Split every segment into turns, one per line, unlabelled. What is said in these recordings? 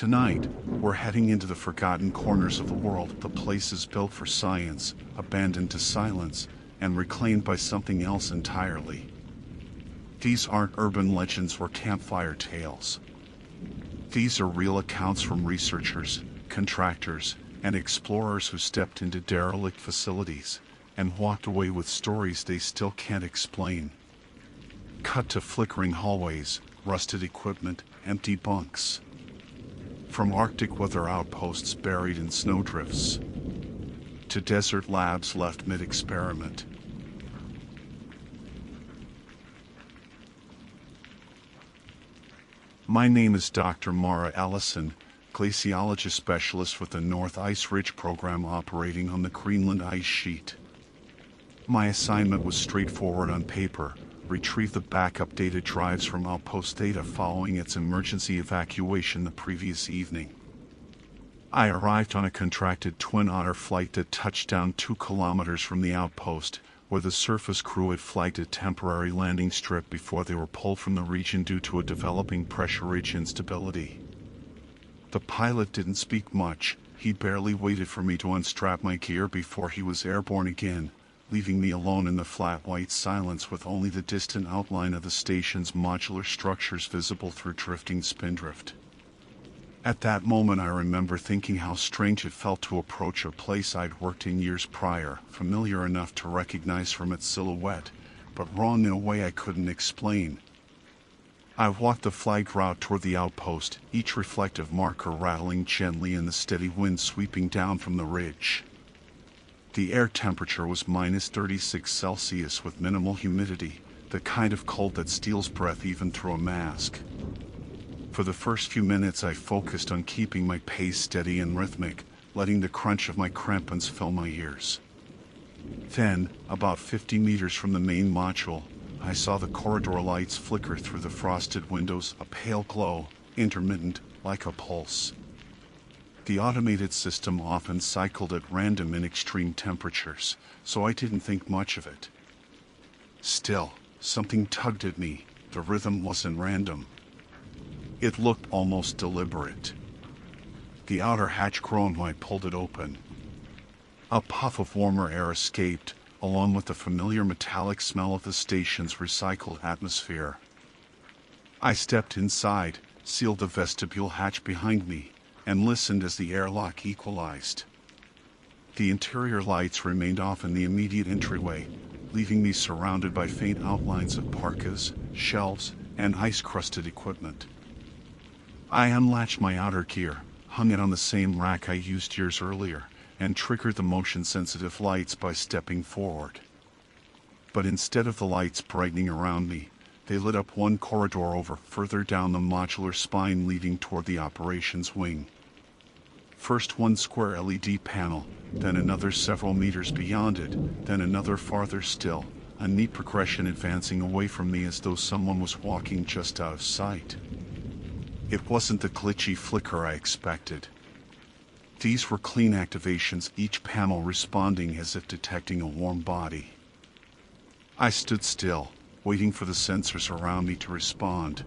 Tonight, we're heading into the forgotten corners of the world, the places built for science, abandoned to silence, and reclaimed by something else entirely. These aren't urban legends or campfire tales. These are real accounts from researchers, contractors, and explorers who stepped into derelict facilities and walked away with stories they still can't explain. Cut to flickering hallways, rusted equipment, empty bunks. From Arctic weather outposts buried in snowdrifts to desert labs left mid-experiment. My name is Dr. Mara Ellison, glaciologist specialist with the North Ice Ridge program operating on the Greenland ice sheet. My assignment was straightforward on paper: retrieve the backup data drives from outpost data following its emergency evacuation the previous evening. I arrived on a contracted Twin Otter flight that touched down 2 kilometers from the outpost, where the surface crew had flagged a temporary landing strip before they were pulled from the region due to a developing pressure ridge instability. The pilot didn't speak much. He barely waited for me to unstrap my gear before he was airborne again, leaving me alone in the flat white silence with only the distant outline of the station's modular structures visible through drifting spindrift. At that moment I remember thinking how strange it felt to approach a place I'd worked in years prior, familiar enough to recognize from its silhouette, but wrong in a way I couldn't explain. I walked the flagged route toward the outpost, each reflective marker rattling gently in the steady wind sweeping down from the ridge. The air temperature was -36°C with minimal humidity, the kind of cold that steals breath even through a mask. For the first few minutes I focused on keeping my pace steady and rhythmic, letting the crunch of my crampons fill my ears. Then, about 50 meters from the main module, I saw the corridor lights flicker through the frosted windows, a pale glow, intermittent, like a pulse. The automated system often cycled at random in extreme temperatures, so I didn't think much of it. Still, something tugged at me. The rhythm wasn't random. It looked almost deliberate. The outer hatch groaned when I pulled it open. A puff of warmer air escaped, along with the familiar metallic smell of the station's recycled atmosphere. I stepped inside, sealed the vestibule hatch behind me, and listened as the airlock equalized. The interior lights remained off in the immediate entryway, leaving me surrounded by faint outlines of parkas, shelves, and ice-crusted equipment. I unlatched my outer gear, hung it on the same rack I used years earlier, and triggered the motion-sensitive lights by stepping forward. But instead of the lights brightening around me, they lit up one corridor over further down the modular spine leading toward the operations wing. First one square LED panel, then another several meters beyond it, then another farther still, a neat progression advancing away from me as though someone was walking just out of sight. It wasn't the glitchy flicker I expected. These were clean activations, each panel responding as if detecting a warm body. I stood still, waiting for the sensors around me to respond.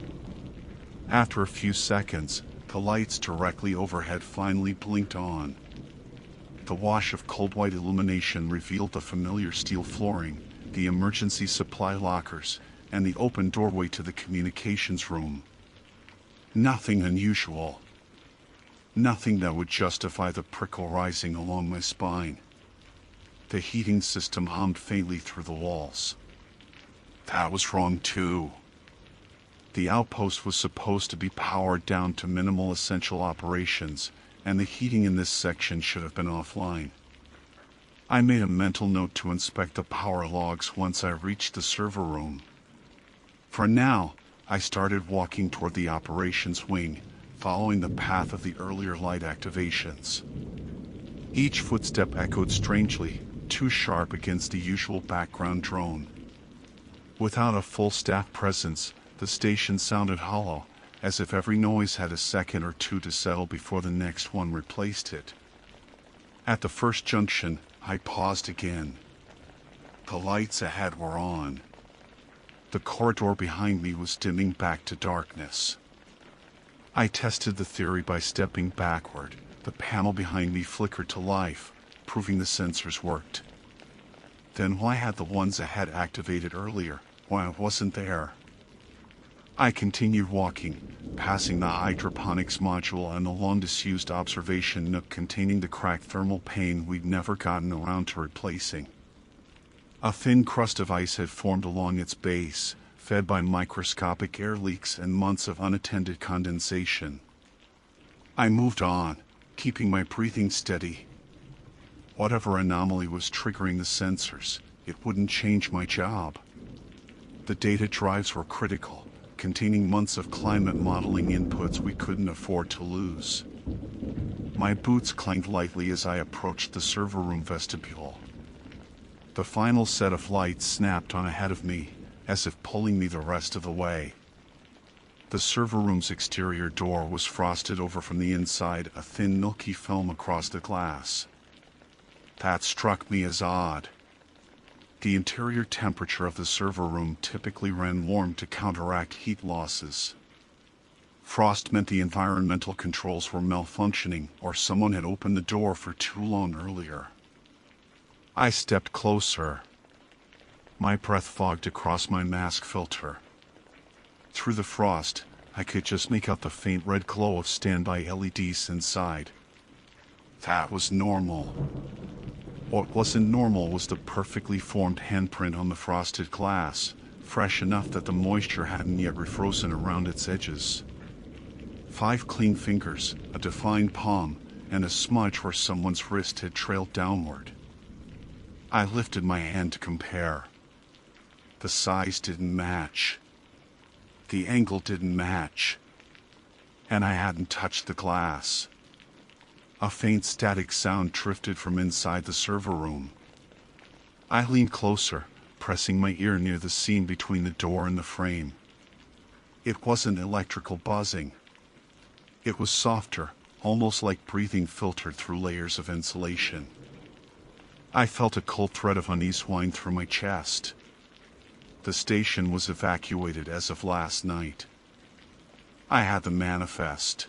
After a few seconds, the lights directly overhead finally blinked on. The wash of cold white illumination revealed the familiar steel flooring, the emergency supply lockers, and the open doorway to the communications room. Nothing unusual. Nothing that would justify the prickle rising along my spine. The heating system hummed faintly through the walls. That was wrong too. The outpost was supposed to be powered down to minimal essential operations, and the heating in this section should have been offline. I made a mental note to inspect the power logs once I reached the server room. For now, I started walking toward the operations wing, following the path of the earlier light activations. Each footstep echoed strangely, too sharp against the usual background drone. Without a full staff presence, the station sounded hollow, as if every noise had a second or two to settle before the next one replaced it. At the first junction, I paused again. The lights ahead were on. The corridor behind me was dimming back to darkness. I tested the theory by stepping backward. The panel behind me flickered to life, proving the sensors worked. Then why had the ones ahead activated earlier, when I wasn't there? I continued walking, passing the hydroponics module and the long-disused observation nook containing the cracked thermal pane we'd never gotten around to replacing. A thin crust of ice had formed along its base, fed by microscopic air leaks and months of unattended condensation. I moved on, keeping my breathing steady. Whatever anomaly was triggering the sensors, it wouldn't change my job. The data drives were critical, containing months of climate modeling inputs we couldn't afford to lose. My boots clanged lightly as I approached the server room vestibule. The final set of lights snapped on ahead of me, as if pulling me the rest of the way. The server room's exterior door was frosted over from the inside, a thin milky film across the glass. That struck me as odd. The interior temperature of the server room typically ran warm to counteract heat losses. Frost meant the environmental controls were malfunctioning, or someone had opened the door for too long earlier. I stepped closer. My breath fogged across my mask filter. Through the frost, I could just make out the faint red glow of standby LEDs inside. That was normal. What wasn't normal was the perfectly formed handprint on the frosted glass, fresh enough that the moisture hadn't yet refrozen around its edges. 5 clean fingers, a defined palm, and a smudge where someone's wrist had trailed downward. I lifted my hand to compare. The size didn't match. The angle didn't match. And I hadn't touched the glass. A faint static sound drifted from inside the server room. I leaned closer, pressing my ear near the seam between the door and the frame. It wasn't electrical buzzing. It was softer, almost like breathing filtered through layers of insulation. I felt a cold thread of unease wind through my chest. The station was evacuated as of last night. I had the manifest.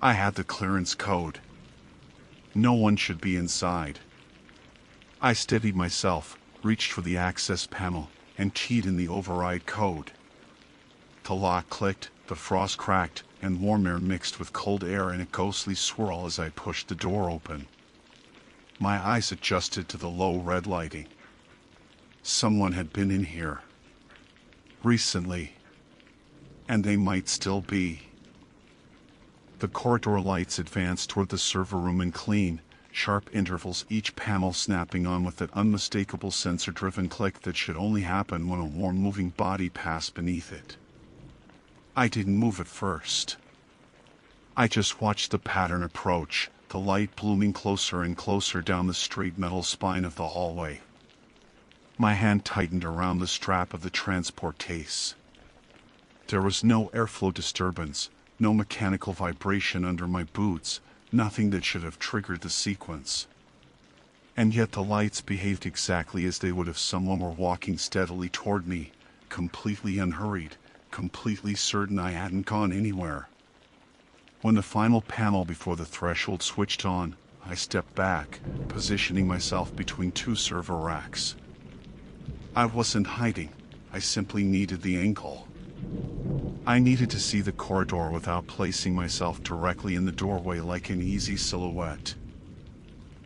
I had the clearance code. No one should be inside. I steadied myself, reached for the access panel, and keyed in the override code. The lock clicked, the frost cracked, and warm air mixed with cold air in a ghostly swirl as I pushed the door open. My eyes adjusted to the low red lighting. Someone had been in here. Recently. And they might still be. The corridor lights advanced toward the server room in clean, sharp intervals, each panel snapping on with that unmistakable sensor-driven click that should only happen when a warm moving body passed beneath it. I didn't move at first. I just watched the pattern approach, the light blooming closer and closer down the straight metal spine of the hallway. My hand tightened around the strap of the transport case. There was no airflow disturbance, no mechanical vibration under my boots, nothing that should have triggered the sequence. And yet the lights behaved exactly as they would if someone were walking steadily toward me, completely unhurried, completely certain I hadn't gone anywhere. When the final panel before the threshold switched on, I stepped back, positioning myself between 2 server racks. I wasn't hiding, I simply needed the angle. I needed to see the corridor without placing myself directly in the doorway like an easy silhouette.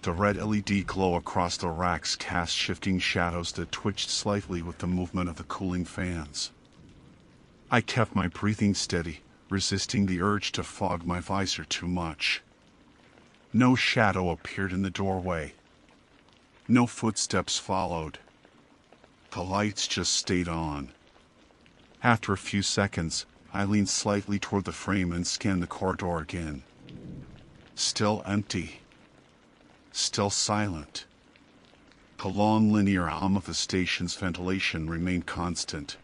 The red LED glow across the racks cast shifting shadows that twitched slightly with the movement of the cooling fans. I kept my breathing steady, resisting the urge to fog my visor too much. No shadow appeared in the doorway. No footsteps followed. The lights just stayed on. After a few seconds, I leaned slightly toward the frame and scanned the corridor again. Still empty. Still silent. The long linear hum of the station's ventilation remained constant.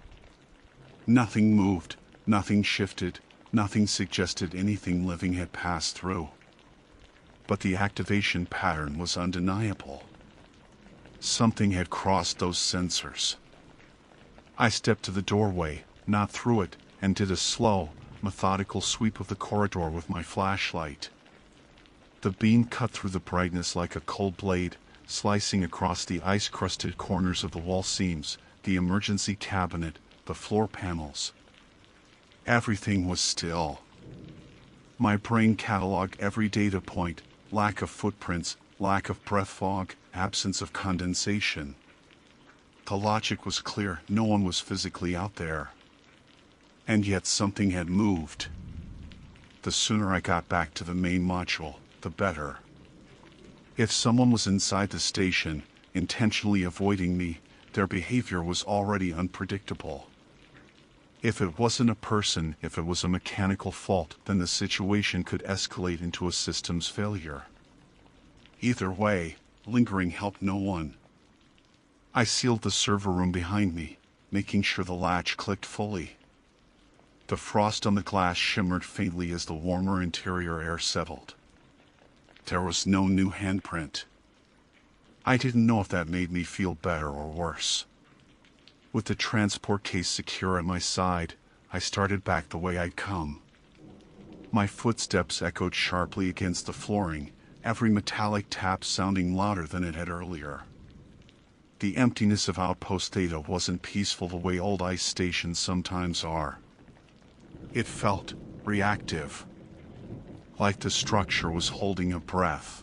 Nothing moved, nothing shifted, nothing suggested anything living had passed through. But the activation pattern was undeniable. Something had crossed those sensors. I stepped to the doorway, not through it, and did a slow, methodical sweep of the corridor with my flashlight. The beam cut through the brightness like a cold blade, slicing across the ice-crusted corners of the wall seams, the emergency cabinet, the floor panels. Everything was still. My brain cataloged every data point: lack of footprints, lack of breath fog, absence of condensation. The logic was clear: no one was physically out there. And yet something had moved. The sooner I got back to the main module, the better. If someone was inside the station, intentionally avoiding me, their behavior was already unpredictable. If it wasn't a person, if it was a mechanical fault, then the situation could escalate into a systems failure. Either way, lingering helped no one. I sealed the server room behind me, making sure the latch clicked fully. The frost on the glass shimmered faintly as the warmer interior air settled. There was no new handprint. I didn't know if that made me feel better or worse. With the transport case secure at my side, I started back the way I'd come. My footsteps echoed sharply against the flooring, every metallic tap sounding louder than it had earlier. The emptiness of Outpost Theta wasn't peaceful the way old ice stations sometimes are. It felt reactive. Like the structure was holding a breath.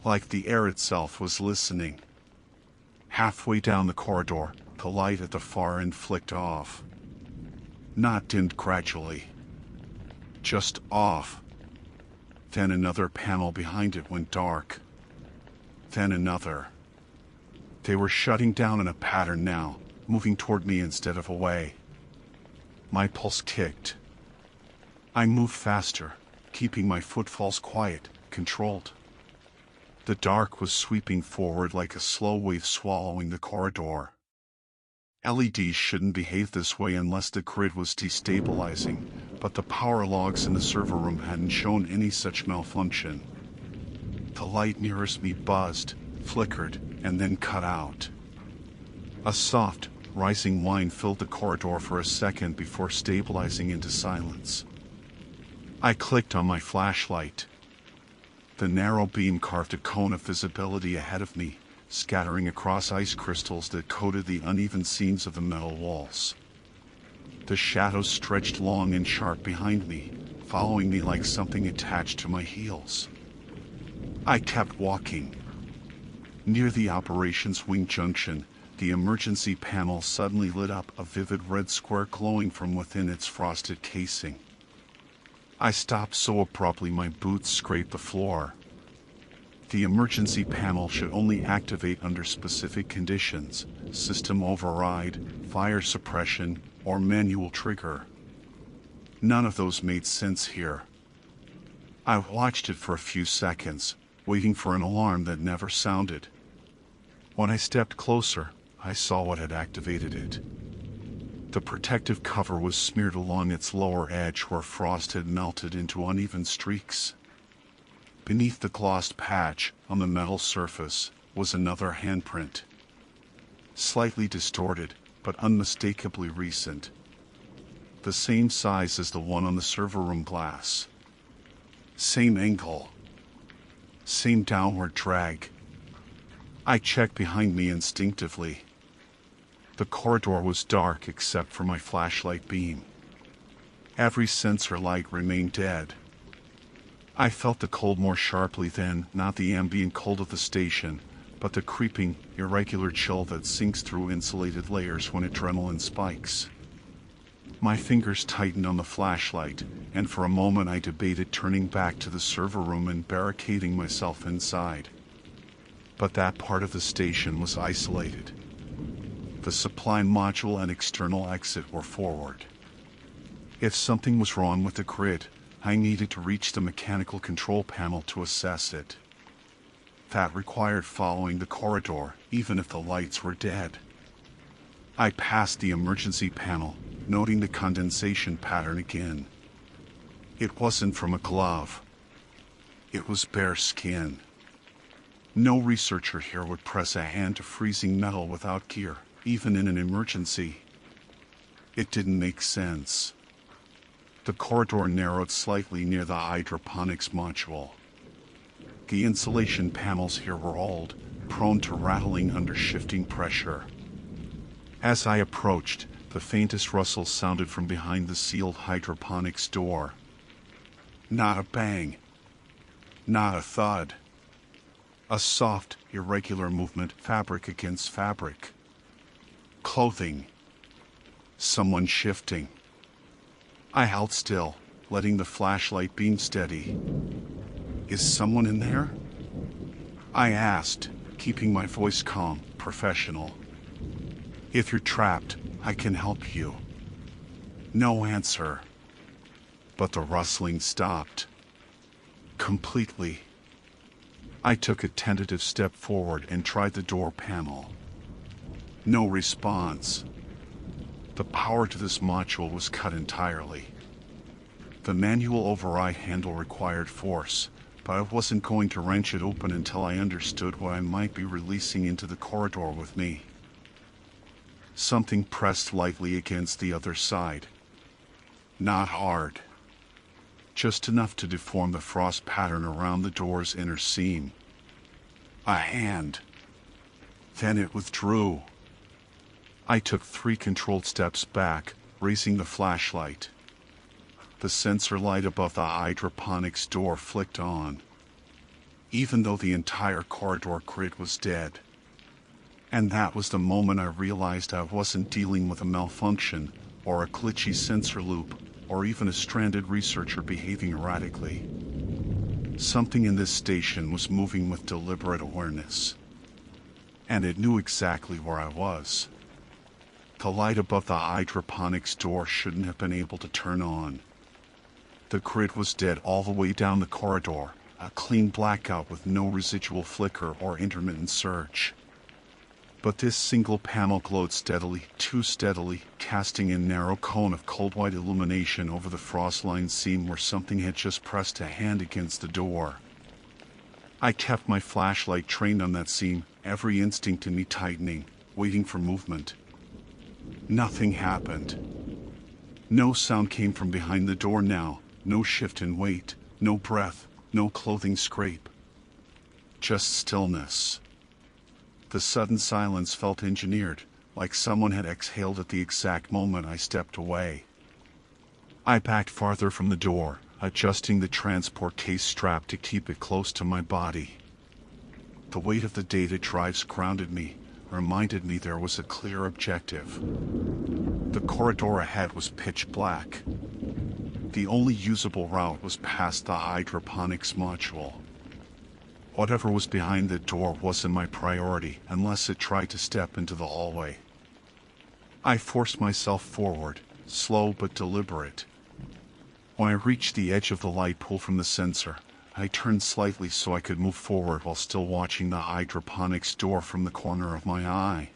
Like the air itself was listening. Halfway down the corridor, the light at the far end flicked off. Not dimmed gradually. Just off. Then another panel behind it went dark. Then another. They were shutting down in a pattern now, moving toward me instead of away. My pulse ticked. I moved faster, keeping my footfalls quiet, controlled. The dark was sweeping forward like a slow wave swallowing the corridor. LEDs shouldn't behave this way unless the grid was destabilizing, but the power logs in the server room hadn't shown any such malfunction. The light nearest me buzzed, flickered, and then cut out. A soft, rising whine filled the corridor for a second before stabilizing into silence. I clicked on my flashlight. The narrow beam carved a cone of visibility ahead of me, scattering across ice crystals that coated the uneven seams of the metal walls. The shadows stretched long and sharp behind me, following me like something attached to my heels. I kept walking. Near the operations wing junction, the emergency panel suddenly lit up, a vivid red square glowing from within its frosted casing. I stopped so abruptly my boots scraped the floor. The emergency panel should only activate under specific conditions: system override, fire suppression, or manual trigger. None of those made sense here. I watched it for a few seconds, waiting for an alarm that never sounded. When I stepped closer, I saw what had activated it. The protective cover was smeared along its lower edge where frost had melted into uneven streaks. Beneath the glossed patch, on the metal surface, was another handprint. Slightly distorted, but unmistakably recent. The same size as the one on the server room glass. Same angle. Same downward drag. I checked behind me instinctively. The corridor was dark except for my flashlight beam. Every sensor light remained dead. I felt the cold more sharply then, not the ambient cold of the station, but the creeping, irregular chill that sinks through insulated layers when adrenaline spikes. My fingers tightened on the flashlight, and for a moment I debated turning back to the server room and barricading myself inside. But that part of the station was isolated. The supply module and external exit were forward. If something was wrong with the grid, I needed to reach the mechanical control panel to assess it. That required following the corridor, even if the lights were dead. I passed the emergency panel, noting the condensation pattern again. It wasn't from a glove. It was bare skin. No researcher here would press a hand to freezing metal without gear, even in an emergency. It didn't make sense. The corridor narrowed slightly near the hydroponics module. The insulation panels here were old, prone to rattling under shifting pressure. As I approached, the faintest rustle sounded from behind the sealed hydroponics door. Not a bang. Not a thud. A soft, irregular movement, fabric against fabric. Clothing. Someone shifting. I held still, letting the flashlight beam steady. Is someone in there? I asked, keeping my voice calm, professional. If you're trapped, I can help you. No answer. But the rustling stopped. Completely. I took a tentative step forward and tried the door panel. No response. The power to this module was cut entirely. The manual override handle required force, but I wasn't going to wrench it open until I understood what I might be releasing into the corridor with me. Something pressed lightly against the other side. Not hard. Just enough to deform the frost pattern around the door's inner seam. A hand. Then it withdrew. I took 3 controlled steps back, raising the flashlight. The sensor light above the hydroponics door flicked on, even though the entire corridor grid was dead. And that was the moment I realized I wasn't dealing with a malfunction, or a glitchy sensor loop, or even a stranded researcher behaving erratically. Something in this station was moving with deliberate awareness. And it knew exactly where I was. The light above the hydroponics door shouldn't have been able to turn on. The grid was dead all the way down the corridor, a clean blackout with no residual flicker or intermittent surge. But this single panel glowed steadily, too steadily, casting a narrow cone of cold white illumination over the frost-lined seam where something had just pressed a hand against the door. I kept my flashlight trained on that seam, every instinct in me tightening, waiting for movement. Nothing happened. No sound came from behind the door now, no shift in weight, no breath, no clothing scrape. Just stillness. The sudden silence felt engineered, like someone had exhaled at the exact moment I stepped away. I backed farther from the door, adjusting the transport case strap to keep it close to my body. The weight of the data drives grounded me, reminded me there was a clear objective. The corridor ahead was pitch black. The only usable route was past the hydroponics module. Whatever was behind the door wasn't my priority unless it tried to step into the hallway. I forced myself forward, slow but deliberate. When I reached the edge of the light pull from the sensor, I turned slightly so I could move forward while still watching the hydroponics door from the corner of my eye.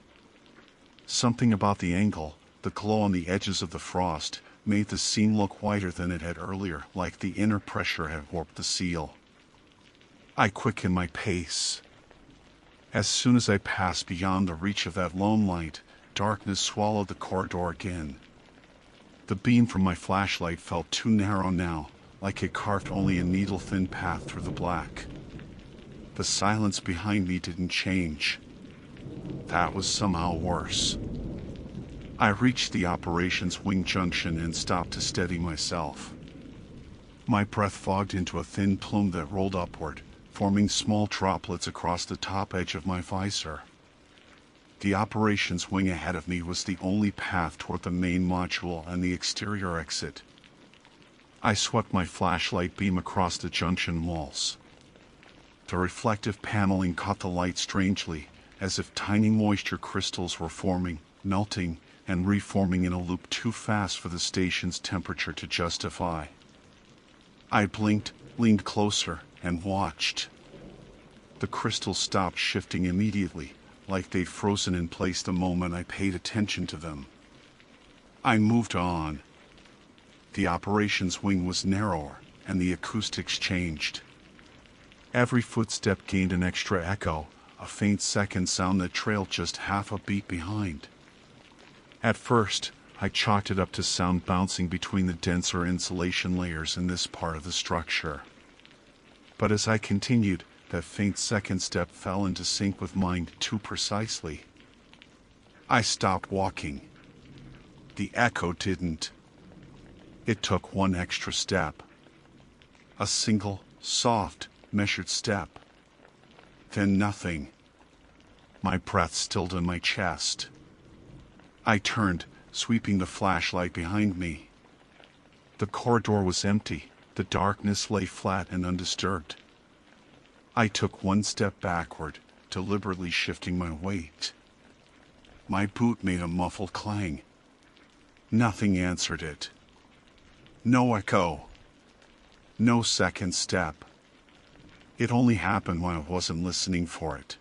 Something about the angle, the glow on the edges of the frost, made the scene look whiter than it had earlier, like the inner pressure had warped the seal. I quickened my pace. As soon as I passed beyond the reach of that lone light, darkness swallowed the corridor again. The beam from my flashlight felt too narrow now, like it carved only a needle-thin path through the black. The silence behind me didn't change. That was somehow worse. I reached the operations wing junction and stopped to steady myself. My breath fogged into a thin plume that rolled upward, forming small droplets across the top edge of my visor. The operations wing ahead of me was the only path toward the main module and the exterior exit. I swept my flashlight beam across the junction walls. The reflective paneling caught the light strangely, as if tiny moisture crystals were forming, melting, and reforming in a loop too fast for the station's temperature to justify. I blinked, leaned closer, and watched. The crystals stopped shifting immediately, like they'd frozen in place the moment I paid attention to them. I moved on. The operations wing was narrower, and the acoustics changed. Every footstep gained an extra echo, a faint second sound that trailed just half a beat behind. At first, I chalked it up to sound bouncing between the denser insulation layers in this part of the structure. But as I continued, that faint second step fell into sync with mine too precisely. I stopped walking. The echo didn't. It took one extra step. A single, soft, measured step. Then nothing. My breath stilled in my chest. I turned, sweeping the flashlight behind me. The corridor was empty. The darkness lay flat and undisturbed. I took one step backward, deliberately shifting my weight. My boot made a muffled clang. Nothing answered it. No echo. No second step. It only happened when I wasn't listening for it.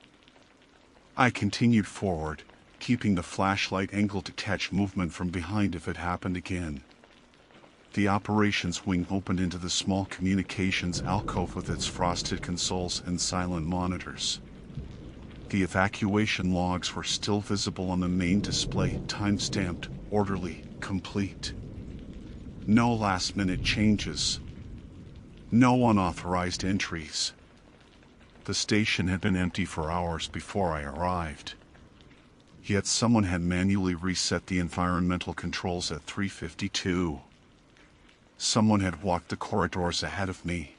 I continued forward, keeping the flashlight angled to catch movement from behind if it happened again. The operations wing opened into the small communications alcove with its frosted consoles and silent monitors. The evacuation logs were still visible on the main display, time-stamped, orderly, complete. No last-minute changes. No unauthorized entries. The station had been empty for hours before I arrived. Yet someone had manually reset the environmental controls at 3:52. Someone had walked the corridors ahead of me.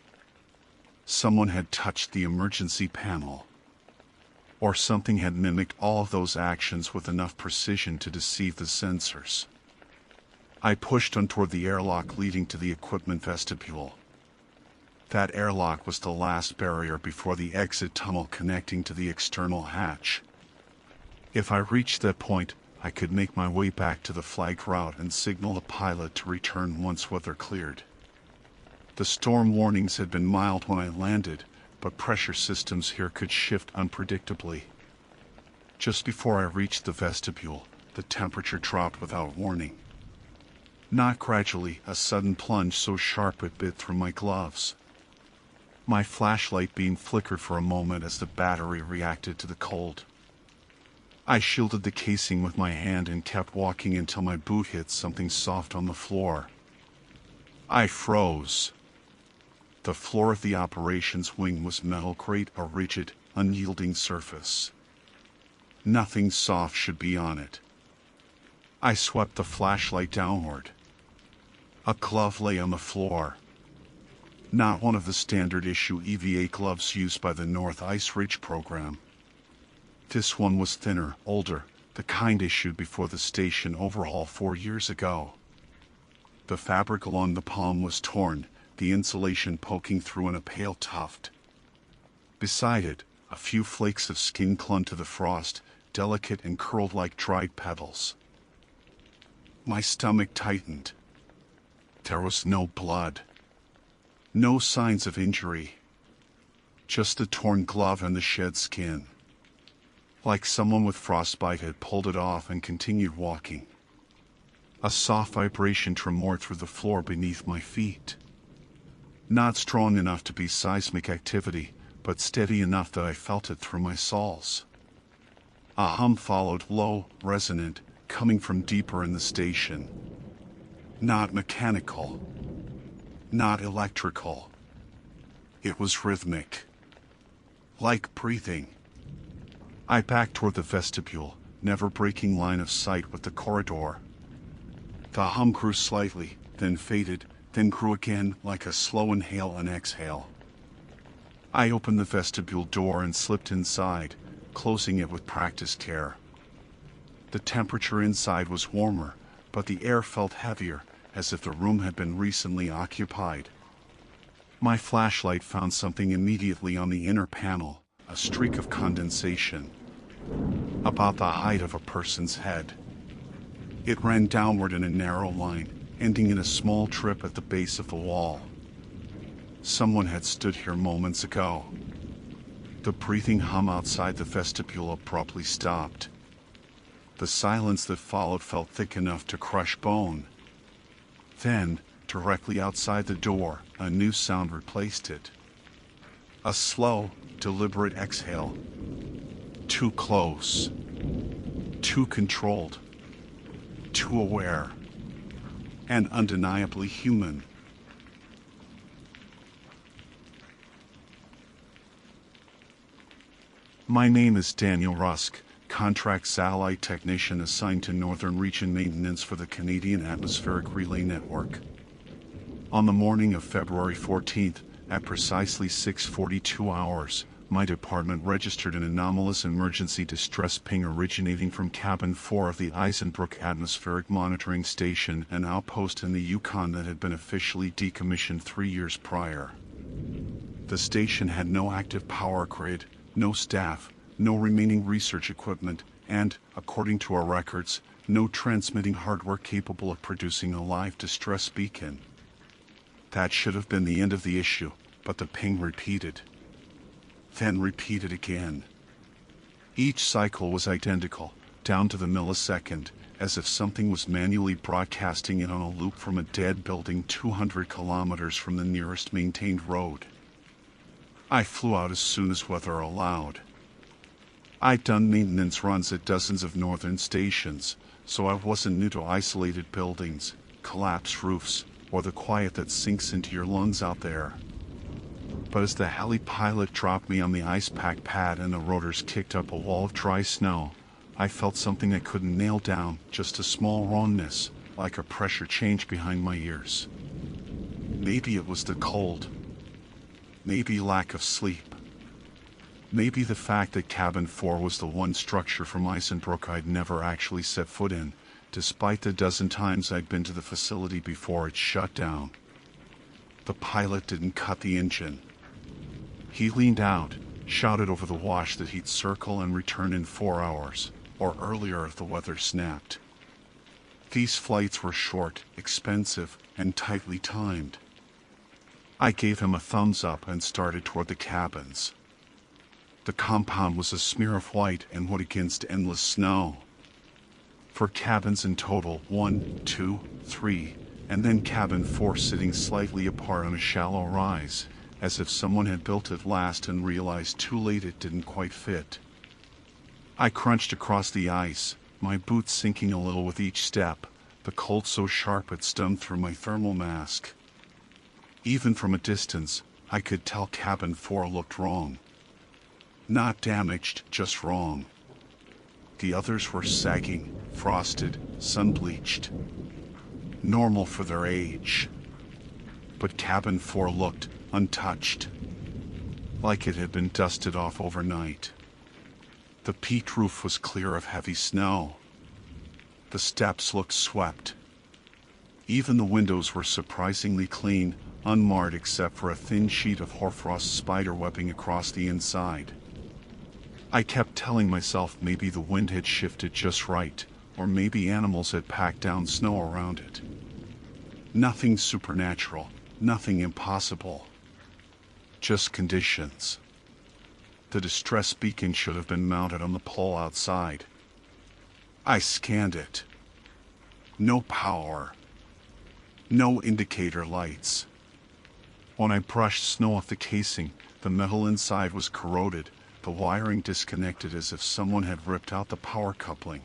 Someone had touched the emergency panel. Or something had mimicked all of those actions with enough precision to deceive the sensors. I pushed on toward the airlock leading to the equipment vestibule. That airlock was the last barrier before the exit tunnel connecting to the external hatch. If I reached that point, I could make my way back to the flagged route and signal the pilot to return once weather cleared. The storm warnings had been mild when I landed, but pressure systems here could shift unpredictably. Just before I reached the vestibule, the temperature dropped without warning. Not gradually, a sudden plunge so sharp it bit through my gloves. My flashlight beam flickered for a moment as the battery reacted to the cold. I shielded the casing with my hand and kept walking until my boot hit something soft on the floor. I froze. The floor of the operations wing was metal grate, a rigid, unyielding surface. Nothing soft should be on it. I swept the flashlight downward. A glove lay on the floor. Not one of the standard issue EVA gloves used by the North Ice Ridge program. This one was thinner, older, the kind issued before the station overhaul 4 years ago. The fabric along the palm was torn, the insulation poking through in a pale tuft. Beside it, a few flakes of skin clung to the frost, delicate and curled like dried petals. My stomach tightened. There was no blood. No signs of injury. Just the torn glove and the shed skin. Like someone with frostbite had pulled it off and continued walking. A soft vibration tremored through the floor beneath my feet. Not strong enough to be seismic activity, but steady enough that I felt it through my soles. A hum followed, low, resonant, coming from deeper in the station. Not mechanical. Not electrical. It was rhythmic. Like breathing. I backed toward the vestibule, never breaking line of sight with the corridor. The hum grew slightly, then faded, then grew again like a slow inhale and exhale. I opened the vestibule door and slipped inside, closing it with practiced care. The temperature inside was warmer, but the air felt heavier, as if the room had been recently occupied. My flashlight found something immediately on the inner panel, a streak of condensation. About the height of a person's head. It ran downward in a narrow line, ending in a small trip at the base of the wall. Someone had stood here moments ago. The breathing hum outside the vestibule abruptly stopped. The silence that followed felt thick enough to crush bone. Then, directly outside the door, a new sound replaced it. A slow, deliberate exhale. Too close. Too controlled. too aware, and undeniably human. My name is Daniel Rusk, contract satellite technician assigned to Northern Region Maintenance for the Canadian Atmospheric Relay Network. On the morning of February 14th, at precisely 6:42 hours, my department registered an anomalous emergency distress ping originating from Cabin 4 of the Eisenbrook Atmospheric Monitoring Station, an outpost in the Yukon that had been officially decommissioned 3 years prior. The station had no active power grid, no staff, no remaining research equipment, and, according to our records, no transmitting hardware capable of producing a live distress beacon. That should have been the end of the issue, but the ping repeated. Then repeated again. Each cycle was identical, down to the millisecond, as if something was manually broadcasting it on a loop from a dead building 200 kilometers from the nearest maintained road. I flew out as soon as weather allowed. I'd done maintenance runs at dozens of northern stations, so I wasn't new to isolated buildings, collapsed roofs, or the quiet that sinks into your lungs out there. But as the heli pilot dropped me on the ice pack pad and the rotors kicked up a wall of dry snow, I felt something I couldn't nail down, just a small wrongness, like a pressure change behind my ears. Maybe it was the cold. Maybe lack of sleep. Maybe the fact that Cabin 4 was the one structure from Eisenbrook I'd never actually set foot in, despite the dozen times I'd been to the facility before it shut down. The pilot didn't cut the engine. He leaned out, shouted over the wash that he'd circle and return in 4 hours, or earlier if the weather snapped. These flights were short, expensive, and tightly timed. I gave him a thumbs up and started toward the cabins. The compound was a smear of white and wood against endless snow. 4 cabins in total, 1, 2, 3, and then Cabin 4 sitting slightly apart on a shallow rise, as if someone had built it last and realized too late it didn't quite fit. I crunched across the ice, my boots sinking a little with each step, the cold so sharp it stung through my thermal mask. Even from a distance, I could tell Cabin 4 looked wrong. Not damaged, just wrong. The others were sagging, frosted, sun-bleached. Normal for their age. But Cabin 4 looked untouched, like it had been dusted off overnight. The peaked roof was clear of heavy snow. The steps looked swept. Even the windows were surprisingly clean, unmarred except for a thin sheet of hoarfrost spiderwebbing across the inside. I kept telling myself maybe the wind had shifted just right, or maybe animals had packed down snow around it. Nothing supernatural, nothing impossible. Just conditions. The distress beacon should have been mounted on the pole outside. I scanned it. No power. No indicator lights. When I brushed snow off the casing, the metal inside was corroded, the wiring disconnected as if someone had ripped out the power coupling.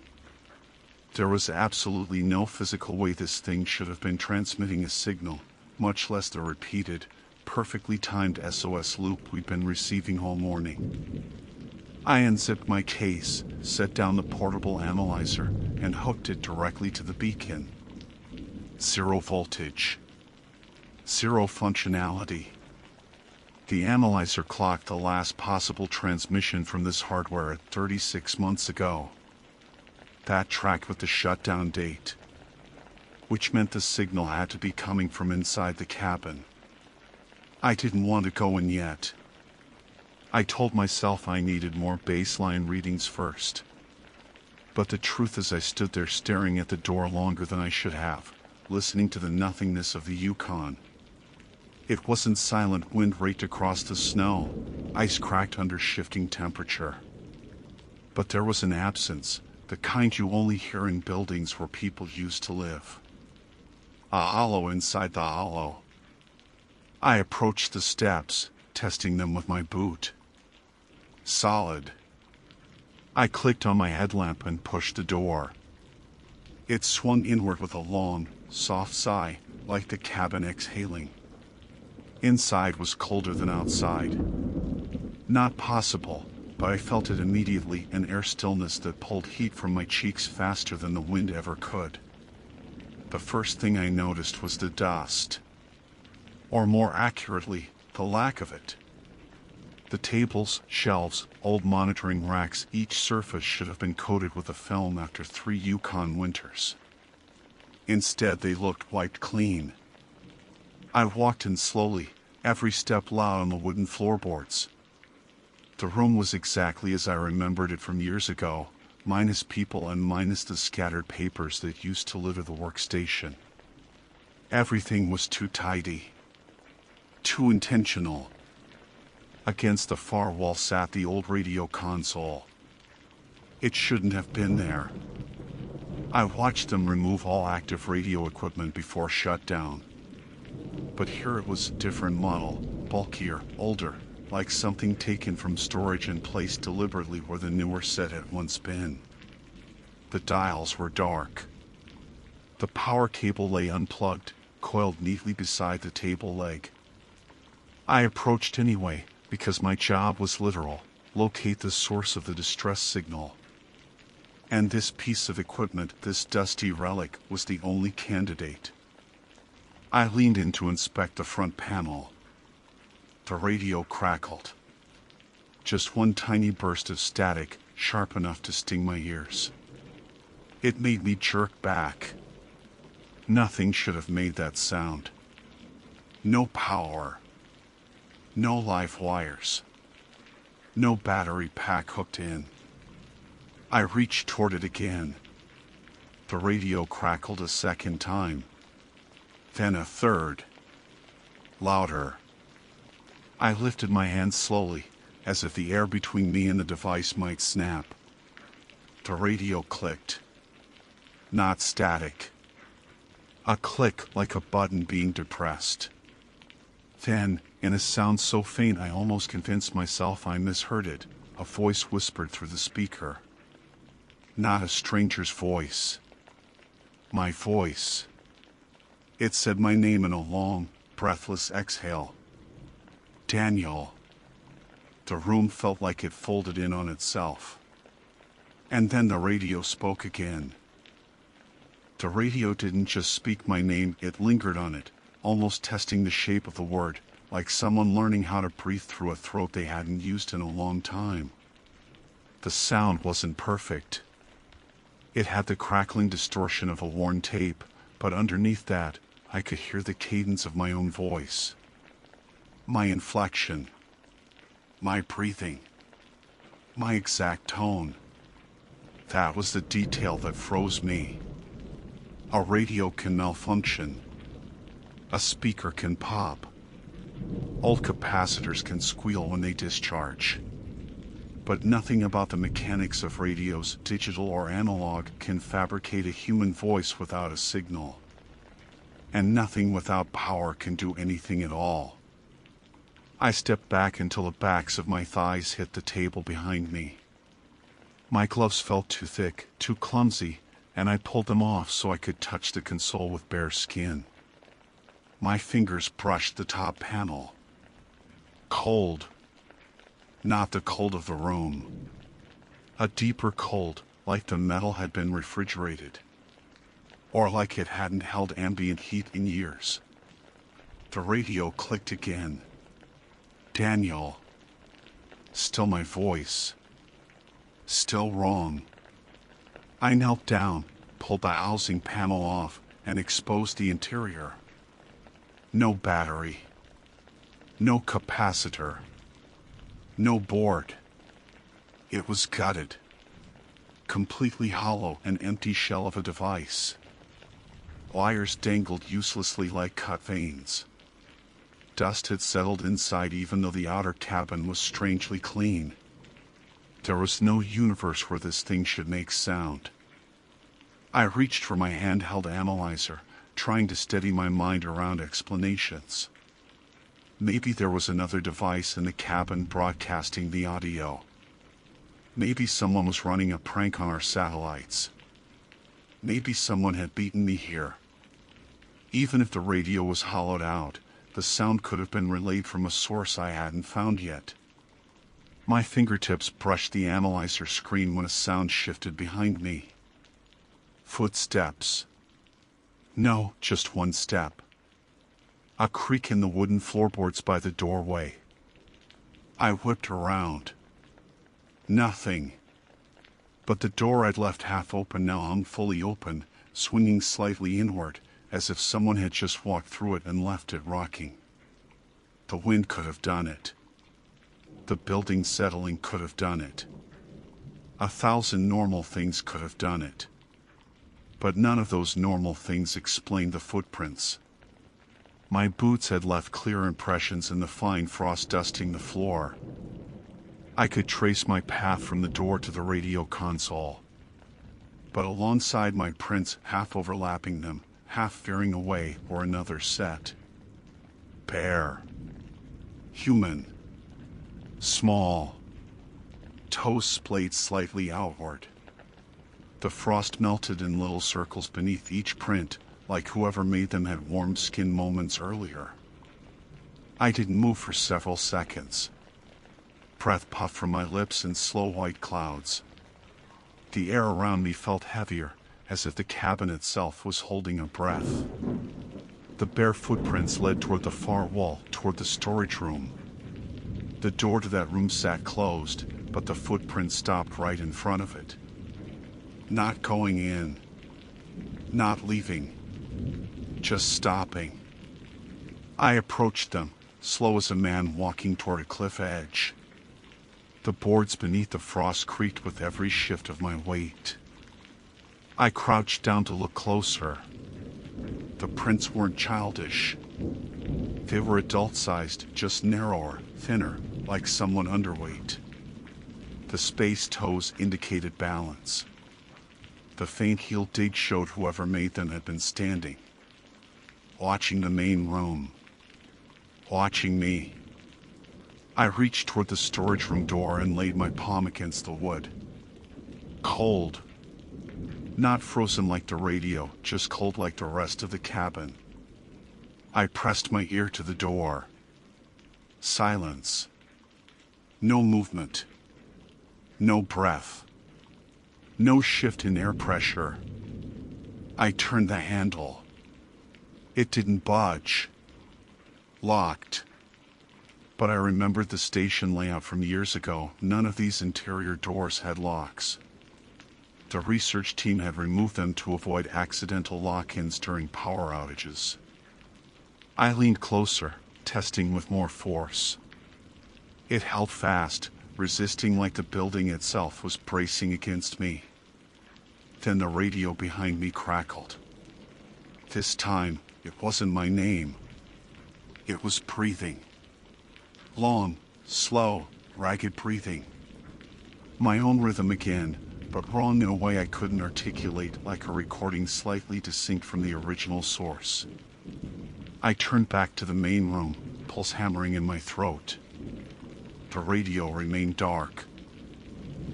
There was absolutely no physical way this thing should have been transmitting a signal, much less the repeated, perfectly timed SOS loop we'd been receiving all morning. I unzipped my case, set down the portable analyzer, and hooked it directly to the beacon. 0 voltage. 0 functionality. The analyzer clocked the last possible transmission from this hardware at 36 months ago. That tracked with the shutdown date, which meant the signal had to be coming from inside the cabin. I didn't want to go in yet. I told myself I needed more baseline readings first. But the truth is I stood there staring at the door longer than I should have, listening to the nothingness of the Yukon. It wasn't silent wind raked across the snow, ice cracked under shifting temperature. But there was an absence, the kind you only hear in buildings where people used to live. A hollow inside the hollow. I approached the steps, testing them with my boot. Solid. I clicked on my headlamp and pushed the door. It swung inward with a long, soft sigh, like the cabin exhaling. Inside was colder than outside. Not possible, but I felt it immediately, an air stillness that pulled heat from my cheeks faster than the wind ever could. The first thing I noticed was the dust. Or more accurately, the lack of it. The tables, shelves, old monitoring racks, each surface should have been coated with a film after 3 Yukon winters. Instead, they looked wiped clean. I walked in slowly, every step loud on the wooden floorboards. The room was exactly as I remembered it from years ago, minus people and minus the scattered papers that used to litter the workstation. Everything was too tidy. Too intentional. Against the far wall sat the old radio console. It shouldn't have been there. I watched them remove all active radio equipment before shutdown. But here it was a different model, bulkier, older, like something taken from storage and placed deliberately where the newer set had once been. The dials were dark. The power cable lay unplugged, coiled neatly beside the table leg. I approached anyway, because my job was literal, locate the source of the distress signal. And this piece of equipment, this dusty relic, was the only candidate. I leaned in to inspect the front panel. The radio crackled. Just one tiny burst of static, sharp enough to sting my ears. It made me jerk back. Nothing should have made that sound. No power. No live wires. No battery pack hooked in. I reached toward it again. The radio crackled a second time. Then a third. Louder. I lifted my hand slowly, as if the air between me and the device might snap. The radio clicked. Not static. A click like a button being depressed. Then, in a sound so faint I almost convinced myself I misheard it, a voice whispered through the speaker. Not a stranger's voice. My voice. It said my name in a long, breathless exhale. Daniel. The room felt like it folded in on itself. And then the radio spoke again. The radio didn't just speak my name, it lingered on it, almost testing the shape of the word, like someone learning how to breathe through a throat they hadn't used in a long time. The sound wasn't perfect. It had the crackling distortion of a worn tape, but underneath that, I could hear the cadence of my own voice. My inflection. My breathing. My exact tone. That was the detail that froze me. A radio can malfunction. A speaker can pop. Old capacitors can squeal when they discharge. But nothing about the mechanics of radios, digital or analog, can fabricate a human voice without a signal. And nothing without power can do anything at all. I stepped back until the backs of my thighs hit the table behind me. My gloves felt too thick, too clumsy, and I pulled them off so I could touch the console with bare skin. My fingers brushed the top panel. Cold. Not the cold of the room. A deeper cold, like the metal had been refrigerated. Or like it hadn't held ambient heat in years. The radio clicked again. Daniel. Still my voice. Still wrong. I knelt down, pulled the housing panel off, and exposed the interior. No battery. No capacitor. No board. It was gutted. Completely hollow, an empty shell of a device. Wires dangled uselessly like cut veins. Dust had settled inside even though the outer cabin was strangely clean. There was no universe where this thing should make sound. I reached for my handheld analyzer, trying to steady my mind around explanations. Maybe there was another device in the cabin broadcasting the audio. Maybe someone was running a prank on our satellites. Maybe someone had beaten me here. Even if the radio was hollowed out, the sound could have been relayed from a source I hadn't found yet. My fingertips brushed the analyzer screen when a sound shifted behind me. Footsteps. No, just one step. A creak in the wooden floorboards by the doorway. I whipped around. Nothing. But the door I'd left half open now hung fully open, swinging slightly inward, as if someone had just walked through it and left it rocking. The wind could have done it. The building settling could have done it. 1,000 normal things could have done it. But none of those normal things explained the footprints. My boots had left clear impressions in the fine frost dusting the floor. I could trace my path from the door to the radio console. But alongside my prints, half overlapping them, half veering away, were another set. Bare. Human. Small. Toes splayed slightly outward. The frost melted in little circles beneath each print, like whoever made them had warm skin moments earlier. I didn't move for several seconds. Breath puffed from my lips in slow white clouds. The air around me felt heavier, as if the cabin itself was holding a breath. The bare footprints led toward the far wall, toward the storage room. The door to that room sat closed, but the footprint stopped right in front of it. Not going in. Not leaving. Just stopping. I approached them, slow as a man walking toward a cliff edge. The boards beneath the frost creaked with every shift of my weight. I crouched down to look closer. The prints weren't childish. They were adult-sized, just narrower, thinner, like someone underweight. The spaced toes indicated balance. The faint heel dig showed whoever made them had been standing, watching the main room, watching me. I reached toward the storage room door and laid my palm against the wood. Cold. Not frozen like the radio, just cold like the rest of the cabin. I pressed my ear to the door. Silence. No movement. No breath. No shift in air pressure. I turned the handle. It didn't budge. Locked. But I remembered the station layout from years ago. None of these interior doors had locks. The research team had removed them to avoid accidental lock-ins during power outages. I leaned closer, testing with more force. It held fast, resisting like the building itself was bracing against me. Then the radio behind me crackled. This time, it wasn't my name. It was breathing. Long, slow, ragged breathing. My own rhythm again, but wrong in a way I couldn't articulate, like a recording slightly distinct from the original source. I turned back to the main room, pulse hammering in my throat. The radio remained dark.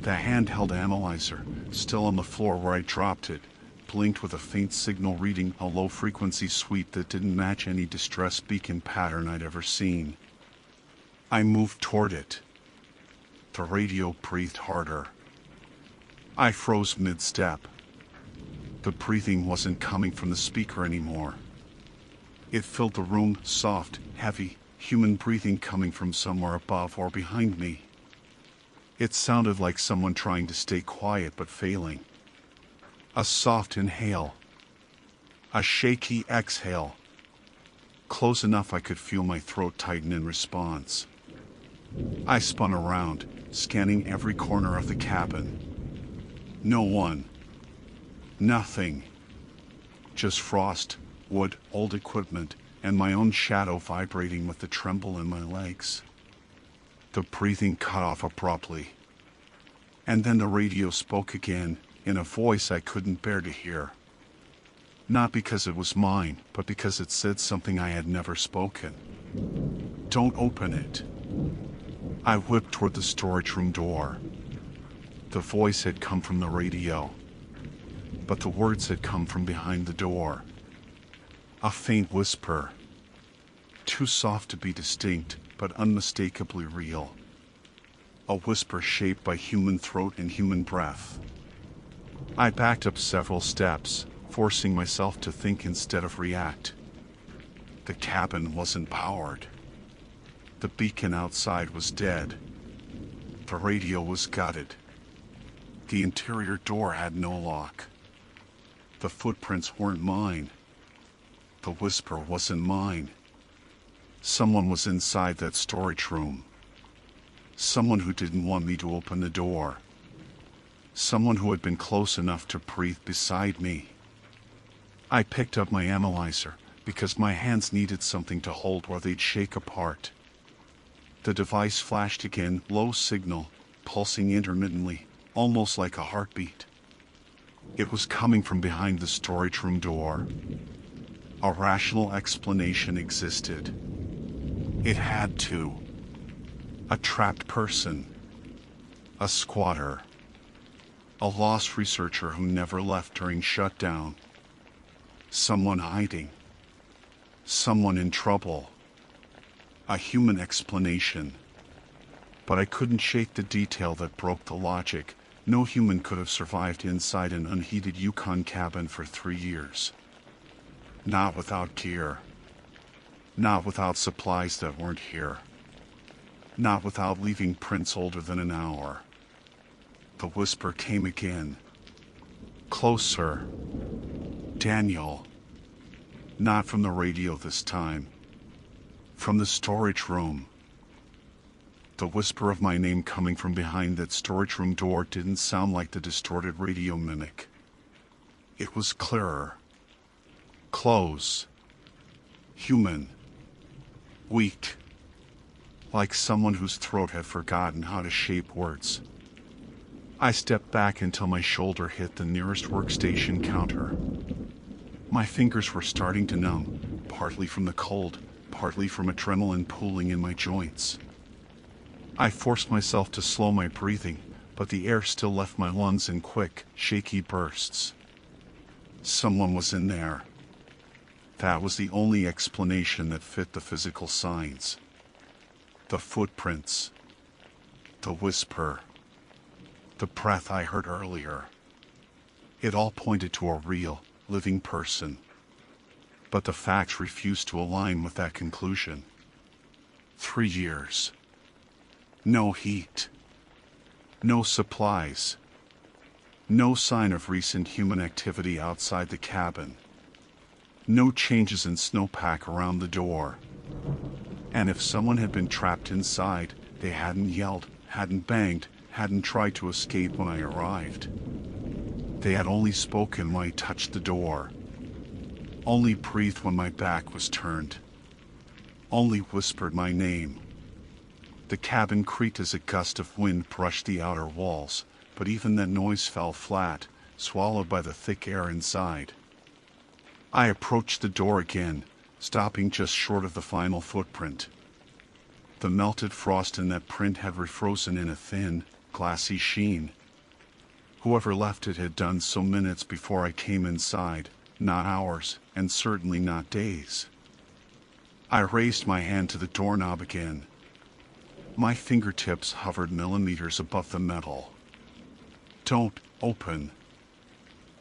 The handheld analyzer, still on the floor where I dropped it, blinked with a faint signal reading a low-frequency sweep that didn't match any distress beacon pattern I'd ever seen. I moved toward it. The radio breathed harder. I froze mid-step. The breathing wasn't coming from the speaker anymore. It filled the room, soft, heavy, human breathing coming from somewhere above or behind me. It sounded like someone trying to stay quiet but failing. A soft inhale. A shaky exhale. Close enough I could feel my throat tighten in response. I spun around, scanning every corner of the cabin. No one. Nothing. Just frost, wood, old equipment, and my own shadow vibrating with the tremble in my legs. The breathing cut off abruptly. And then the radio spoke again, in a voice I couldn't bear to hear. Not because it was mine, but because it said something I had never spoken. Don't open it. I whipped toward the storage room door. The voice had come from the radio. but the words had come from behind the door. A faint whisper. Too soft to be distinct, but unmistakably real. A whisper shaped by human throat and human breath. I backed up several steps, forcing myself to think instead of react. The cabin wasn't powered. The beacon outside was dead. The radio was gutted. The interior door had no lock. The footprints weren't mine. The whisper wasn't mine. Someone was inside that storage room. Someone who didn't want me to open the door. Someone who had been close enough to breathe beside me. I picked up my analyzer because my hands needed something to hold or they'd shake apart. The device flashed again, low signal, pulsing intermittently, almost like a heartbeat. It was coming from behind the storage room door. A rational explanation existed. It had to. A trapped person. A squatter. A lost researcher who never left during shutdown. Someone hiding. Someone in trouble. A human explanation. But I couldn't shake the detail that broke the logic. No human could have survived inside an unheated Yukon cabin for 3 years. Not without gear. Not without supplies that weren't here. Not without leaving prints older than an hour. The whisper came again. Closer. Daniel. Not from the radio this time. From the storage room. The whisper of my name coming from behind that storage room door didn't sound like the distorted radio mimic. It was clearer. Close. Human. Weak. Like someone whose throat had forgotten how to shape words. I stepped back until my shoulder hit the nearest workstation counter. My fingers were starting to numb, partly from the cold, partly from adrenaline pooling in my joints. I forced myself to slow my breathing, but the air still left my lungs in quick, shaky bursts. Someone was in there. That was the only explanation that fit the physical signs. The footprints. The whisper. The breath I heard earlier. It all pointed to a real, living person. But the facts refused to align with that conclusion. 3 years. No heat. No supplies. No sign of recent human activity outside the cabin. No changes in snowpack around the door. And if someone had been trapped inside, they hadn't yelled, hadn't banged, hadn't tried to escape when I arrived. They had only spoken when I touched the door. Only breathed when my back was turned. Only whispered my name. The cabin creaked as a gust of wind brushed the outer walls, but even that noise fell flat, swallowed by the thick air inside. I approached the door again, stopping just short of the final footprint. The melted frost in that print had refrozen in a thin, glassy sheen. Whoever left it had done so minutes before I came inside, not hours, and certainly not days. I raised my hand to the doorknob again. My fingertips hovered millimeters above the metal. Don't open.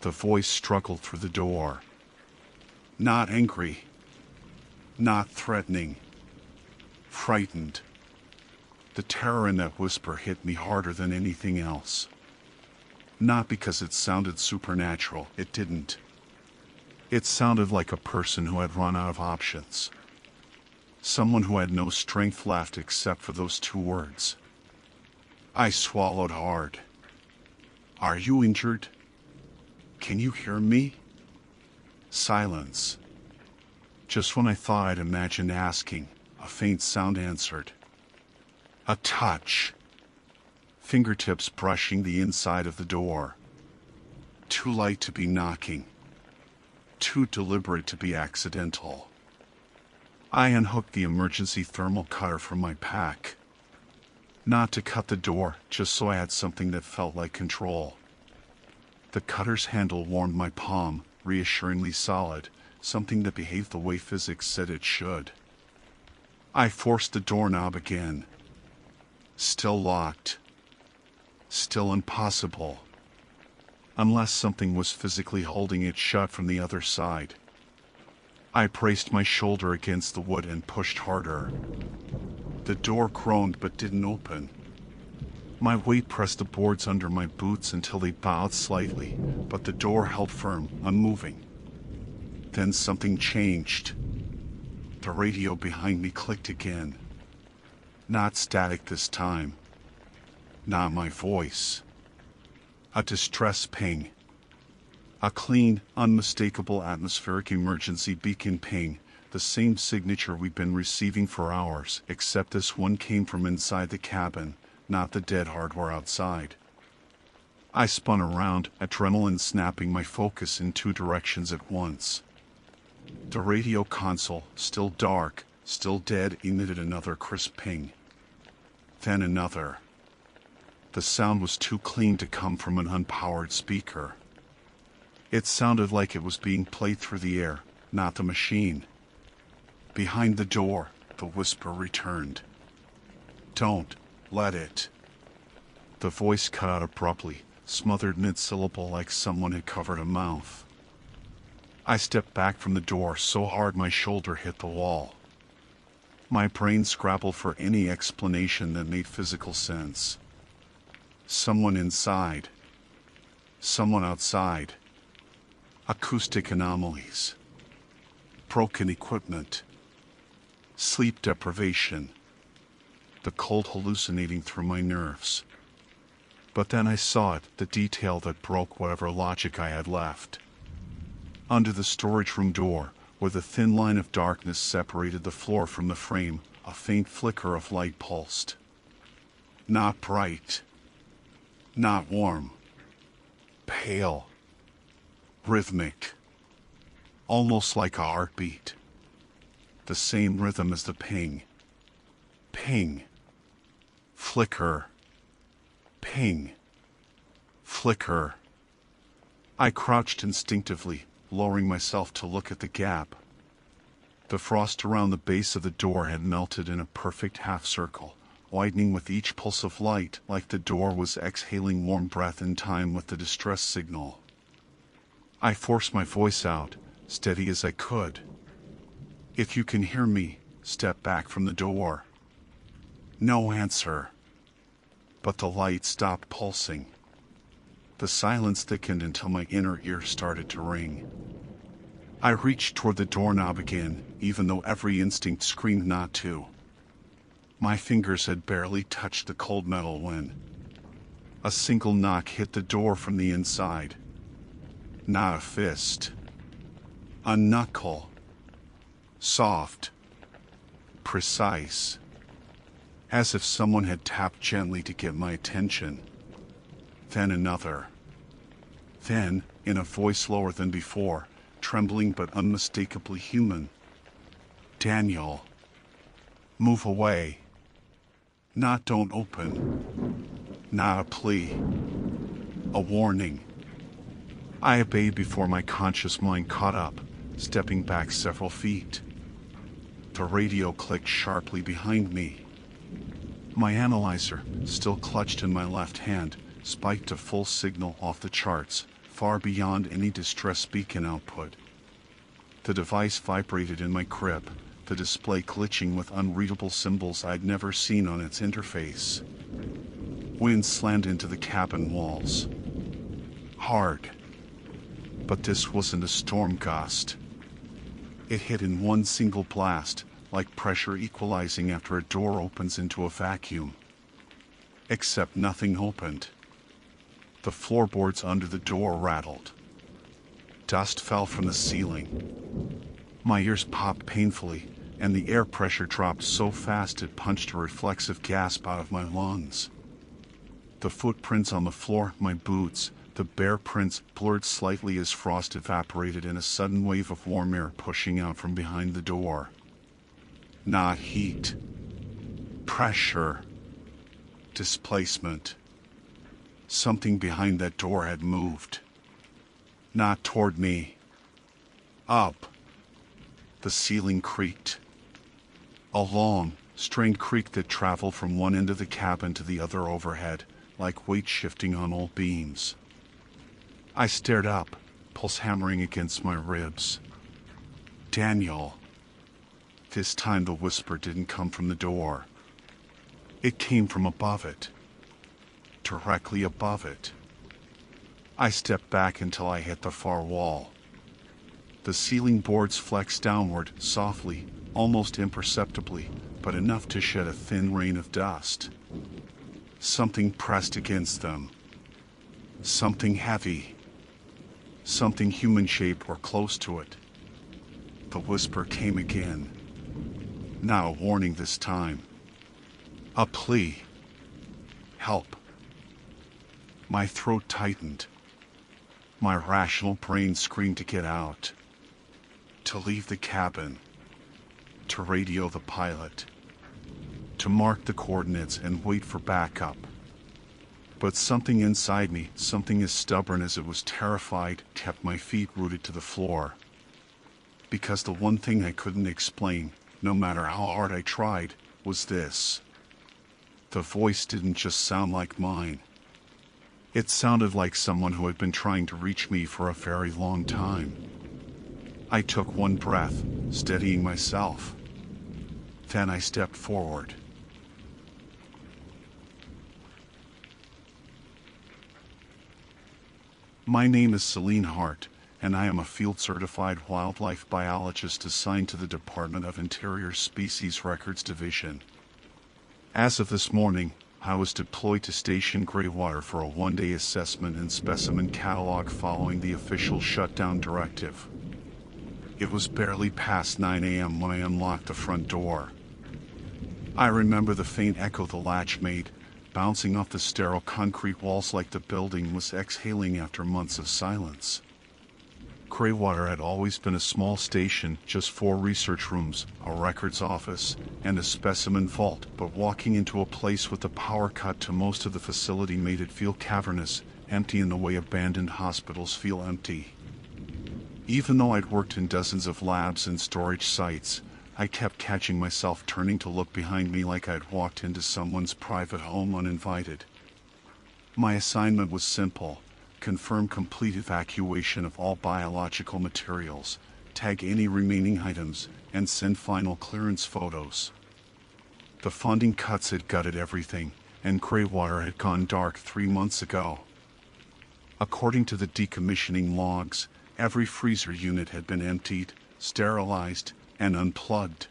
The voice struggled through the door. Not angry. Not threatening. Frightened. The terror in that whisper hit me harder than anything else. Not because it sounded supernatural, it didn't. It sounded like a person who had run out of options. Someone who had no strength left except for those 2 words. I swallowed hard. Are you injured? Can you hear me? Silence. Just when I thought I'd imagined asking, a faint sound answered. A touch. Fingertips brushing the inside of the door. Too light to be knocking. Too deliberate to be accidental. I unhooked the emergency thermal cutter from my pack. Not to cut the door, just so I had something that felt like control. The cutter's handle warmed my palm, reassuringly solid, something that behaved the way physics said it should. I forced the doorknob again. Still locked. Still impossible. Unless something was physically holding it shut from the other side. I braced my shoulder against the wood and pushed harder. The door groaned but didn't open. My weight pressed the boards under my boots until they bowed slightly, but the door held firm, unmoving. Then something changed. The radio behind me clicked again. Not static this time. Not my voice. A distress ping. A clean, unmistakable atmospheric emergency beacon ping, the same signature we'd been receiving for hours, except this one came from inside the cabin, not the dead hardware outside. I spun around, adrenaline snapping my focus in two directions at once. The radio console, still dark, still dead, emitted another crisp ping. Then another. The sound was too clean to come from an unpowered speaker. It sounded like it was being played through the air, not the machine. Behind the door, the whisper returned. Don't let it. The voice cut out abruptly, smothered mid-syllable like someone had covered a mouth. I stepped back from the door so hard my shoulder hit the wall. My brain scrabbled for any explanation that made physical sense. Someone inside. Someone outside. Acoustic anomalies. Broken equipment. Sleep deprivation. The cold hallucinating through my nerves. But then I saw it, the detail that broke whatever logic I had left. Under the storage room door, where the thin line of darkness separated the floor from the frame, a faint flicker of light pulsed. Not bright. Not warm. Pale. Rhythmic. Almost like a heartbeat. The same rhythm as the ping. Ping. Flicker. Ping. Flicker. I crouched instinctively, lowering myself to look at the gap. The frost around the base of the door had melted in a perfect half circle, widening with each pulse of light, like the door was exhaling warm breath in time with the distress signal. I forced my voice out, steady as I could. If you can hear me, step back from the door. No answer. But the light stopped pulsing. The silence thickened until my inner ear started to ring. I reached toward the doorknob again, even though every instinct screamed not to. My fingers had barely touched the cold metal when a single knock hit the door from the inside. Not a fist. A knuckle. Soft. Precise. As if someone had tapped gently to get my attention. Then another. Then, in a voice lower than before, trembling but unmistakably human. Daniel. Move away. Not don't open. Not a plea. A warning. I obeyed before my conscious mind caught up, stepping back several feet. The radio clicked sharply behind me. My analyzer, still clutched in my left hand, spiked a full signal off the charts, far beyond any distress beacon output. The device vibrated in my grip, the display glitching with unreadable symbols I'd never seen on its interface. Wind slammed into the cabin walls. Hard. But this wasn't a storm gust. It hit in one single blast, like pressure equalizing after a door opens into a vacuum. Except nothing opened. The floorboards under the door rattled. Dust fell from the ceiling. My ears popped painfully, and the air pressure dropped so fast it punched a reflexive gasp out of my lungs. The footprints on the floor, my boots, the bare prints blurred slightly as frost evaporated in a sudden wave of warm air pushing out from behind the door. Not heat. Pressure. Displacement. Something behind that door had moved. Not toward me. Up. The ceiling creaked. A long, strained creak that traveled from one end of the cabin to the other overhead, like weight shifting on old beams. I stared up, pulse hammering against my ribs. Daniel. This time the whisper didn't come from the door. It came from above it. Directly above it. I stepped back until I hit the far wall. The ceiling boards flexed downward, softly, almost imperceptibly, but enough to shed a thin rain of dust. Something pressed against them. Something heavy. Something human-shaped or close to it. The whisper came again. Not a warning this time. A plea. Help. My throat tightened. My rational brain screamed to get out. To leave the cabin. To radio the pilot. To mark the coordinates and wait for backup. But something inside me, something as stubborn as it was terrified, kept my feet rooted to the floor. Because the one thing I couldn't explain, no matter how hard I tried, was this. The voice didn't just sound like mine. It sounded like someone who had been trying to reach me for a very long time. I took one breath, steadying myself. Then I stepped forward. My name is Celine Hart, and I am a field-certified wildlife biologist assigned to the Department of Interior Species Records Division. As of this morning, I was deployed to Station Greywater for a one-day assessment and specimen catalog following the official shutdown directive. It was barely past 9 a.m. when I unlocked the front door. I remember the faint echo the latch made, bouncing off the sterile concrete walls like the building was exhaling after months of silence. Greywater had always been a small station, just 4 research rooms, a records office, and a specimen vault, but walking into a place with the power cut to most of the facility made it feel cavernous, empty in the way abandoned hospitals feel empty. Even though I'd worked in dozens of labs and storage sites, I kept catching myself turning to look behind me like I'd walked into someone's private home uninvited. My assignment was simple. Confirm complete evacuation of all biological materials, tag any remaining items, and send final clearance photos. The funding cuts had gutted everything, and Greywater had gone dark 3 months ago. According to the decommissioning logs, every freezer unit had been emptied, sterilized, and unplugged.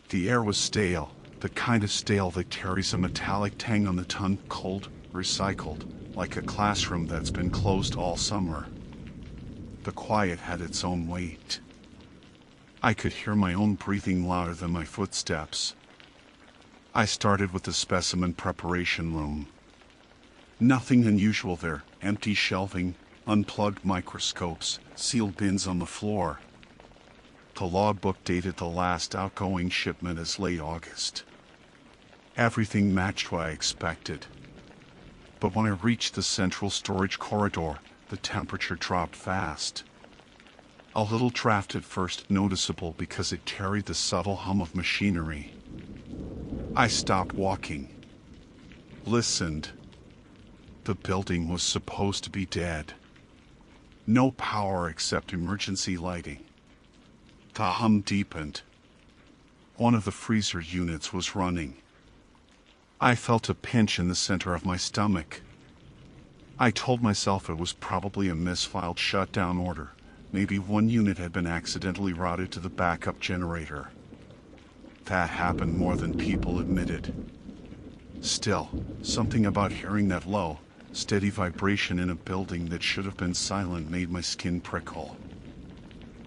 The air was stale, the kind of stale that carries a metallic tang on the tongue, cold, recycled, like a classroom that's been closed all summer. The quiet had its own weight. I could hear my own breathing louder than my footsteps. I started with the specimen preparation room. Nothing unusual there, empty shelving, unplugged microscopes, sealed bins on the floor. The logbook dated the last outgoing shipment as late August. Everything matched what I expected. But when I reached the central storage corridor, the temperature dropped fast. A little draft at first, noticeable because it carried the subtle hum of machinery. I stopped walking. Listened. The building was supposed to be dead. No power except emergency lighting. The hum deepened. One of the freezer units was running. I felt a pinch in the center of my stomach. I told myself it was probably a misfiled shutdown order. Maybe one unit had been accidentally routed to the backup generator. That happened more than people admitted. Still, something about hearing that low, steady vibration in a building that should have been silent made my skin prickle.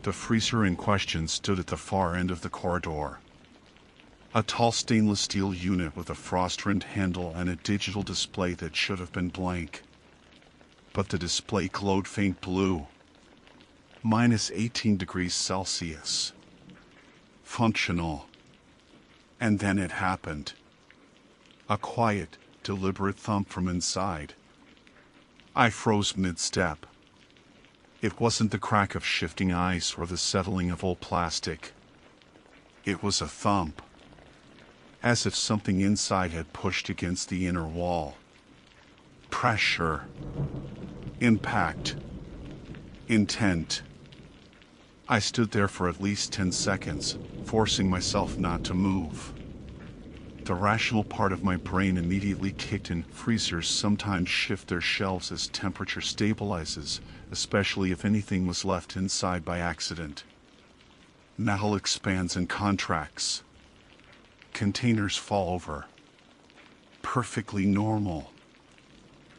The freezer in question stood at the far end of the corridor. A tall stainless steel unit with a frost-rimmed handle and a digital display that should have been blank. But the display glowed faint blue. -18 degrees Celsius. Functional. And then it happened. A quiet, deliberate thump from inside. I froze mid-step. It wasn't the crack of shifting ice or the settling of old plastic. It was a thump, as if something inside had pushed against the inner wall. Pressure, impact, intent. I stood there for at least 10 seconds, forcing myself not to move. The rational part of my brain immediately kicked in. Freezers sometimes shift their shelves as temperature stabilizes, especially if anything was left inside by accident. Metal expands and contracts. Containers fall over. Perfectly normal.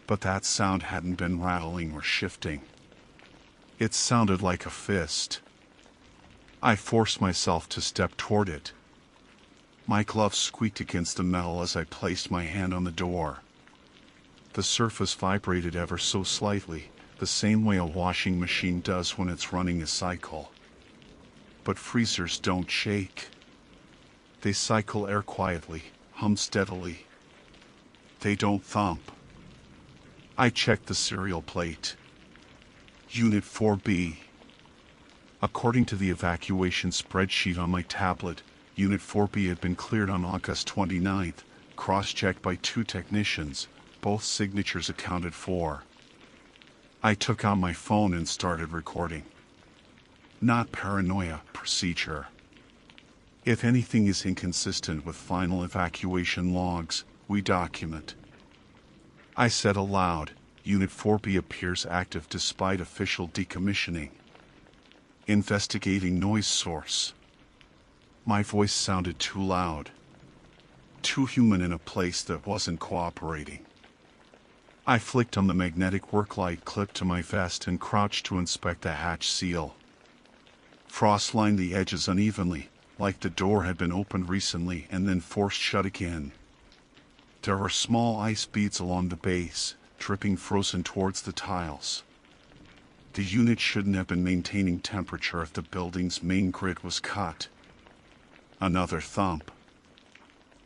But that sound hadn't been rattling or shifting. It sounded like a fist. I forced myself to step toward it. My glove squeaked against the metal as I placed my hand on the door. The surface vibrated ever so slightly, the same way a washing machine does when it's running a cycle. But freezers don't shake. They cycle air quietly, hum steadily. They don't thump. I checked the serial plate. Unit 4B. According to the evacuation spreadsheet on my tablet, Unit 4B had been cleared on August 29th, cross-checked by 2 technicians, both signatures accounted for. I took out my phone and started recording. Not paranoia, procedure. If anything is inconsistent with final evacuation logs, we document. I said aloud, Unit 4B appears active despite official decommissioning. Investigating noise source. My voice sounded too loud. Too human in a place that wasn't cooperating. I flicked on the magnetic work light clipped to my vest and crouched to inspect the hatch seal. Frost lined the edges unevenly, like the door had been opened recently and then forced shut again. There were small ice beads along the base, dripping frozen towards the tiles. The unit shouldn't have been maintaining temperature if the building's main grid was cut. Another thump.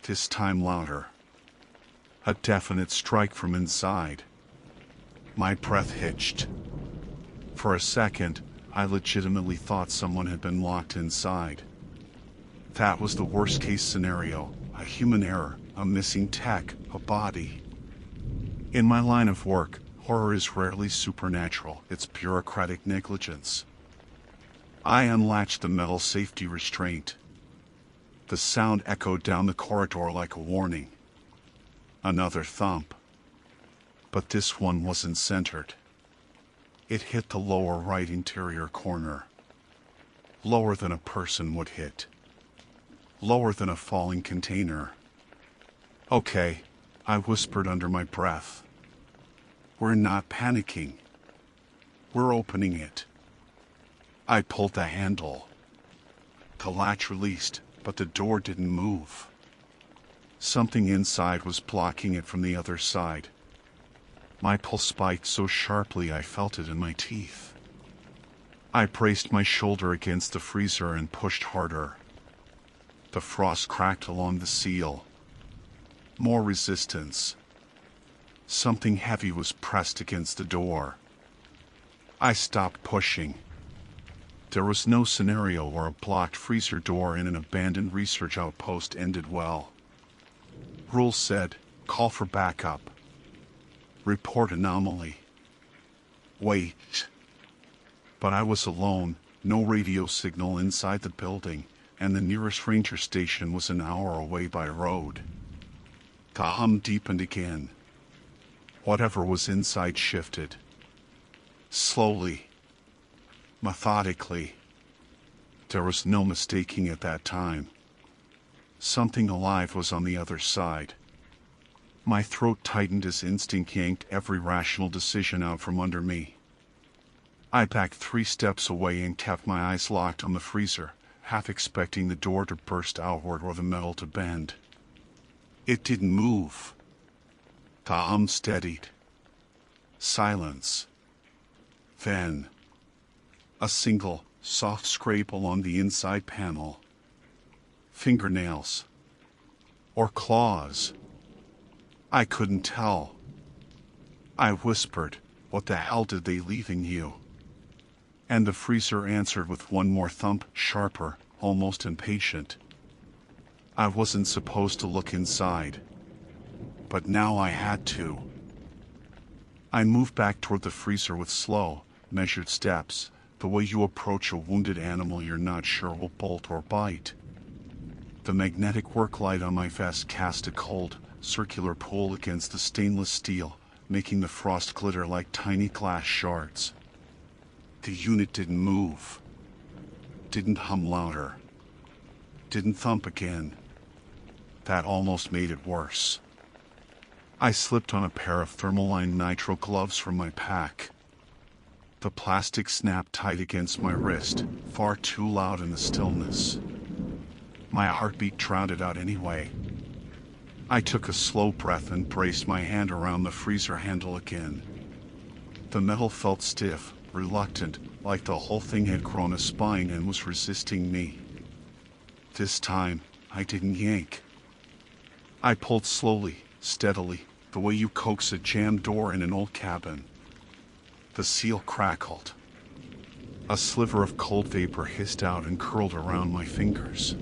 This time louder. A definite strike from inside. My breath hitched. For a second, I legitimately thought someone had been locked inside. That was the worst-case scenario, a human error, a missing tech, a body. In my line of work, horror is rarely supernatural, it's bureaucratic negligence. I unlatched the metal safety restraint. The sound echoed down the corridor like a warning. Another thump. But this one wasn't centered. It hit the lower right interior corner. Lower than a person would hit. Lower than a falling container. Okay, I whispered under my breath. We're not panicking. We're opening it. I pulled the handle. The latch released, but the door didn't move. Something inside was blocking it from the other side. My pulse spiked so sharply I felt it in my teeth. I braced my shoulder against the freezer and pushed harder. The frost cracked along the seal. More resistance. Something heavy was pressed against the door. I stopped pushing. There was no scenario where a blocked freezer door in an abandoned research outpost ended well. Rules said, call for backup. Report anomaly. Wait. But I was alone, no radio signal inside the building, and the nearest ranger station was an hour away by road. The hum deepened again. Whatever was inside shifted. Slowly. Methodically. There was no mistaking it that time. Something alive was on the other side. My throat tightened as instinct yanked every rational decision out from under me. I backed 3 steps away and kept my eyes locked on the freezer, half expecting the door to burst outward or the metal to bend. It didn't move. The hum steadied. Silence. Then, a single, soft scrape along the inside panel. Fingernails. Or claws. I couldn't tell. I whispered, what the hell did they leave in you? And the freezer answered with one more thump, sharper, almost impatient. I wasn't supposed to look inside. But now I had to. I moved back toward the freezer with slow, measured steps, the way you approach a wounded animal you're not sure will bolt or bite. The magnetic work light on my vest cast a cold, circular pull against the stainless steel, making the frost glitter like tiny glass shards. The unit didn't move. Didn't hum louder. Didn't thump again. That almost made it worse. I slipped on a pair of thermaline nitrile gloves from my pack. The plastic snapped tight against my wrist, far too loud in the stillness. My heartbeat drowned it out anyway. I took a slow breath and braced my hand around the freezer handle again. The metal felt stiff, reluctant, like the whole thing had grown a spine and was resisting me. This time, I didn't yank. I pulled slowly, steadily, the way you coax a jammed door in an old cabin. The seal crackled. A sliver of cold vapor hissed out and curled around my fingers.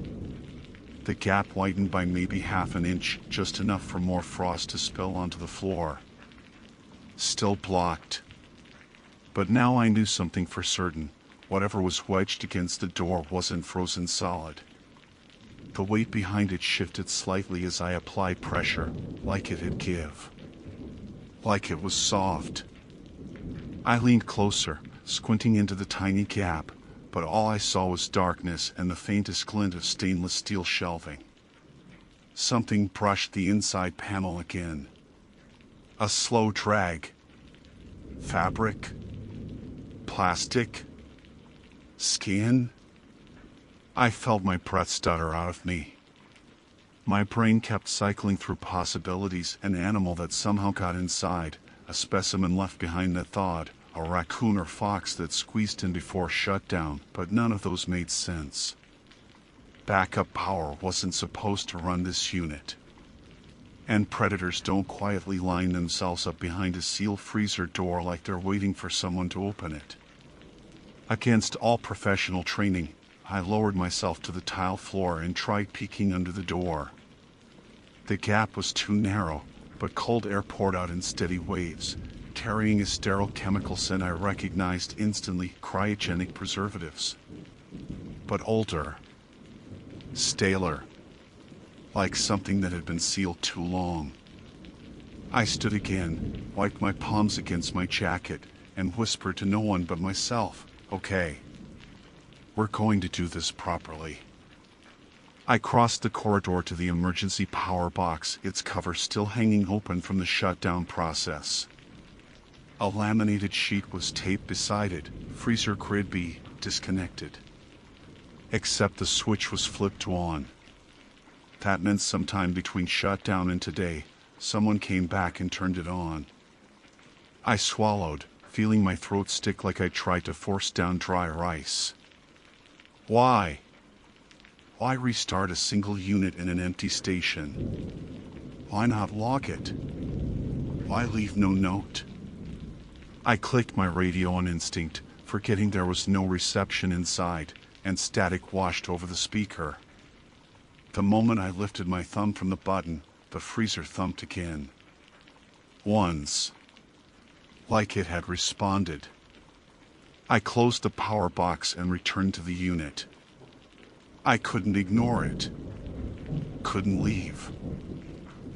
The gap widened by maybe half an inch, just enough for more frost to spill onto the floor. Still blocked. But now I knew something for certain. Whatever was wedged against the door wasn't frozen solid. The weight behind it shifted slightly as I applied pressure, like it had give. Like it was soft. I leaned closer, squinting into the tiny gap, but all I saw was darkness and the faintest glint of stainless steel shelving. Something brushed the inside panel again. A slow drag. Fabric. Plastic. Skin. I felt my breath stutter out of me. My brain kept cycling through possibilities: an animal that somehow got inside, a specimen left behind that thawed, a raccoon or fox that squeezed in before shutdown, but none of those made sense. Backup power wasn't supposed to run this unit. And predators don't quietly line themselves up behind a sealed freezer door like they're waiting for someone to open it. Against all professional training, I lowered myself to the tile floor and tried peeking under the door. The gap was too narrow, but cold air poured out in steady waves, carrying a sterile chemical scent I recognized instantly: cryogenic preservatives. But older. Staler. Like something that had been sealed too long. I stood again, wiped my palms against my jacket, and whispered to no one but myself, "Okay. We're going to do this properly." I crossed the corridor to the emergency power box, its cover still hanging open from the shutdown process. A laminated sheet was taped beside it, freezer grid B, disconnected. Except the switch was flipped to on. That meant sometime between shutdown and today, someone came back and turned it on. I swallowed, feeling my throat stick like I tried to force down dry rice. Why? Why restart a single unit in an empty station? Why not log it? Why leave no note? I clicked my radio on instinct, forgetting there was no reception inside, and static washed over the speaker. The moment I lifted my thumb from the button, the freezer thumped again. Once. Like it had responded. I closed the power box and returned to the unit. I couldn't ignore it. Couldn't leave.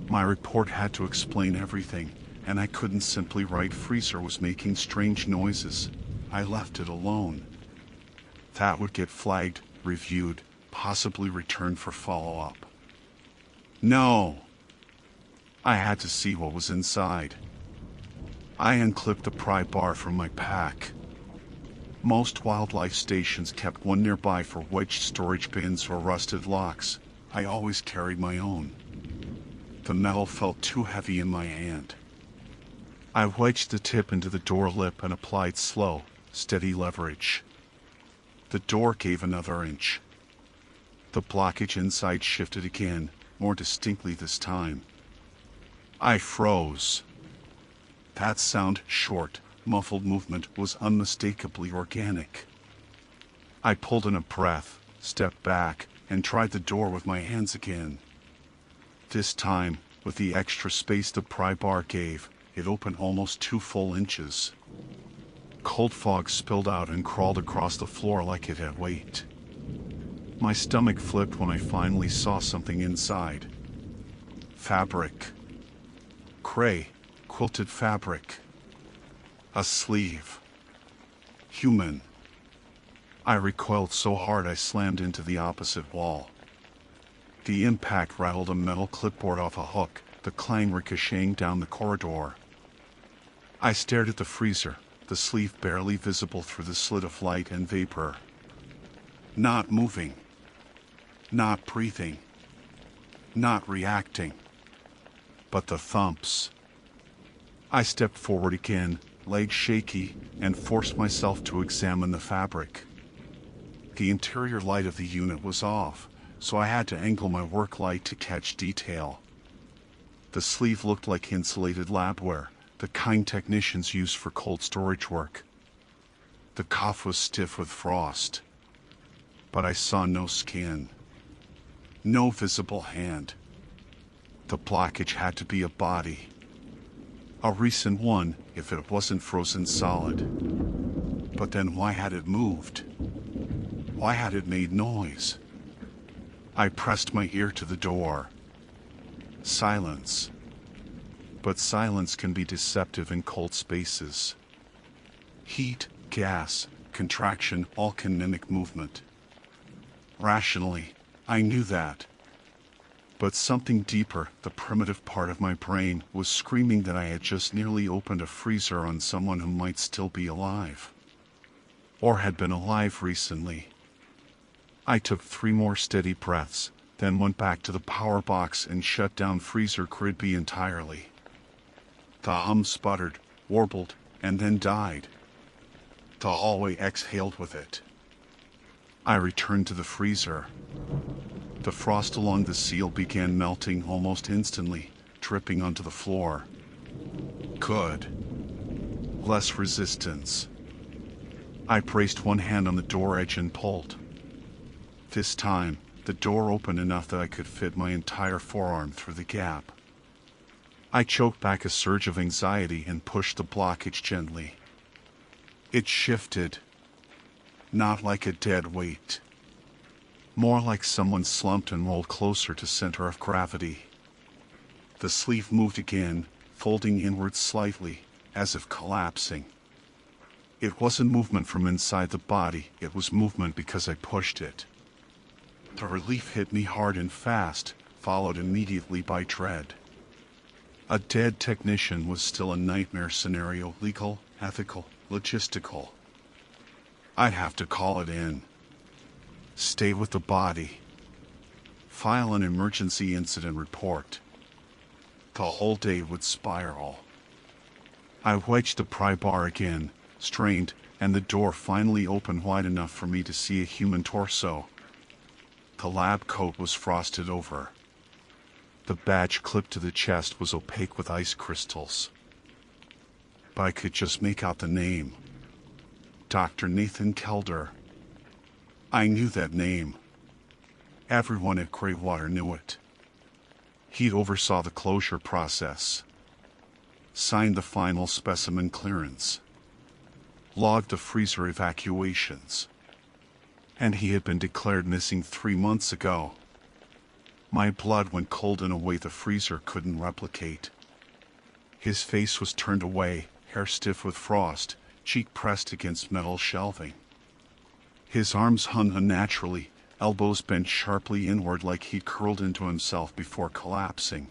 My report had to explain everything, and I couldn't simply write "freezer was making strange noises." I left it alone. That would get flagged, reviewed, possibly returned for follow-up. No! I had to see what was inside. I unclipped the pry bar from my pack. Most wildlife stations kept one nearby for wedged storage bins or rusted locks. I always carried my own. The metal felt too heavy in my hand. I wedged the tip into the door lip and applied slow, steady leverage. The door gave another inch. The blockage inside shifted again, more distinctly this time. I froze. That sound, short, muffled movement was unmistakably organic. I pulled in a breath, stepped back, and tried the door with my hands again. This time, with the extra space the pry bar gave, it opened almost 2 full inches. Cold fog spilled out and crawled across the floor like it had weight. My stomach flipped when I finally saw something inside. Fabric. Cray, quilted fabric. A sleeve. Human. I recoiled so hard I slammed into the opposite wall. The impact rattled a metal clipboard off a hook, the clang ricocheting down the corridor. I stared at the freezer, the sleeve barely visible through the slit of light and vapor. Not moving. Not breathing. Not reacting. But the thumps. I stepped forward again, legs shaky, and forced myself to examine the fabric. The interior light of the unit was off, so I had to angle my work light to catch detail. The sleeve looked like insulated labware, the kind technicians use for cold storage work. The cuff was stiff with frost. But I saw no skin. No visible hand. The blockage had to be a body. A recent one, if it wasn't frozen solid. But then why had it moved? Why had it made noise? I pressed my ear to the door. Silence. But silence can be deceptive in cold spaces. Heat, gas, contraction, all can mimic movement. Rationally, I knew that. But something deeper, the primitive part of my brain, was screaming that I had just nearly opened a freezer on someone who might still be alive. Or had been alive recently. I took 3 more steady breaths, then went back to the power box and shut down freezer grid B entirely. The hum sputtered, warbled, and then died. The hallway exhaled with it. I returned to the freezer. The frost along the seal began melting almost instantly, dripping onto the floor. Good. Less resistance. I braced one hand on the door edge and pulled. This time, the door opened enough that I could fit my entire forearm through the gap. I choked back a surge of anxiety and pushed the blockage gently. It shifted. Not like a dead weight. More like someone slumped and rolled closer to center of gravity. The sleeve moved again, folding inward slightly, as if collapsing. It wasn't movement from inside the body, it was movement because I pushed it. The relief hit me hard and fast, followed immediately by dread. A dead technician was still a nightmare scenario, legal, ethical, logistical. I'd have to call it in. Stay with the body. File an emergency incident report. The whole day would spiral. I wedged the pry bar again, strained, and the door finally opened wide enough for me to see a human torso. The lab coat was frosted over. The badge clipped to the chest was opaque with ice crystals. But I could just make out the name. Dr. Nathan Kelder. I knew that name. Everyone at Greywater knew it. He oversaw the closure process. Signed the final specimen clearance. Logged the freezer evacuations. And he had been declared missing 3 months ago. My blood went cold in a way the freezer couldn't replicate. His face was turned away, hair stiff with frost, cheek pressed against metal shelving. His arms hung unnaturally, elbows bent sharply inward like he'd curled into himself before collapsing.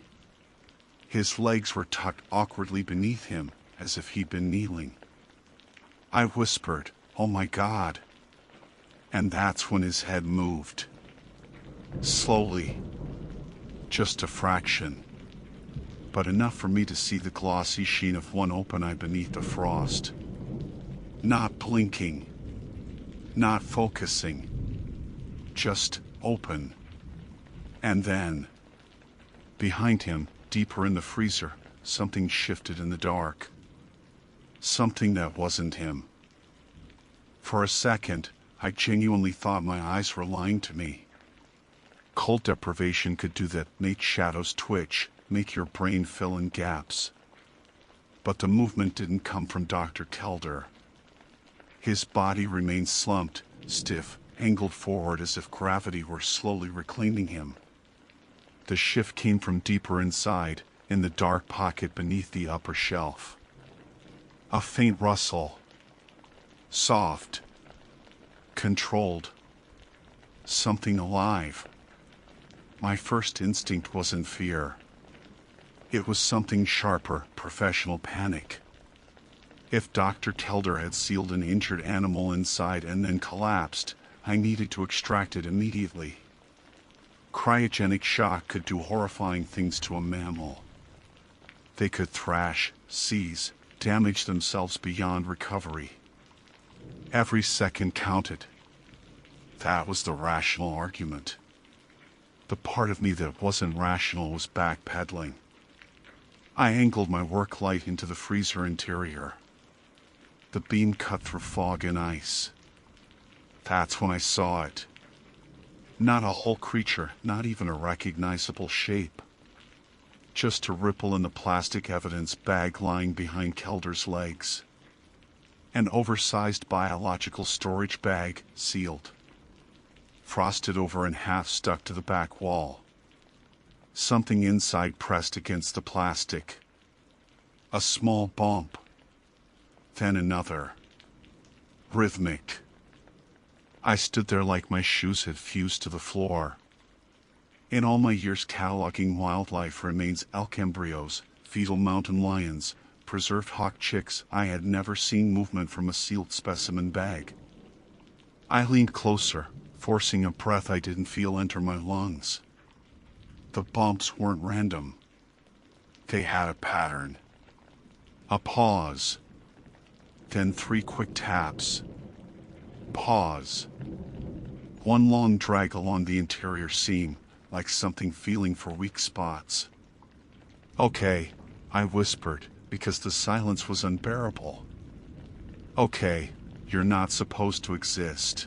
His legs were tucked awkwardly beneath him, as if he'd been kneeling. I whispered, "Oh my God." And that's when his head moved. Slowly. Just a fraction. But enough for me to see the glossy sheen of one open eye beneath the frost. Not blinking. Not focusing. Just open. And then, behind him, deeper in the freezer, something shifted in the dark. Something that wasn't him. For a second, I genuinely thought my eyes were lying to me. Cold deprivation could do that, make shadows twitch, make your brain fill in gaps. But the movement didn't come from Dr. Kelder. His body remained slumped, stiff, angled forward as if gravity were slowly reclaiming him. The shift came from deeper inside, in the dark pocket beneath the upper shelf. A faint rustle. Soft. Controlled. Something alive. My first instinct wasn't fear. It was something sharper, professional panic. If Dr. Kelder had sealed an injured animal inside and then collapsed, I needed to extract it immediately. Cryogenic shock could do horrifying things to a mammal. They could thrash, seize, damage themselves beyond recovery. Every second counted. That was the rational argument. The part of me that wasn't rational was backpedaling. I angled my work light into the freezer interior. The beam cut through fog and ice. That's when I saw it. Not a whole creature, not even a recognizable shape. Just a ripple in the plastic evidence bag lying behind Kelder's legs. An oversized biological storage bag, sealed. Frosted over and half stuck to the back wall. Something inside pressed against the plastic. A small bump. Then another. Rhythmic. I stood there like my shoes had fused to the floor. In all my years cataloging wildlife remains elk embryos, fetal mountain lions, preserved hawk chicks, I had never seen movement from a sealed specimen bag. I leaned closer, forcing a breath I didn't feel enter my lungs. The bumps weren't random. They had a pattern. A pause. Then 3 quick taps. Pause. One long drag along the interior seam, like something feeling for weak spots. Okay, I whispered, because the silence was unbearable. Okay, you're not supposed to exist.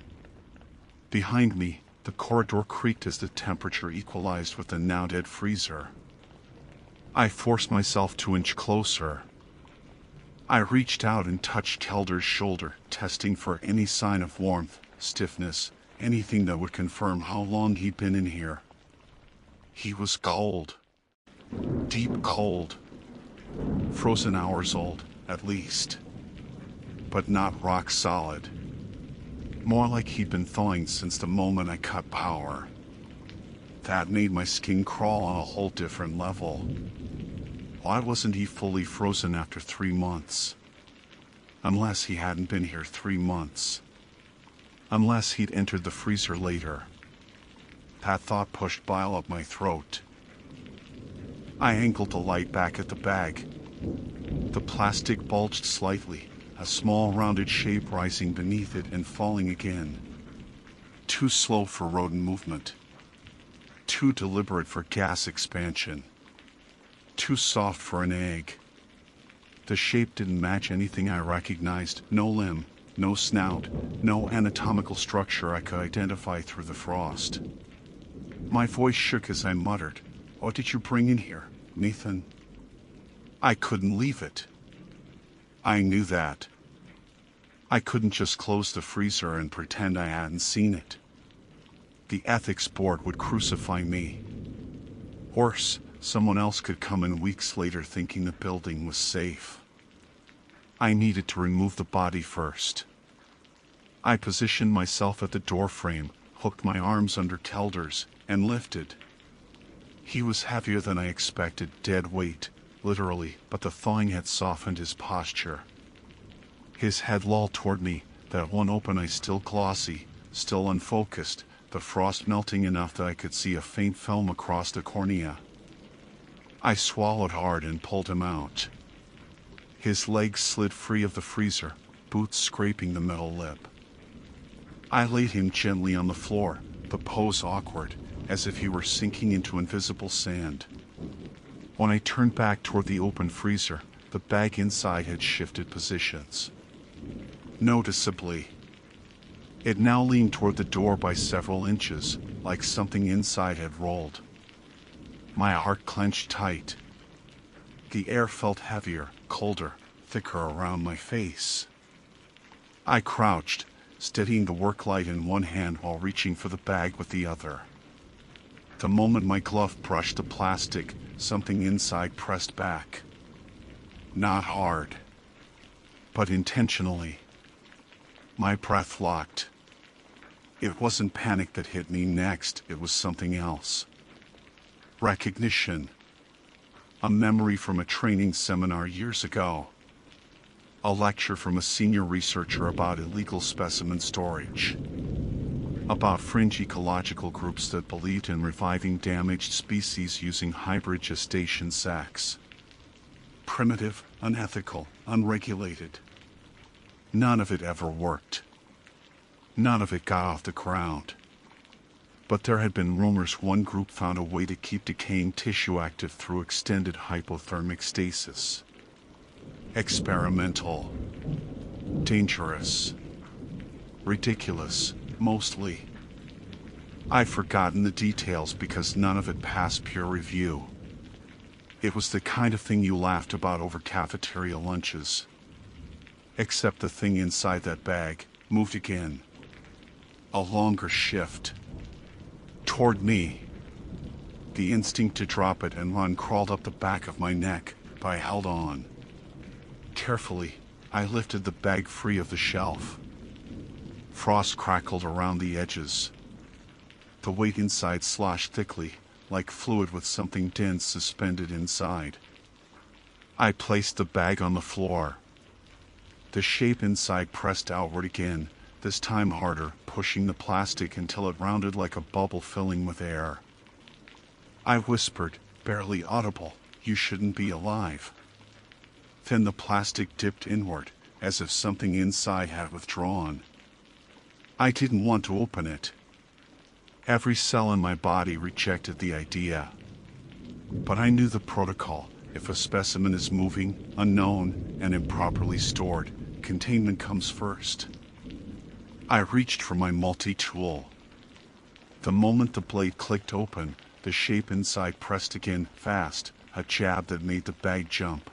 Behind me, the corridor creaked as the temperature equalized with the now-dead freezer. I forced myself to inch closer. I reached out and touched Kelder's shoulder, testing for any sign of warmth, stiffness, anything that would confirm how long he'd been in here. He was cold. Deep cold. Frozen hours old, at least. But not rock solid. More like he'd been thawing since the moment I cut power. That made my skin crawl on a whole different level. Why wasn't he fully frozen after 3 months? Unless he hadn't been here 3 months. Unless he'd entered the freezer later. That thought pushed bile up my throat. I angled the light back at the bag. The plastic bulged slightly, a small rounded shape rising beneath it and falling again. Too slow for rodent movement. Too deliberate for gas expansion. Too soft for an egg. The shape didn't match anything I recognized. No limb, no snout, no anatomical structure I could identify through the frost. My voice shook as I muttered, "What did you bring in here, Nathan?" I couldn't leave it. I knew that. I couldn't just close the freezer and pretend I hadn't seen it. The ethics board would crucify me. Worse, someone else could come in weeks later thinking the building was safe. I needed to remove the body first. I positioned myself at the doorframe, hooked my arms under Kelder's, and lifted. He was heavier than I expected, dead weight, literally, but the thawing had softened his posture. His head lolled toward me, that one open eye still glossy, still unfocused, the frost melting enough that I could see a faint film across the cornea. I swallowed hard and pulled him out. His legs slid free of the freezer, boots scraping the metal lip. I laid him gently on the floor, the pose awkward, as if he were sinking into invisible sand. When I turned back toward the open freezer, The bag inside had shifted positions. Noticeably. It now leaned toward the door by several inches, like something inside had rolled. My heart clenched tight. The air felt heavier, colder, thicker around my face. I crouched, steadying the work light in one hand while reaching for the bag with the other. The moment my glove brushed the plastic, something inside pressed back. Not hard, but intentionally. My breath locked. It wasn't panic that hit me next, it was something else. Recognition. A memory from a training seminar years ago. A lecture from a senior researcher about illegal specimen storage. About fringe ecological groups that believed in reviving damaged species using hybrid gestation sacs. Primitive, unethical, unregulated. None of it ever worked. None of it got off the ground. But there had been rumors one group found a way to keep decaying tissue active through extended hypothermic stasis. Experimental. Dangerous. Ridiculous, mostly. I'd forgotten the details because none of it passed peer review. It was the kind of thing you laughed about over cafeteria lunches. Except the thing inside that bag moved again. A longer shift. Toward me. The instinct to drop it and run crawled up the back of my neck, but I held on. Carefully, I lifted the bag free of the shelf. Frost crackled around the edges. The weight inside sloshed thickly, like fluid with something dense suspended inside. I placed the bag on the floor. The shape inside pressed outward again, this time harder, pushing the plastic until it rounded like a bubble filling with air. I whispered, barely audible, "You shouldn't be alive." Then the plastic dipped inward, as if something inside had withdrawn. I didn't want to open it. Every cell in my body rejected the idea. But I knew the protocol. If a specimen is moving, unknown, and improperly stored, containment comes first. I reached for my multi-tool. The moment the blade clicked open, the shape inside pressed again, fast, a jab that made the bag jump.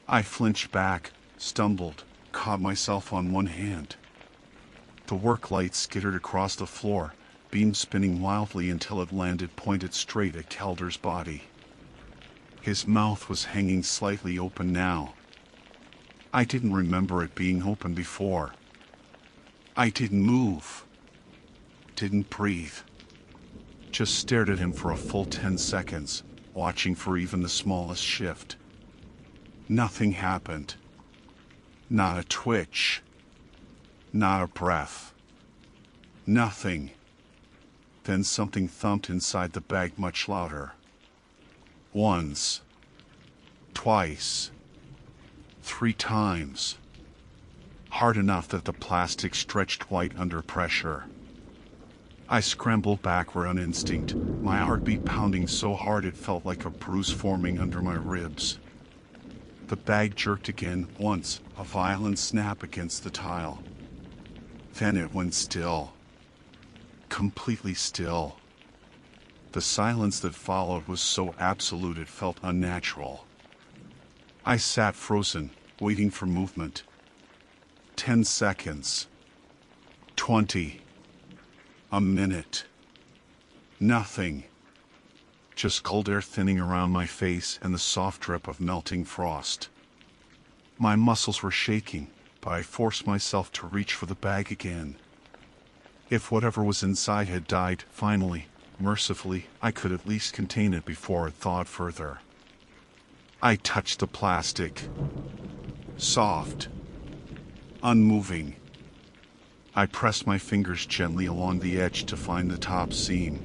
I flinched back, stumbled, caught myself on one hand. The work light skittered across the floor, beam spinning wildly until it landed pointed straight at Kelder's body. His mouth was hanging slightly open now. I didn't remember it being open before. I didn't move. Didn't breathe. Just stared at him for a full 10 seconds, watching for even the smallest shift. Nothing happened. Not a twitch. Not a breath. Nothing. Then something thumped inside the bag much louder. Once. Twice. 3 times. Hard enough that the plastic stretched white under pressure. I scrambled backward on instinct, my heartbeat pounding so hard it felt like a bruise forming under my ribs. The bag jerked again, once, a violent snap against the tile. Then it went still. Completely still. The silence that followed was so absolute it felt unnatural. I sat frozen, waiting for movement. 10 seconds. 20. A minute. Nothing. Just cold air thinning around my face and the soft drip of melting frost. My muscles were shaking, but I forced myself to reach for the bag again. If whatever was inside had died, finally, mercifully, I could at least contain it before it thawed further. I touched the plastic. Soft. Unmoving. I pressed my fingers gently along the edge to find the top seam.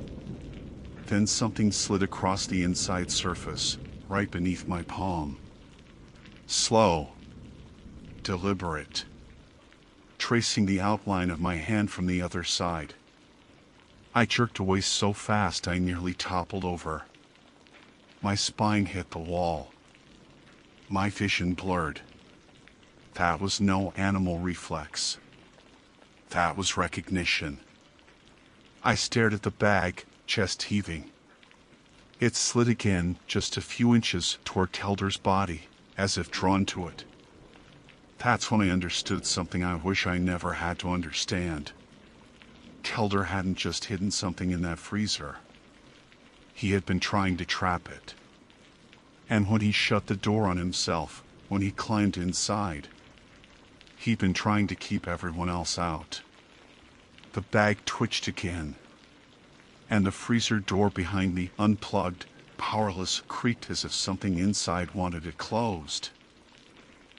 Then something slid across the inside surface, right beneath my palm. Slow. Deliberate. Tracing the outline of my hand from the other side. I jerked away so fast I nearly toppled over. My spine hit the wall. My vision blurred. That was no animal reflex. That was recognition. I stared at the bag, chest heaving. It slid again, just a few inches toward Telder's body, as if drawn to it. That's when I understood something I wish I never had to understand. Telder hadn't just hidden something in that freezer. He had been trying to trap it. And when he shut the door on himself, when he climbed inside, he'd been trying to keep everyone else out. The bag twitched again, and the freezer door behind me, unplugged, powerless, creaked as if something inside wanted it closed.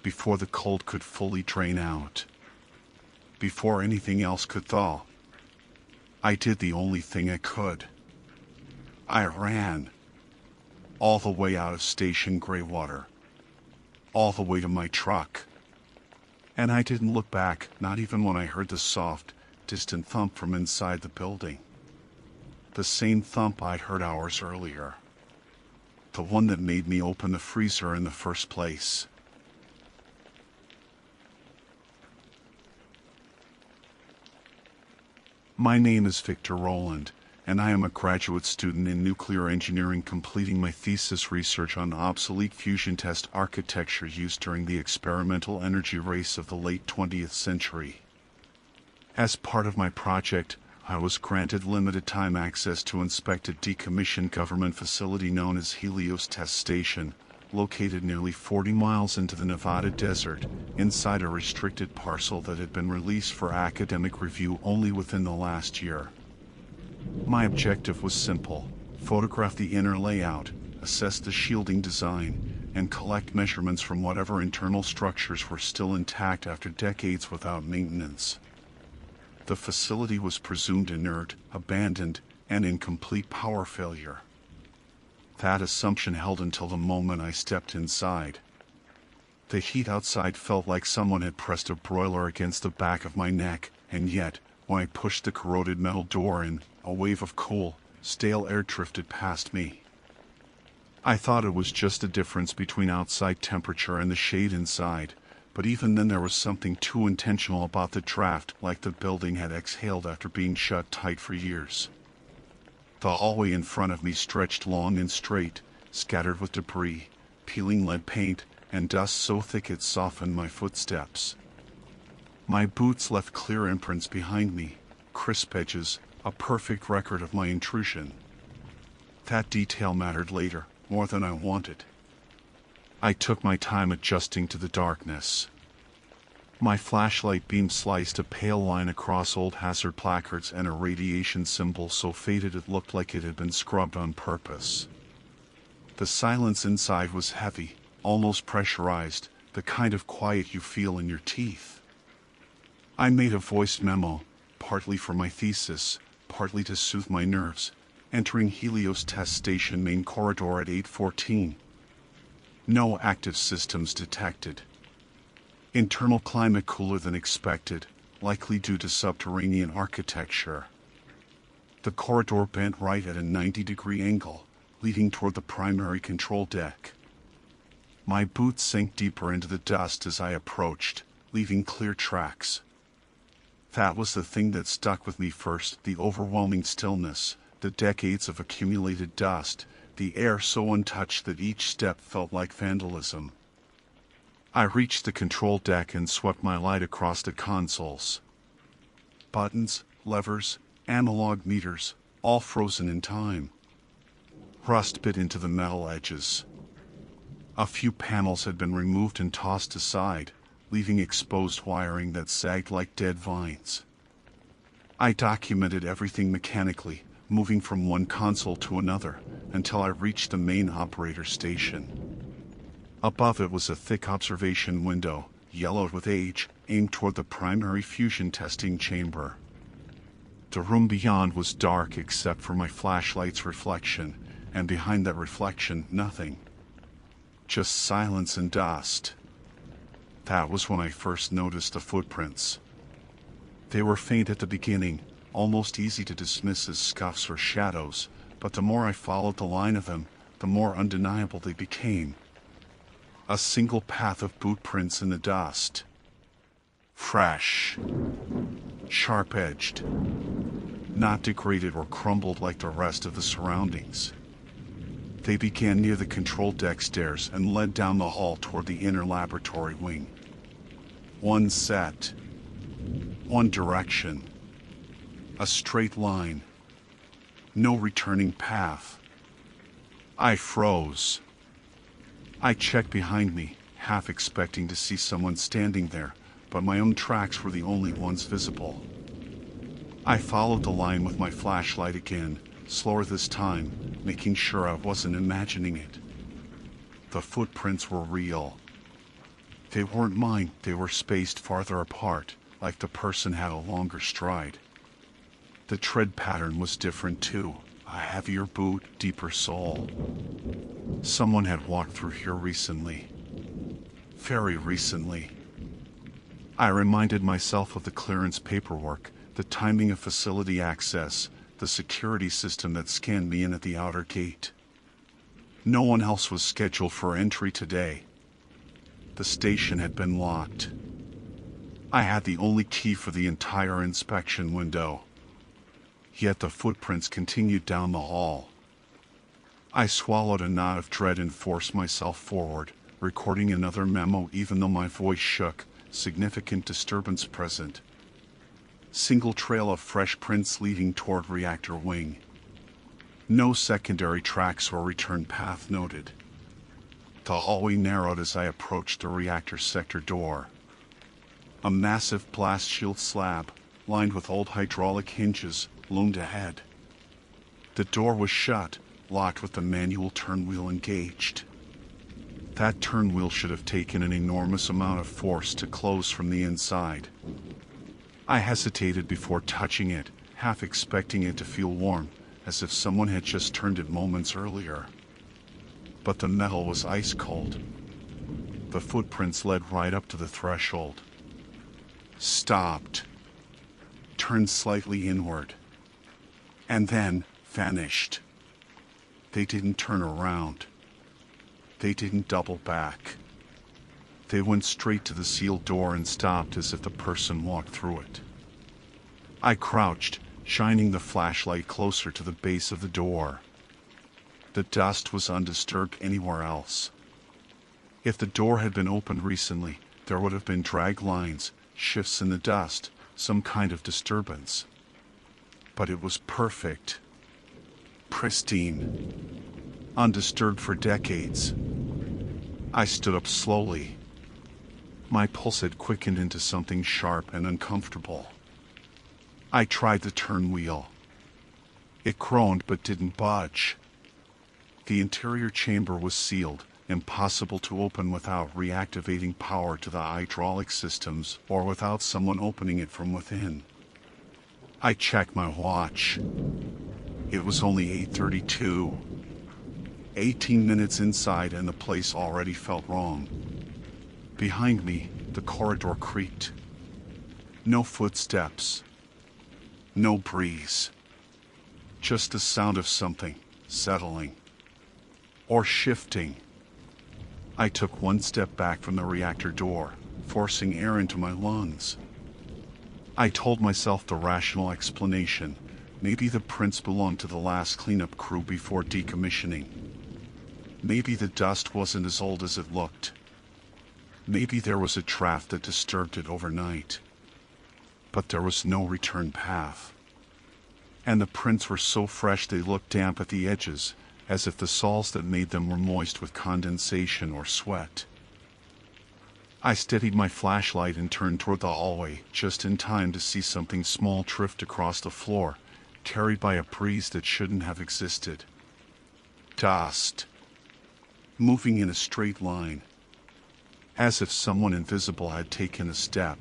Before the cold could fully drain out, before anything else could thaw, I did the only thing I could. I ran. All the way out of Station Greywater. All the way to my truck. And I didn't look back, not even when I heard the soft, distant thump from inside the building. The same thump I'd heard hours earlier. The one that made me open the freezer in the first place. My name is Victor Rowland, and I am a graduate student in nuclear engineering completing my thesis research on obsolete fusion test architecture used during the experimental energy race of the late 20th century. As part of my project, I was granted limited time access to inspect a decommissioned government facility known as Helios Test Station, located nearly 40 miles into the Nevada desert, inside a restricted parcel that had been released for academic review only within the last year. My objective was simple: photograph the inner layout, assess the shielding design, and collect measurements from whatever internal structures were still intact after decades without maintenance. The facility was presumed inert, abandoned, and in complete power failure. That assumption held until the moment I stepped inside. The heat outside felt like someone had pressed a broiler against the back of my neck, and yet, when I pushed the corroded metal door in, a wave of cool, stale air drifted past me. I thought it was just the difference between outside temperature and the shade inside, but even then there was something too intentional about the draft, like the building had exhaled after being shut tight for years. The hallway in front of me stretched long and straight, scattered with debris, peeling lead paint, and dust so thick it softened my footsteps. My boots left clear imprints behind me, crisp edges, a perfect record of my intrusion. That detail mattered later, more than I wanted. I took my time adjusting to the darkness. My flashlight beam sliced a pale line across old hazard placards and a radiation symbol so faded it looked like it had been scrubbed on purpose. The silence inside was heavy, almost pressurized, the kind of quiet you feel in your teeth. I made a voice memo, partly for my thesis, partly to soothe my nerves, entering Helios Test Station main corridor at 8:14. No active systems detected. Internal climate cooler than expected, likely due to subterranean architecture. The corridor bent right at a 90-degree angle, leading toward the primary control deck. My boots sank deeper into the dust as I approached, leaving clear tracks. That was the thing that stuck with me first, the overwhelming stillness, the decades of accumulated dust, the air so untouched that each step felt like vandalism. I reached the control deck and swept my light across the consoles. Buttons, levers, analog meters, all frozen in time. Rust bit into the metal edges. A few panels had been removed and tossed aside, leaving exposed wiring that sagged like dead vines. I documented everything mechanically, moving from one console to another, until I reached the main operator station. Above it was a thick observation window, yellowed with age, aimed toward the primary fusion testing chamber. The room beyond was dark except for my flashlight's reflection, and behind that reflection, nothing. Just silence and dust. That was when I first noticed the footprints. They were faint at the beginning, almost easy to dismiss as scuffs or shadows, but the more I followed the line of them, the more undeniable they became. A single path of boot prints in the dust. Fresh. Sharp-edged. Not degraded or crumbled like the rest of the surroundings. They began near the control deck stairs and led down the hall toward the inner laboratory wing. One set. One direction. A straight line. No returning path. I froze. I checked behind me, half expecting to see someone standing there, but my own tracks were the only ones visible. I followed the line with my flashlight again, slower this time, making sure I wasn't imagining it. The footprints were real. They weren't mine, they were spaced farther apart, like the person had a longer stride. The tread pattern was different too, a heavier boot, deeper sole. Someone had walked through here recently. Very recently. I reminded myself of the clearance paperwork, the timing of facility access, the security system that scanned me in at the outer gate. No one else was scheduled for entry today. The station had been locked. I had the only key for the entire inspection window. Yet the footprints continued down the hall. I swallowed a knot of dread and forced myself forward, recording another memo even though my voice shook. Significant disturbance present. Single trail of fresh prints leading toward reactor wing. No secondary tracks or return path noted. The hallway narrowed as I approached the reactor sector door. A massive blast shield slab, lined with old hydraulic hinges, loomed ahead. The door was shut, locked with the manual turn wheel engaged. That turn wheel should have taken an enormous amount of force to close from the inside. I hesitated before touching it, half expecting it to feel warm, as if someone had just turned it moments earlier. But the metal was ice cold. The footprints led right up to the threshold. Stopped. Turned slightly inward. And then vanished. They didn't turn around. They didn't double back. They went straight to the sealed door and stopped as if the person walked through it. I crouched, shining the flashlight closer to the base of the door. The dust was undisturbed anywhere else. If the door had been opened recently, there would have been drag lines, shifts in the dust, some kind of disturbance. But it was perfect. Pristine. Undisturbed for decades. I stood up slowly. My pulse had quickened into something sharp and uncomfortable. I tried the turn wheel. It groaned but didn't budge. The interior chamber was sealed, impossible to open without reactivating power to the hydraulic systems or without someone opening it from within. I checked my watch. It was only 8:32. 18 minutes inside and the place already felt wrong. Behind me, the corridor creaked. No footsteps. No breeze. Just the sound of something settling. Or shifting. I took one step back from the reactor door, forcing air into my lungs. I told myself the rational explanation. Maybe the prints belonged to the last cleanup crew before decommissioning. Maybe the dust wasn't as old as it looked. Maybe there was a draft that disturbed it overnight. But there was no return path. And the prints were so fresh they looked damp at the edges, as if the soles that made them were moist with condensation or sweat. I steadied my flashlight and turned toward the hallway, just in time to see something small drift across the floor, carried by a breeze that shouldn't have existed. Dust. Moving in a straight line, as if someone invisible had taken a step.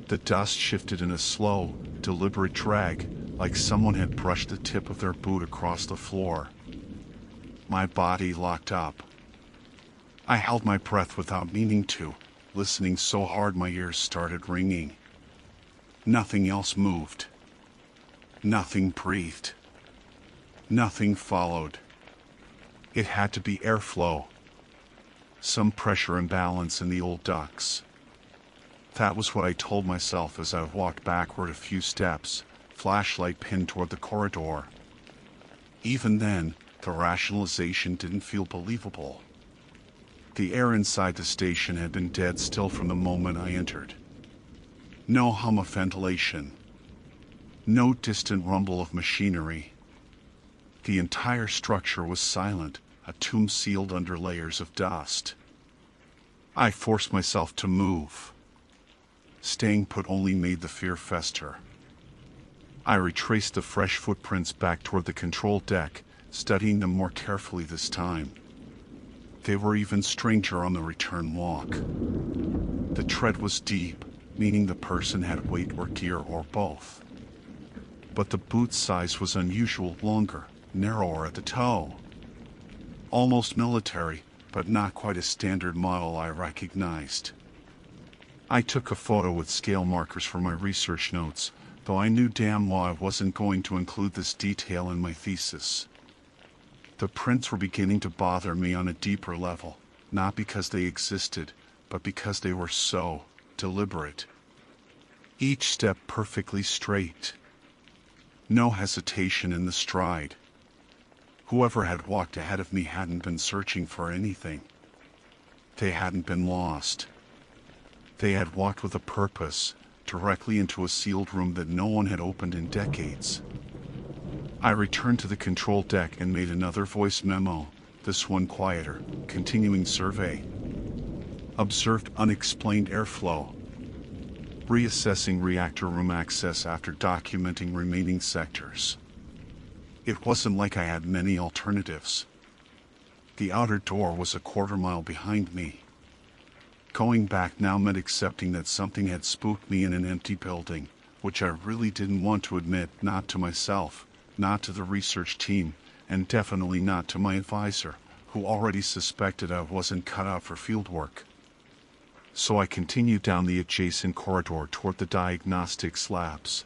The dust shifted in a slow, deliberate drag, like someone had brushed the tip of their boot across the floor. My body locked up. I held my breath without meaning to, listening so hard my ears started ringing. Nothing else moved. Nothing breathed. Nothing followed. It had to be airflow. some pressure imbalance in the old ducts. That was what I told myself as I walked backward a few steps, flashlight pinned toward the corridor. Even then, the rationalization didn't feel believable. The air inside the station had been dead still from the moment I entered. No hum of ventilation. No distant rumble of machinery. The entire structure was silent, a tomb sealed under layers of dust. I forced myself to move. Staying put only made the fear fester. I retraced the fresh footprints back toward the control deck, studying them more carefully this time. They were even stranger on the return walk. The tread was deep, meaning the person had weight or gear or both. But the boot size was unusual, longer, narrower at the toe. Almost military, but not quite a standard model I recognized. I took a photo with scale markers for my research notes, though I knew damn well I wasn't going to include this detail in my thesis. The prints were beginning to bother me on a deeper level, not because they existed, but because they were so deliberate. Each step perfectly straight. No hesitation in the stride. Whoever had walked ahead of me hadn't been searching for anything. They hadn't been lost. They had walked with a purpose, directly into a sealed room that no one had opened in decades. I returned to the control deck and made another voice memo, this one quieter, continuing survey. Observed unexplained airflow. Reassessing reactor room access after documenting remaining sectors. It wasn't like I had many alternatives. The outer door was a quarter-mile behind me. Going back now meant accepting that something had spooked me in an empty building, which I really didn't want to admit, not to myself, not to the research team, and definitely not to my advisor, who already suspected I wasn't cut out for fieldwork. So I continued down the adjacent corridor toward the diagnostics labs.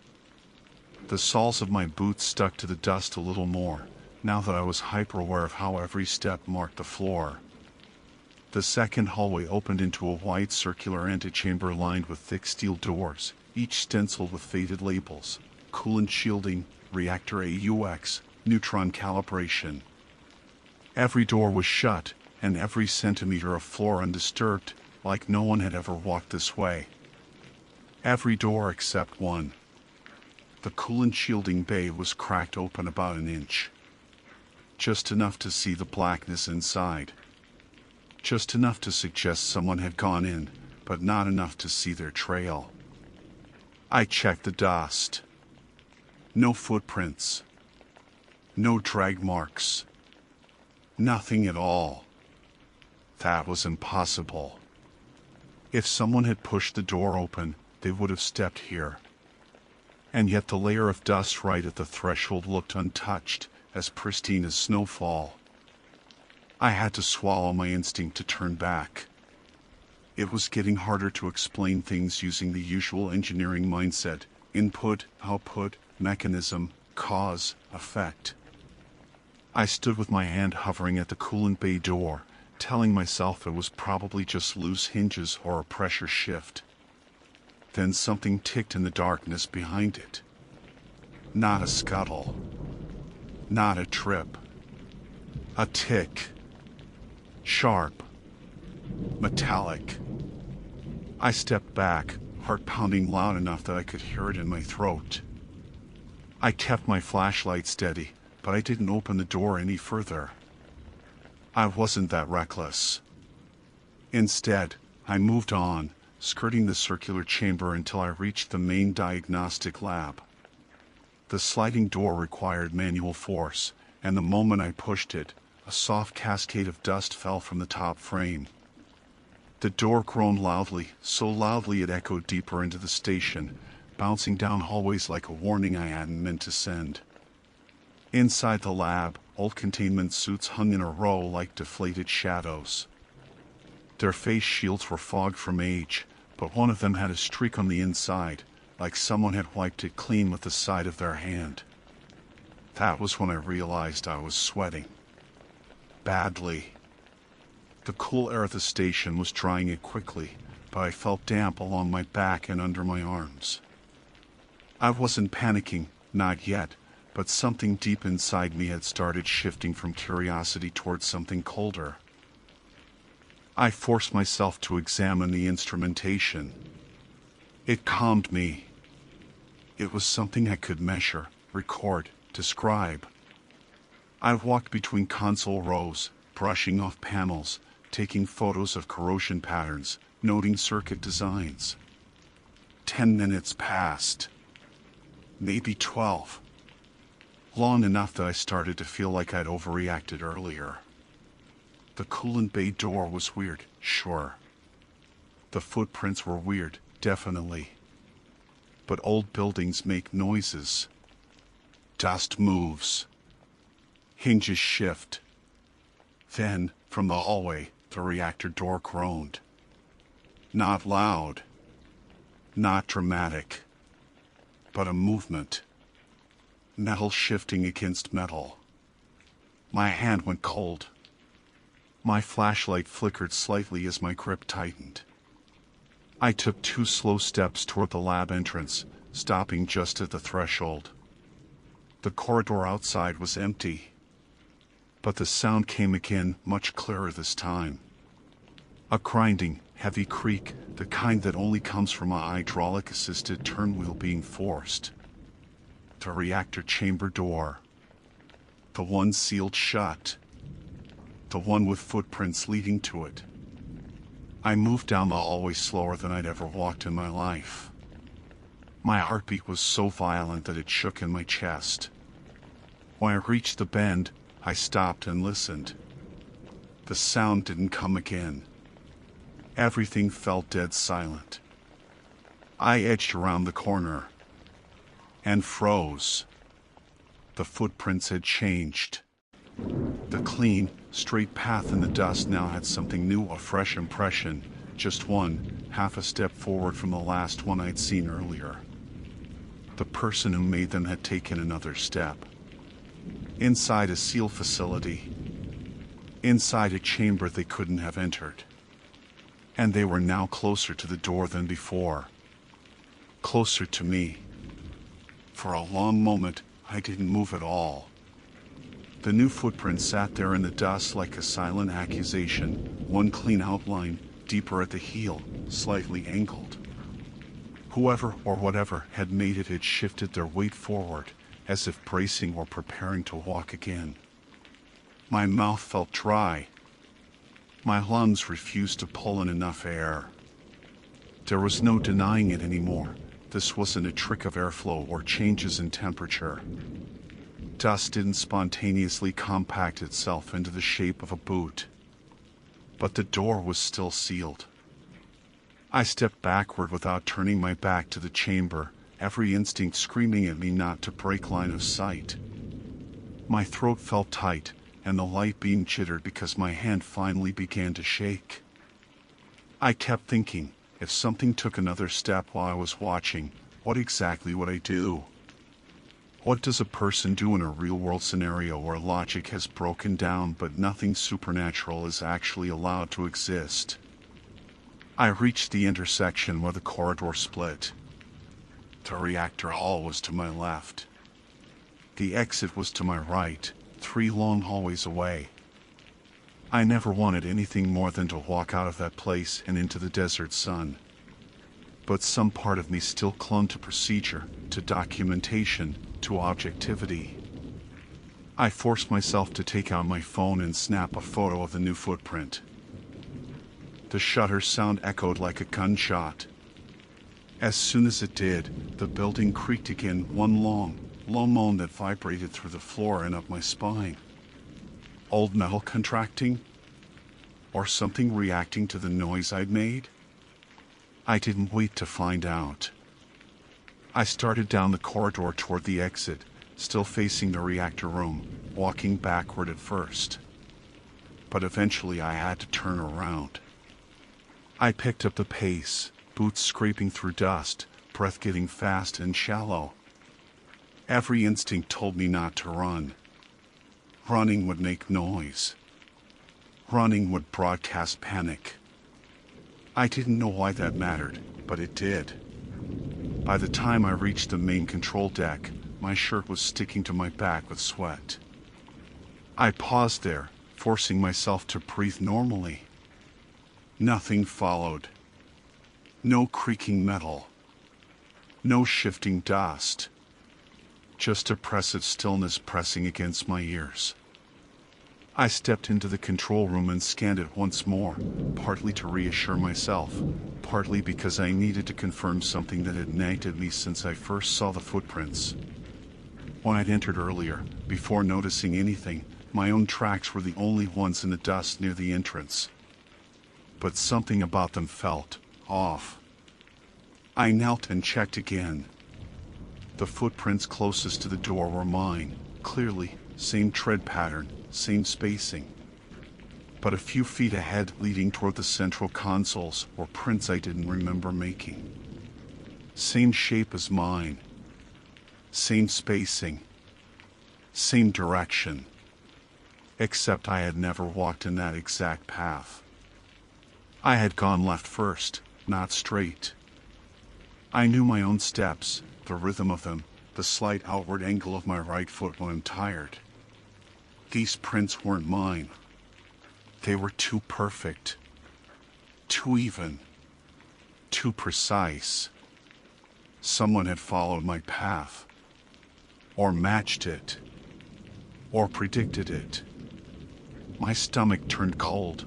The soles of my boots stuck to the dust a little more, now that I was hyper-aware of how every step marked the floor. The second hallway opened into a wide circular antechamber lined with thick steel doors, each stenciled with faded labels: coolant shielding, reactor AUX, neutron calibration. Every door was shut, and every centimeter of floor undisturbed, like no one had ever walked this way. Every door except one. The coolant shielding bay was cracked open about an inch. Just enough to see the blackness inside. Just enough to suggest someone had gone in, but not enough to see their trail. I checked the dust. No footprints. No drag marks. Nothing at all. That was impossible. If someone had pushed the door open, they would have stepped here. And yet the layer of dust right at the threshold looked untouched, as pristine as snowfall. I had to swallow my instinct to turn back. It was getting harder to explain things using the usual engineering mindset: input, output, mechanism, cause, effect. I stood with my hand hovering at the coolant bay door, telling myself it was probably just loose hinges or a pressure shift. Then something ticked in the darkness behind it. Not a scuttle. Not a trip. A tick. Sharp. Metallic. I stepped back, heart pounding loud enough that I could hear it in my throat. I kept my flashlight steady, but I didn't open the door any further. I wasn't that reckless. Instead, I moved on, skirting the circular chamber until I reached the main diagnostic lab. The sliding door required manual force, and the moment I pushed it, a soft cascade of dust fell from the top frame. The door groaned loudly, so loudly it echoed deeper into the station, bouncing down hallways like a warning I hadn't meant to send. Inside the lab, old containment suits hung in a row like deflated shadows. Their face shields were fogged from age, but one of them had a streak on the inside, like someone had wiped it clean with the side of their hand. That was when I realized I was sweating. Badly. The cool air of the station was drying it quickly, but I felt damp along my back and under my arms. I wasn't panicking, not yet, but something deep inside me had started shifting from curiosity towards something colder. I forced myself to examine the instrumentation. It calmed me. It was something I could measure, record, describe. I walked between console rows, brushing off panels, taking photos of corrosion patterns, noting circuit designs. 10 minutes passed. Maybe 12. Long enough that I started to feel like I'd overreacted earlier. The coolant bay door was weird, sure. The footprints were weird, definitely. But old buildings make noises. Dust moves. Hinges shift. Then, from the hallway, the reactor door groaned. Not loud. Not dramatic. But a movement. Metal shifting against metal. My hand went cold. My flashlight flickered slightly as my grip tightened. I took 2 slow steps toward the lab entrance, stopping just at the threshold. The corridor outside was empty. But the sound came again, much clearer this time. A grinding, heavy creak, the kind that only comes from a hydraulic-assisted turnwheel being forced. The reactor chamber door. The one sealed shut. The one with footprints leading to it. I moved down the hallway slower than I'd ever walked in my life. My heartbeat was so violent that it shook in my chest. When I reached the bend, I stopped and listened. The sound didn't come again. Everything felt dead silent. I edged around the corner and froze. The footprints had changed. The clean, straight path in the dust now had something new, a fresh impression, just one, half a step forward from the last one I'd seen earlier. The person who made them had taken another step. Inside a seal facility. Inside a chamber they couldn't have entered. And they were now closer to the door than before. Closer to me. For a long moment, I didn't move at all. The new footprint sat there in the dust like a silent accusation, one clean outline, deeper at the heel, slightly angled. Whoever or whatever had made it had shifted their weight forward, as if bracing or preparing to walk again. My mouth felt dry. My lungs refused to pull in enough air. There was no denying it anymore. This wasn't a trick of airflow or changes in temperature. Dust didn't spontaneously compact itself into the shape of a boot. But the door was still sealed. I stepped backward without turning my back to the chamber, every instinct screaming at me not to break line of sight. My throat felt tight, and the light beam chittered because my hand finally began to shake. I kept thinking, if something took another step while I was watching, what exactly would I do? What does a person do in a real-world scenario where logic has broken down but nothing supernatural is actually allowed to exist? I reached the intersection where the corridor split. The reactor hall was to my left. The exit was to my right, 3 long hallways away. I never wanted anything more than to walk out of that place and into the desert sun. But some part of me still clung to procedure, to documentation, to objectivity. I forced myself to take out my phone and snap a photo of the new footprint. The shutter sound echoed like a gunshot. As soon as it did, the building creaked again, one long, low moan that vibrated through the floor and up my spine. Old metal contracting? Or something reacting to the noise I'd made? I didn't wait to find out. I started down the corridor toward the exit, still facing the reactor room, walking backward at first. But eventually I had to turn around. I picked up the pace, boots scraping through dust, breath getting fast and shallow. Every instinct told me not to run. Running would make noise. Running would broadcast panic. I didn't know why that mattered, but it did. By the time I reached the main control deck, my shirt was sticking to my back with sweat. I paused there, forcing myself to breathe normally. Nothing followed. No creaking metal. No shifting dust. Just oppressive stillness pressing against my ears. I stepped into the control room and scanned it once more, partly to reassure myself, partly because I needed to confirm something that had nagged at me since I first saw the footprints. When I'd entered earlier, before noticing anything, my own tracks were the only ones in the dust near the entrance. But something about them felt off. I knelt and checked again. The footprints closest to the door were mine, clearly, same tread pattern, same spacing. But a few feet ahead, leading toward the central consoles, were prints I didn't remember making. Same shape as mine. Same spacing. Same direction. Except I had never walked in that exact path. I had gone left first, not straight. I knew my own steps, the rhythm of them, the slight outward angle of my right foot when I'm tired. These prints weren't mine. They were too perfect. Too even. Too precise. Someone had followed my path. Or matched it. Or predicted it. My stomach turned cold.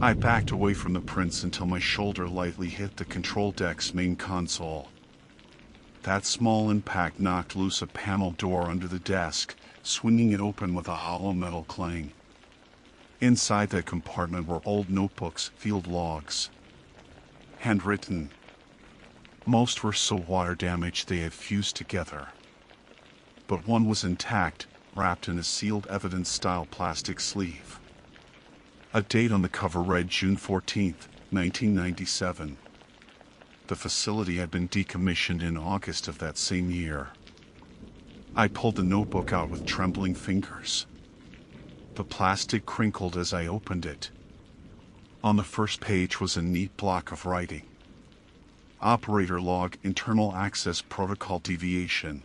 I backed away from the prints until my shoulder lightly hit the control deck's main console. That small impact knocked loose a panel door under the desk, swinging it open with a hollow metal clang. Inside that compartment were old notebooks, field logs. Handwritten. Most were so water damaged they had fused together. But one was intact, wrapped in a sealed evidence-style plastic sleeve. A date on the cover read June 14th, 1997. The facility had been decommissioned in August of that same year. I pulled the notebook out with trembling fingers. The plastic crinkled as I opened it. On the first page was a neat block of writing. Operator log, internal access protocol deviation.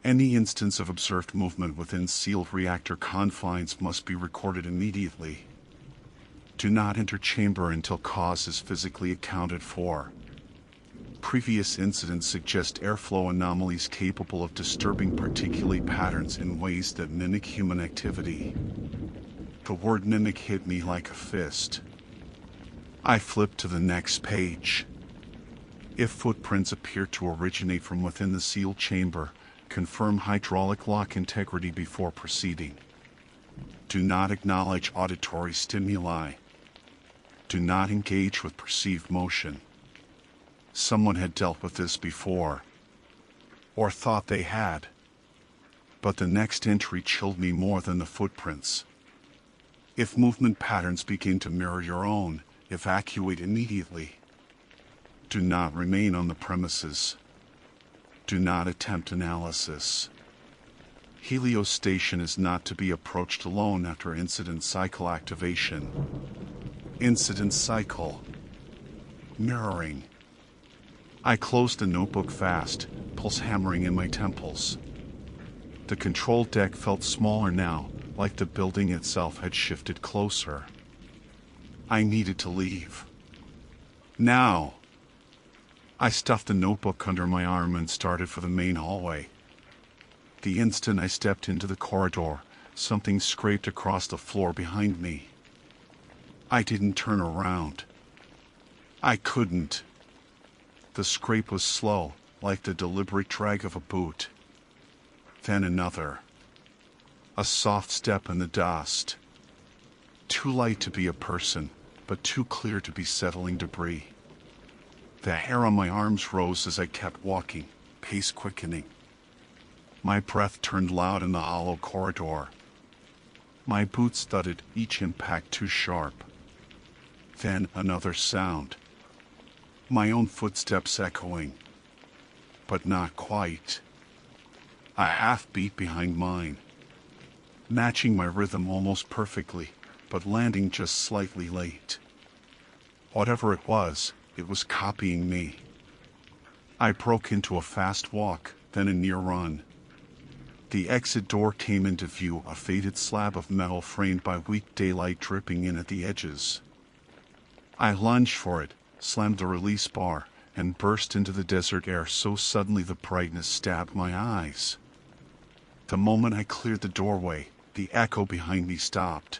Any instance of observed movement within sealed reactor confines must be recorded immediately. Do not enter chamber until cause is physically accounted for. Previous incidents suggest airflow anomalies capable of disturbing particulate patterns in ways that mimic human activity. The word mimic hit me like a fist. I flipped to the next page. If footprints appear to originate from within the sealed chamber, confirm hydraulic lock integrity before proceeding. Do not acknowledge auditory stimuli. Do not engage with perceived motion. Someone had dealt with this before. Or thought they had. But the next entry chilled me more than the footprints. If movement patterns begin to mirror your own, evacuate immediately. Do not remain on the premises. Do not attempt analysis. Helios Station is not to be approached alone after incident cycle activation. Incident cycle. Mirroring. I closed the notebook fast, pulse hammering in my temples. The control deck felt smaller now, like the building itself had shifted closer. I needed to leave. Now! I stuffed the notebook under my arm and started for the main hallway. The instant I stepped into the corridor, something scraped across the floor behind me. I didn't turn around. I couldn't. The scrape was slow, like the deliberate drag of a boot. Then another. A soft step in the dust. Too light to be a person, but too clear to be settling debris. The hair on my arms rose as I kept walking, pace quickening. My breath turned loud in the hollow corridor. My boots thudded, each impact too sharp. Then another sound. My own footsteps echoing. But not quite. A half beat behind mine. Matching my rhythm almost perfectly, but landing just slightly late. Whatever it was copying me. I broke into a fast walk, then a near run. The exit door came into view, a faded slab of metal framed by weak daylight dripping in at the edges. I lunged for it, slammed the release bar, and burst into the desert air so suddenly the brightness stabbed my eyes. The moment I cleared the doorway, the echo behind me stopped.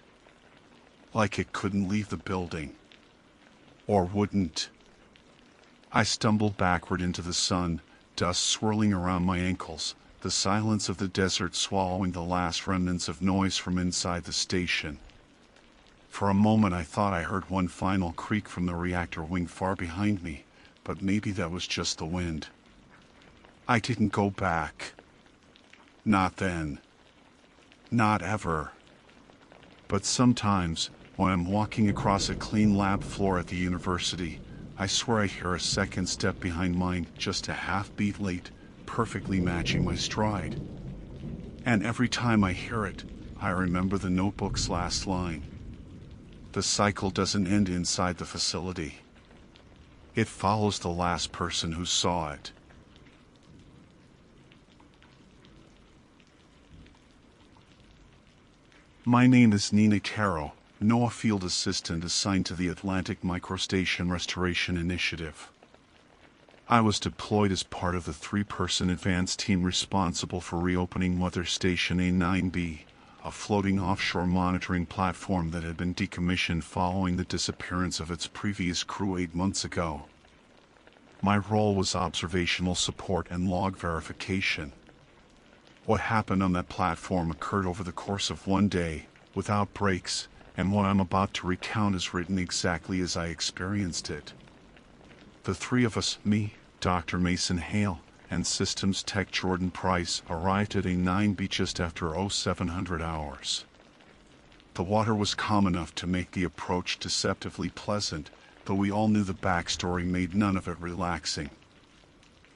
Like it couldn't leave the building. Or wouldn't. I stumbled backward into the sun, dust swirling around my ankles, the silence of the desert swallowing the last remnants of noise from inside the station. For a moment I thought I heard one final creak from the reactor wing far behind me, but maybe that was just the wind. I didn't go back. Not then. Not ever. But sometimes, when I'm walking across a clean lab floor at the university, I swear I hear a second step behind mine, just a half beat late, perfectly matching my stride. And every time I hear it, I remember the notebook's last line. The cycle doesn't end inside the facility. It follows the last person who saw it. My name is Nina Caro, NOAA Field Assistant assigned to the Atlantic Microstation Restoration Initiative. I was deployed as part of the 3-person advanced team responsible for reopening Weather Station A9B, a floating offshore monitoring platform that had been decommissioned following the disappearance of its previous crew 8 months ago. My role was observational support and log verification. What happened on that platform occurred over the course of one day, without breaks, and what I'm about to recount is written exactly as I experienced it. The three of us, me, Dr. Mason Hale, and Systems Tech Jordan Price, arrived at A9B just after 0700 hours. The water was calm enough to make the approach deceptively pleasant, though we all knew the backstory made none of it relaxing.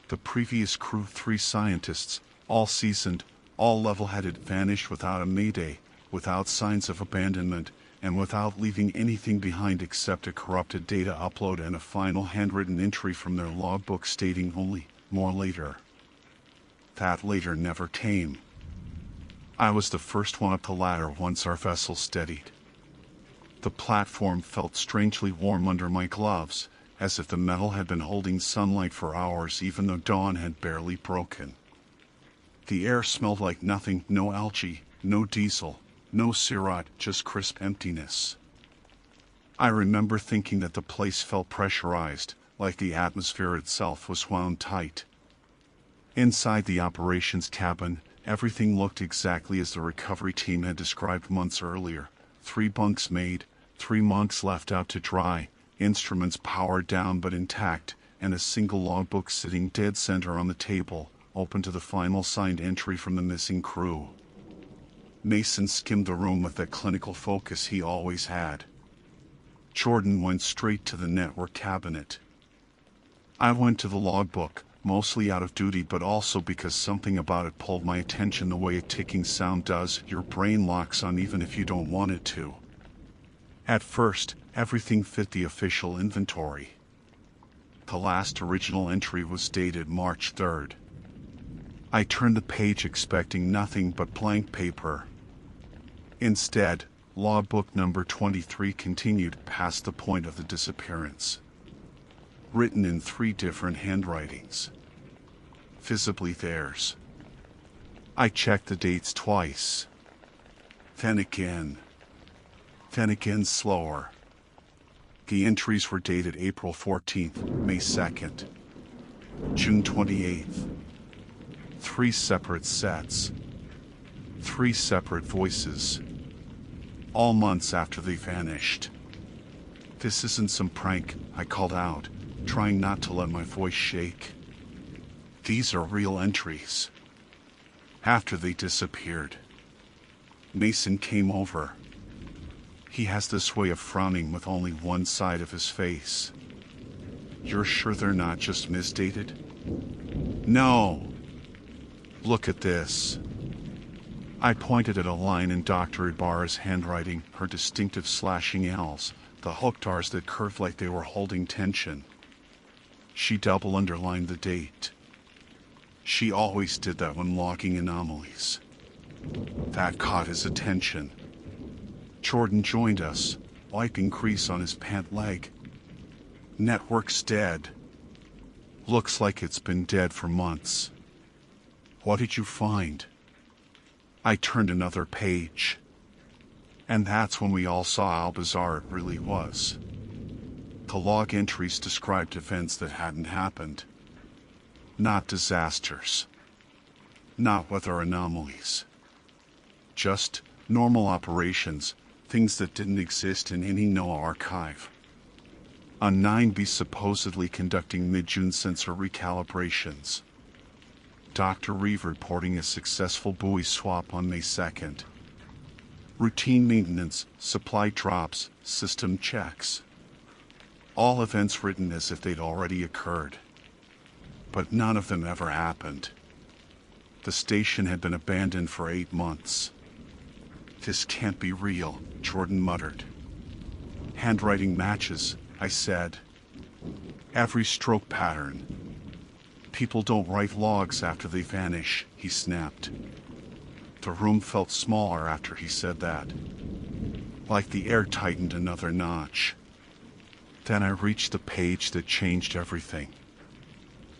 The previous crew, 3 scientists, all seasoned, all level-headed, vanished without a mayday, without signs of abandonment, and without leaving anything behind except a corrupted data upload and a final handwritten entry from their logbook stating only, "more later." That later never came. I was the first one up the ladder once our vessel steadied. The platform felt strangely warm under my gloves, as if the metal had been holding sunlight for hours even though dawn had barely broken. The air smelled like nothing, no algae, no diesel, no Sirat, just crisp emptiness. I remember thinking that the place felt pressurized, like the atmosphere itself was wound tight. Inside the operations cabin, everything looked exactly as the recovery team had described months earlier. 3 bunks made, 3 monks left out to dry, instruments powered down but intact, and a single logbook sitting dead center on the table, open to the final signed entry from the missing crew. Mason skimmed the room with that clinical focus he always had. Jordan went straight to the network cabinet. I went to the logbook, mostly out of duty but also because something about it pulled my attention the way a ticking sound does. Your brain locks on even if you don't want it to. At first, everything fit the official inventory. The last original entry was dated March 3rd. I turned the page expecting nothing but blank paper. Instead, logbook number 23 continued past the point of the disappearance. Written in 3 different handwritings. Visibly theirs. I checked the dates twice. Then again slower. The entries were dated April 14th, May 2nd, June 28th. 3 separate sets. 3 separate voices. All months after they vanished. This isn't some prank, I called out, trying not to let my voice shake. These are real entries. After they disappeared. Mason came over. He has this way of frowning with only one side of his face. You're sure they're not just misdated? No. Look at this. I pointed at a line in Dr. Ibarra's handwriting, her distinctive slashing L's, the hooked R's that curved like they were holding tension. She double underlined the date. She always did that when logging anomalies. That caught his attention. Jordan joined us, wiping grease on his pant leg. Network's dead. Looks like it's been dead for months. What did you find? I turned another page. And that's when we all saw how bizarre it really was. The log entries described events that hadn't happened. Not disasters. Not weather anomalies. Just normal operations, things that didn't exist in any NOAA archive. A 9B supposedly conducting mid-June sensor recalibrations. Dr. Reeve reporting a successful buoy swap on May 2nd. Routine maintenance, supply drops, system checks. All events written as if they'd already occurred. But none of them ever happened. The station had been abandoned for 8 months. This can't be real, Jordan muttered. Handwriting matches, I said. Every stroke pattern. People don't write logs after they vanish, he snapped. The room felt smaller after he said that. Like the air tightened another notch. Then I reached the page that changed everything.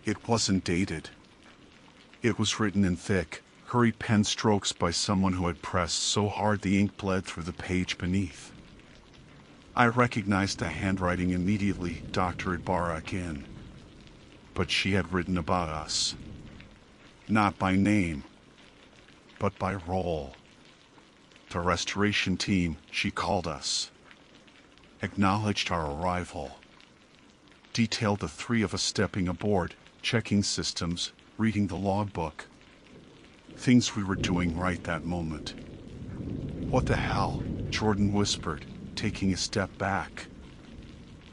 It wasn't dated. It was written in thick, hurried pen strokes by someone who had pressed so hard the ink bled through the page beneath. I recognized the handwriting immediately, Dr. Ibarra again. But she had written about us. Not by name, but by role. The restoration team, she called us. Acknowledged our arrival. Detailed the 3 of us stepping aboard, checking systems, reading the logbook. Things we were doing right that moment. What the hell? Jordan whispered, taking a step back.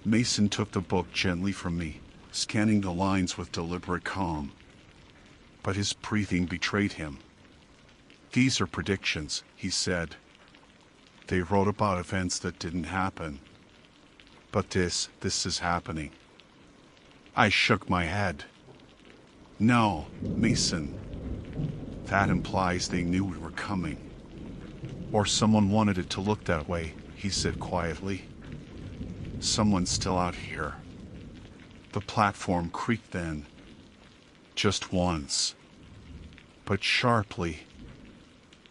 Mason took the book gently from me, scanning the lines with deliberate calm. But his breathing betrayed him. These are predictions, he said. They wrote about events that didn't happen. But this is happening. I shook my head. No, Mason. That implies they knew we were coming. Or someone wanted it to look that way, he said quietly. Someone's still out here. The platform creaked then. Just once. But sharply.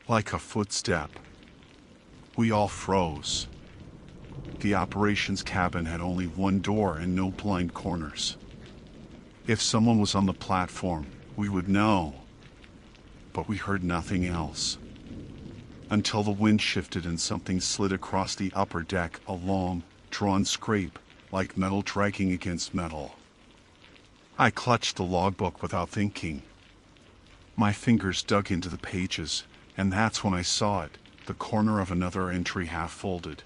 Like a footstep. We all froze. The operations cabin had only one door and no blind corners. If someone was on the platform, we would know. But we heard nothing else. Until the wind shifted and something slid across the upper deck, a long, drawn scrape, like metal dragging against metal. I clutched the logbook without thinking. My fingers dug into the pages, and that's when I saw it, the corner of another entry half folded.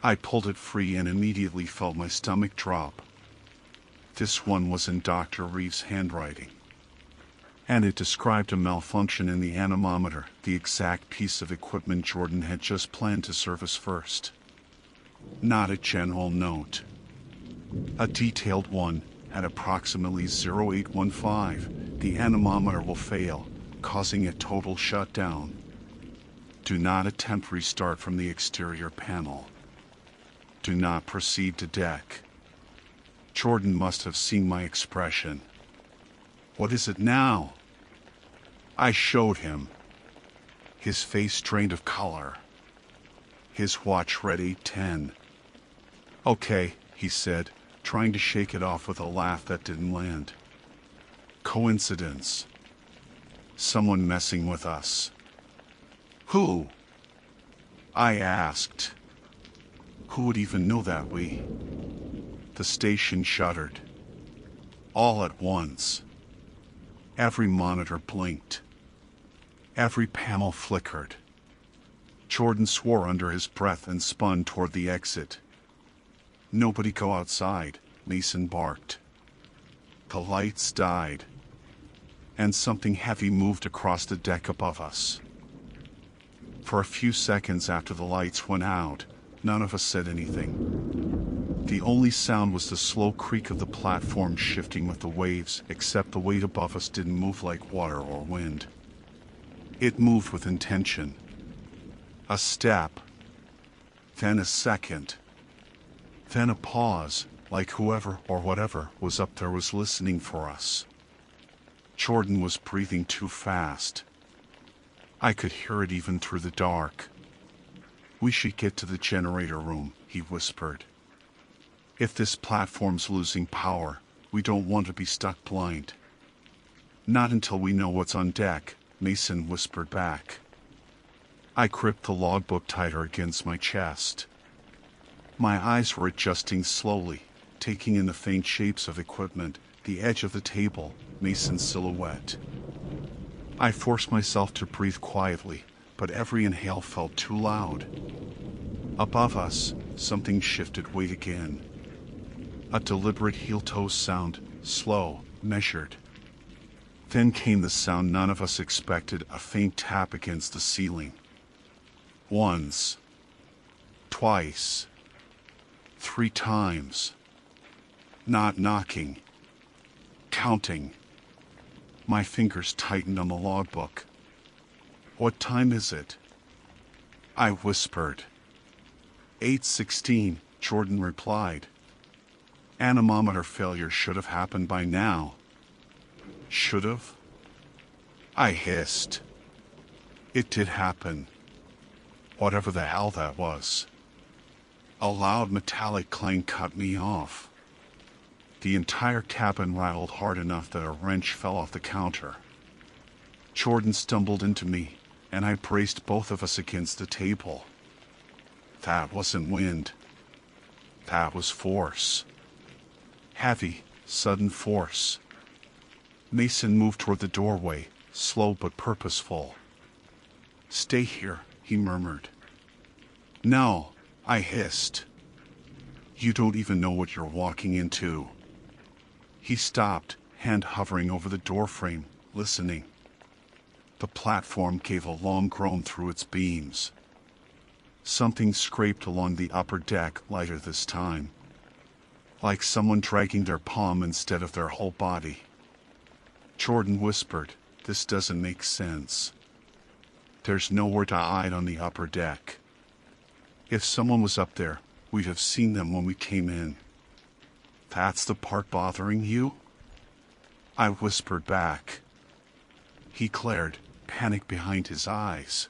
I pulled it free and immediately felt my stomach drop. This one was in Dr. Reeve's handwriting. And it described a malfunction in the anemometer, the exact piece of equipment Jordan had just planned to service first. Not a general note. A detailed one, at approximately 0815, the anemometer will fail, causing a total shutdown. Do not attempt restart from the exterior panel. Do not proceed to deck. Jordan must have seen my expression. What is it now? I showed him. His face drained of color. His watch read 8:10. Okay, he said, trying to shake it off with a laugh that didn't land. Coincidence. Someone messing with us. Who? I asked. Who would even know that we? The station shuddered. All at once. Every monitor blinked. Every panel flickered. Jordan swore under his breath and spun toward the exit. Nobody go outside, Mason barked. The lights died. And something heavy moved across the deck above us. For a few seconds after the lights went out, none of us said anything. The only sound was the slow creak of the platform shifting with the waves, except the weight above us didn't move like water or wind. It moved with intention. A step, then a second, then a pause, like whoever or whatever was up there was listening for us. Jordan was breathing too fast. I could hear it even through the dark. "We should get to the generator room," he whispered. "If this platform's losing power, we don't want to be stuck blind." "Not until we know what's on deck," Mason whispered back. I gripped the logbook tighter against my chest. My eyes were adjusting slowly, taking in the faint shapes of equipment, the edge of the table, Mason's silhouette. I forced myself to breathe quietly, but every inhale felt too loud. Above us, something shifted weight again. A deliberate heel-toe sound, slow, measured. Then came the sound none of us expected, a faint tap against the ceiling. Once. Twice. 3 times. Not knocking. Counting. My fingers tightened on the logbook. "What time is it?" I whispered. 8:16, Jordan replied. "Anemometer failure should have happened by now." "Should have?" I hissed. It did happen. Whatever the hell that was. A loud metallic clang cut me off. The entire cabin rattled hard enough that a wrench fell off the counter. Jordan stumbled into me, and I braced both of us against the table. That wasn't wind. That was force. Heavy, sudden force. Mason moved toward the doorway, slow but purposeful. "Stay here," he murmured. "No," I hissed. "You don't even know what you're walking into." He stopped, hand hovering over the doorframe, listening. The platform gave a long groan through its beams. Something scraped along the upper deck, lighter this time. Like someone dragging their palm instead of their whole body. Jordan whispered, "This doesn't make sense. There's nowhere to hide on the upper deck. If someone was up there, we'd have seen them when we came in." "That's the part bothering you?" I whispered back. He glared, panic behind his eyes.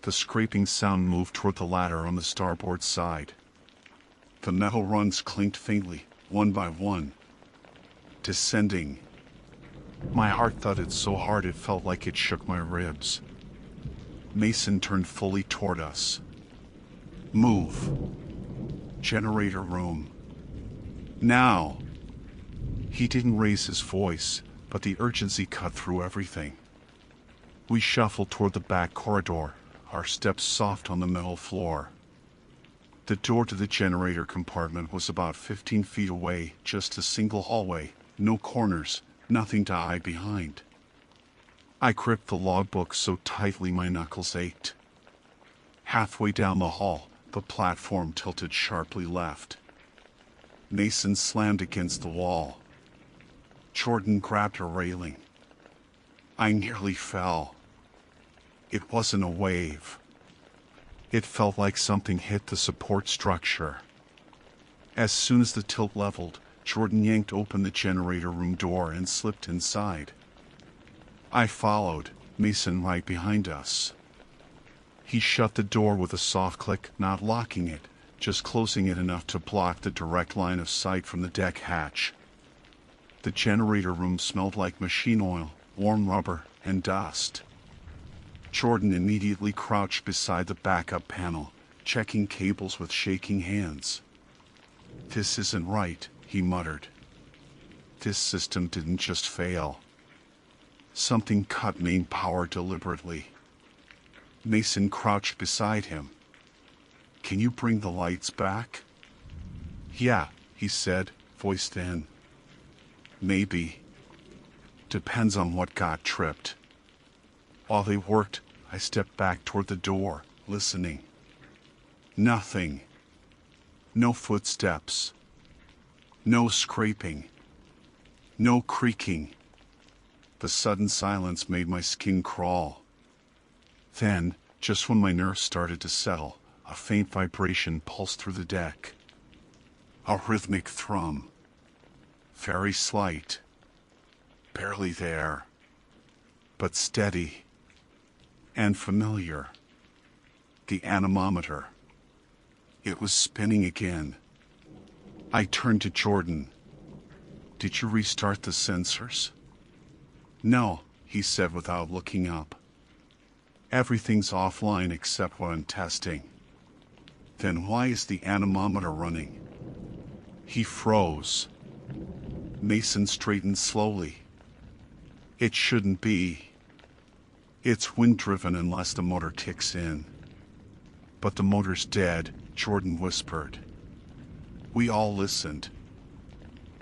The scraping sound moved toward the ladder on the starboard side. The metal rungs clinked faintly, one by one. Descending. My heart thudded so hard it felt like it shook my ribs. Mason turned fully toward us. "Move. Generator room. Now." He didn't raise his voice, but the urgency cut through everything. We shuffled toward the back corridor, our steps soft on the metal floor. The door to the generator compartment was about 15 feet away, just a single hallway, no corners, nothing to hide behind. I gripped the logbook so tightly my knuckles ached. Halfway down the hall, the platform tilted sharply left. Mason slammed against the wall. Jordan grabbed a railing. I nearly fell. It wasn't a wave. It felt like something hit the support structure. As soon as the tilt leveled, Jordan yanked open the generator room door and slipped inside. I followed, Mason right behind us. He shut the door with a soft click, not locking it, just closing it enough to block the direct line of sight from the deck hatch. The generator room smelled like machine oil, warm rubber, and dust. Jordan immediately crouched beside the backup panel, checking cables with shaking hands. "This isn't right," he muttered. "This system didn't just fail. Something cut main power deliberately." Mason crouched beside him. "Can you bring the lights back?" "Yeah," he said, voice thin. "Maybe. Depends on what got tripped." While they worked, I stepped back toward the door, listening. Nothing. No footsteps. No scraping. No creaking. The sudden silence made my skin crawl. Then, just when my nerves started to settle, a faint vibration pulsed through the deck. A rhythmic thrum. Very slight. Barely there. But steady. And familiar. The anemometer. It was spinning again. I turned to Jordan. "Did you restart the sensors?" "No," he said without looking up. "Everything's offline except what I'm testing." "Then why is the anemometer running?" He froze. Mason straightened slowly. "It shouldn't be. It's wind-driven unless the motor kicks in." "But the motor's dead," Jordan whispered. We all listened.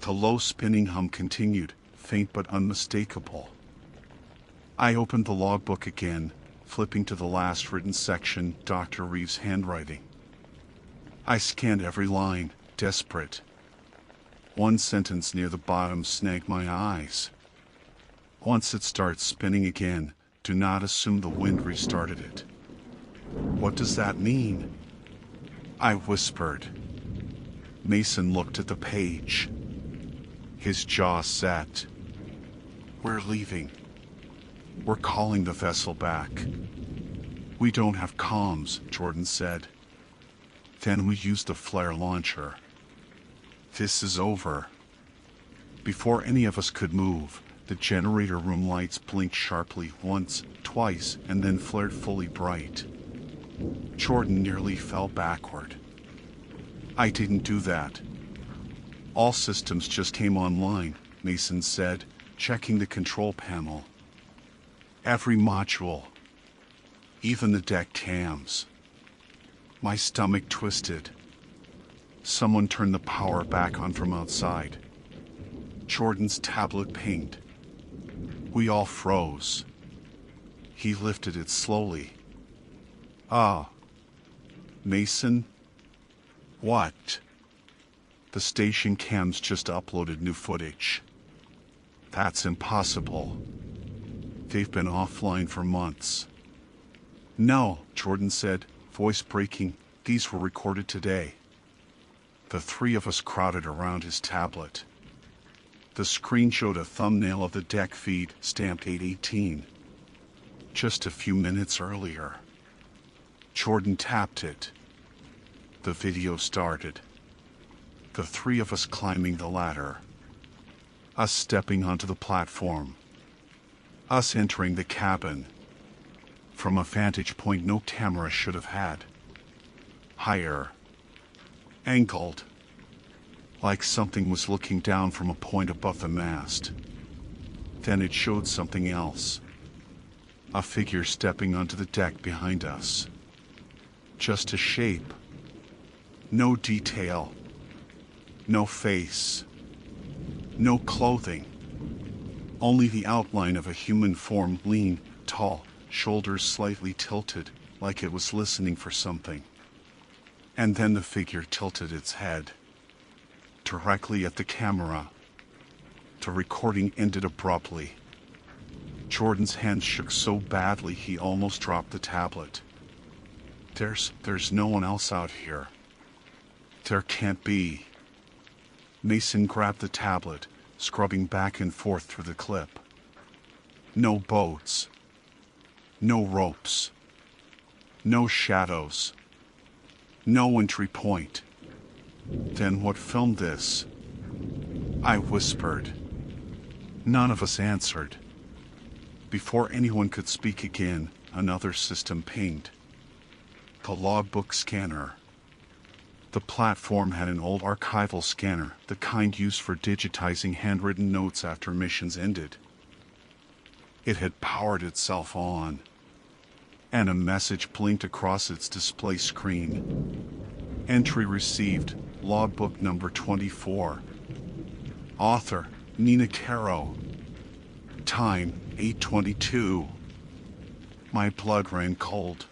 The low spinning hum continued, faint but unmistakable. I opened the logbook again, flipping to the last written section, Dr. Reeves' handwriting. I scanned every line, desperate. One sentence near the bottom snagged my eyes. "Once it starts spinning again, do not assume the wind restarted it." "What does that mean?" I whispered. Mason looked at the page. His jaw set. "We're leaving. We're calling the vessel back." "We don't have comms," Jordan said. "Then we used the flare launcher." "This is over." Before any of us could move, the generator room lights blinked sharply once, twice, and then flared fully bright. Jordan nearly fell backward. "I didn't do that." "All systems just came online," Mason said, checking the control panel. "Every module. Even the deck cams." My stomach twisted. Someone turned the power back on from outside. Jordan's tablet pinged. We all froze. He lifted it slowly. "Ah. Mason?" "What?" "The station cams just uploaded new footage." "That's impossible. They've been offline for months." "No," Jordan said, voice breaking. "These were recorded today." The three of us crowded around his tablet. The screen showed a thumbnail of the deck feed, stamped 818. Just a few minutes earlier. Jordan tapped it. The video started. The three of us climbing the ladder. Us stepping onto the platform. Us entering the cabin. From a vantage point no camera should have had. Higher. Angled. Like something was looking down from a point above the mast. Then it showed something else. A figure stepping onto the deck behind us. Just a shape. No detail. No face. No clothing. Only the outline of a human form, lean, tall, shoulders slightly tilted, like it was listening for something. And then the figure tilted its head. Directly at the camera. The recording ended abruptly. Jordan's hands shook so badly he almost dropped the tablet. There's no one else out here. There can't be." Mason grabbed the tablet, scrubbing back and forth through the clip. No boats. No ropes. No shadows. No entry point. "Then what filmed this?" I whispered. None of us answered. Before anyone could speak again, another system pinged. The logbook scanner. The platform had an old archival scanner, the kind used for digitizing handwritten notes after missions ended. It had powered itself on, and a message blinked across its display screen. Entry received, logbook number 24. Author, Nina Caro. Time, 8:22. My blood ran cold.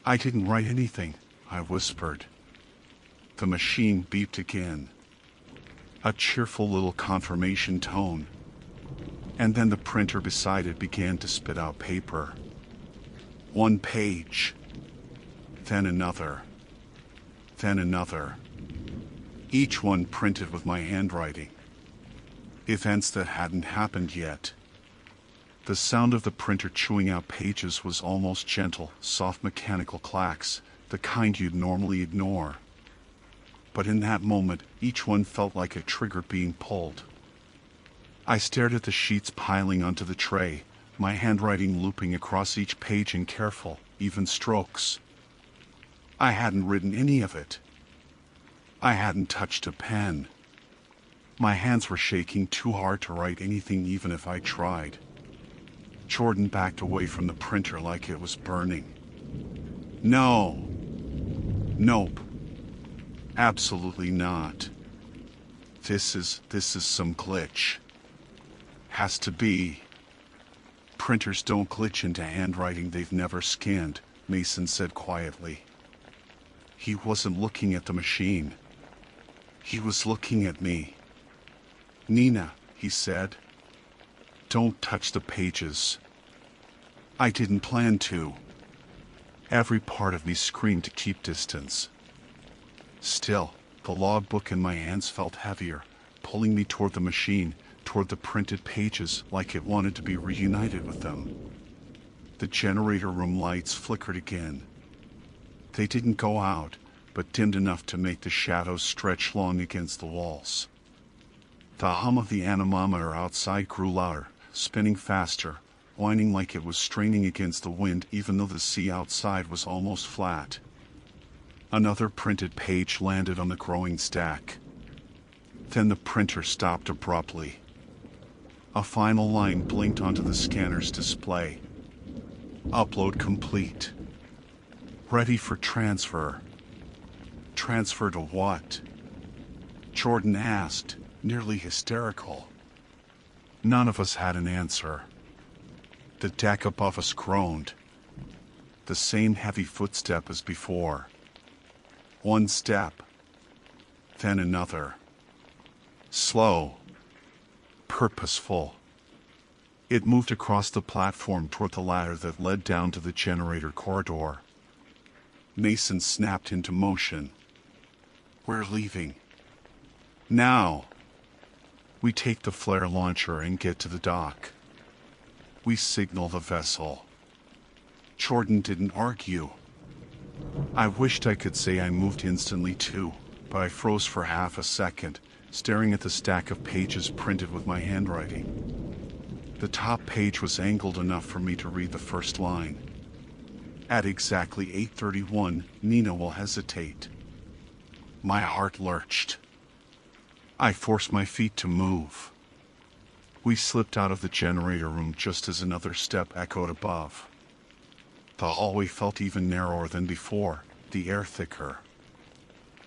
"I didn't write anything," I whispered. The machine beeped again. A cheerful little confirmation tone. And then the printer beside it began to spit out paper. One page. Then another. Then another. Each one printed with my handwriting. Events that hadn't happened yet. The sound of the printer chewing out pages was almost gentle, soft mechanical clacks, the kind you'd normally ignore. But in that moment, each one felt like a trigger being pulled. I stared at the sheets piling onto the tray, my handwriting looping across each page in careful, even strokes. I hadn't written any of it. I hadn't touched a pen. My hands were shaking too hard to write anything even if I tried. Jordan backed away from the printer like it was burning. No. Nope. Absolutely not. This is some glitch. Has to be. Printers don't glitch into handwriting they've never scanned, Mason said quietly. He wasn't looking at the machine. He was looking at me. "Nina," he said. "Don't touch the pages." I didn't plan to. Every part of me screamed to keep distance. Still, the logbook in my hands felt heavier, pulling me toward the machine, toward the printed pages like it wanted to be reunited with them. The generator room lights flickered again. They didn't go out, but dimmed enough to make the shadows stretch long against the walls. The hum of the anemometer outside grew louder, spinning faster, whining like it was straining against the wind even though the sea outside was almost flat. Another printed page landed on the growing stack. Then the printer stopped abruptly. A final line blinked onto the scanner's display. Upload complete. Ready for transfer. Transfer to what? Jordan asked, nearly hysterical. None of us had an answer. The deck above us groaned. The same heavy footstep as before. One step. Then another. Slow. Purposeful. It moved across the platform toward the ladder that led down to the generator corridor. Mason snapped into motion. "We're leaving. Now." We take the flare launcher and get to the dock. We signal the vessel. Jordan didn't argue. I wished I could say I moved instantly too, but I froze for half a second, staring at the stack of pages printed with my handwriting. The top page was angled enough for me to read the first line. At exactly 8:31, Nina will hesitate. My heart lurched. I forced my feet to move. We slipped out of the generator room just as another step echoed above. The hallway felt even narrower than before, the air thicker.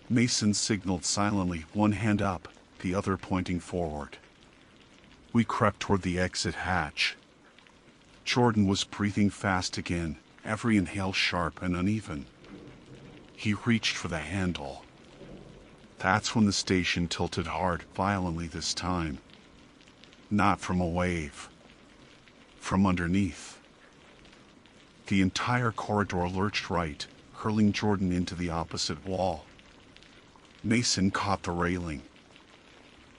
Mason signaled silently, one hand up, the other pointing forward. We crept toward the exit hatch. Jordan was breathing fast again, every inhale sharp and uneven. He reached for the handle. That's when the station tilted hard, violently this time. Not from a wave. From underneath. The entire corridor lurched right, hurling Jordan into the opposite wall. Mason caught the railing.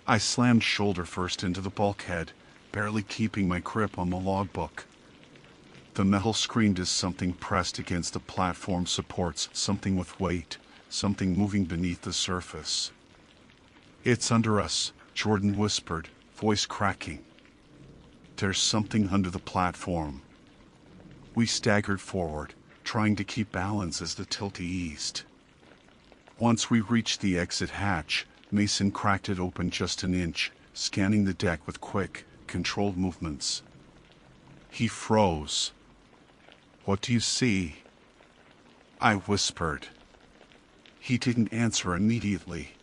I slammed shoulder first into the bulkhead, barely keeping my grip on the logbook. The metal screamed as something pressed against the platform supports, something with weight, something moving beneath the surface. "It's under us," Jordan whispered, voice cracking. "There's something under the platform." We staggered forward, trying to keep balance as the tilt eased. Once we reached the exit hatch, Mason cracked it open just an inch, scanning the deck with quick, controlled movements. He froze. "What do you see?" I whispered. He didn't answer immediately.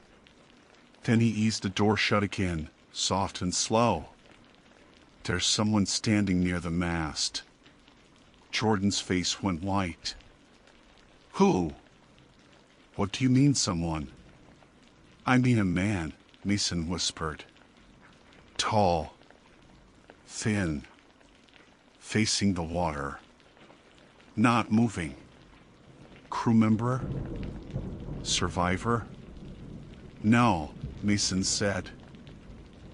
Then he eased the door shut again, soft and slow. "There's someone standing near the mast." Jordan's face went white. Who? What do you mean, someone? I mean a man, Mason whispered. Tall. Thin. Facing the water. Not moving. Crew member? Survivor? No, Mason said.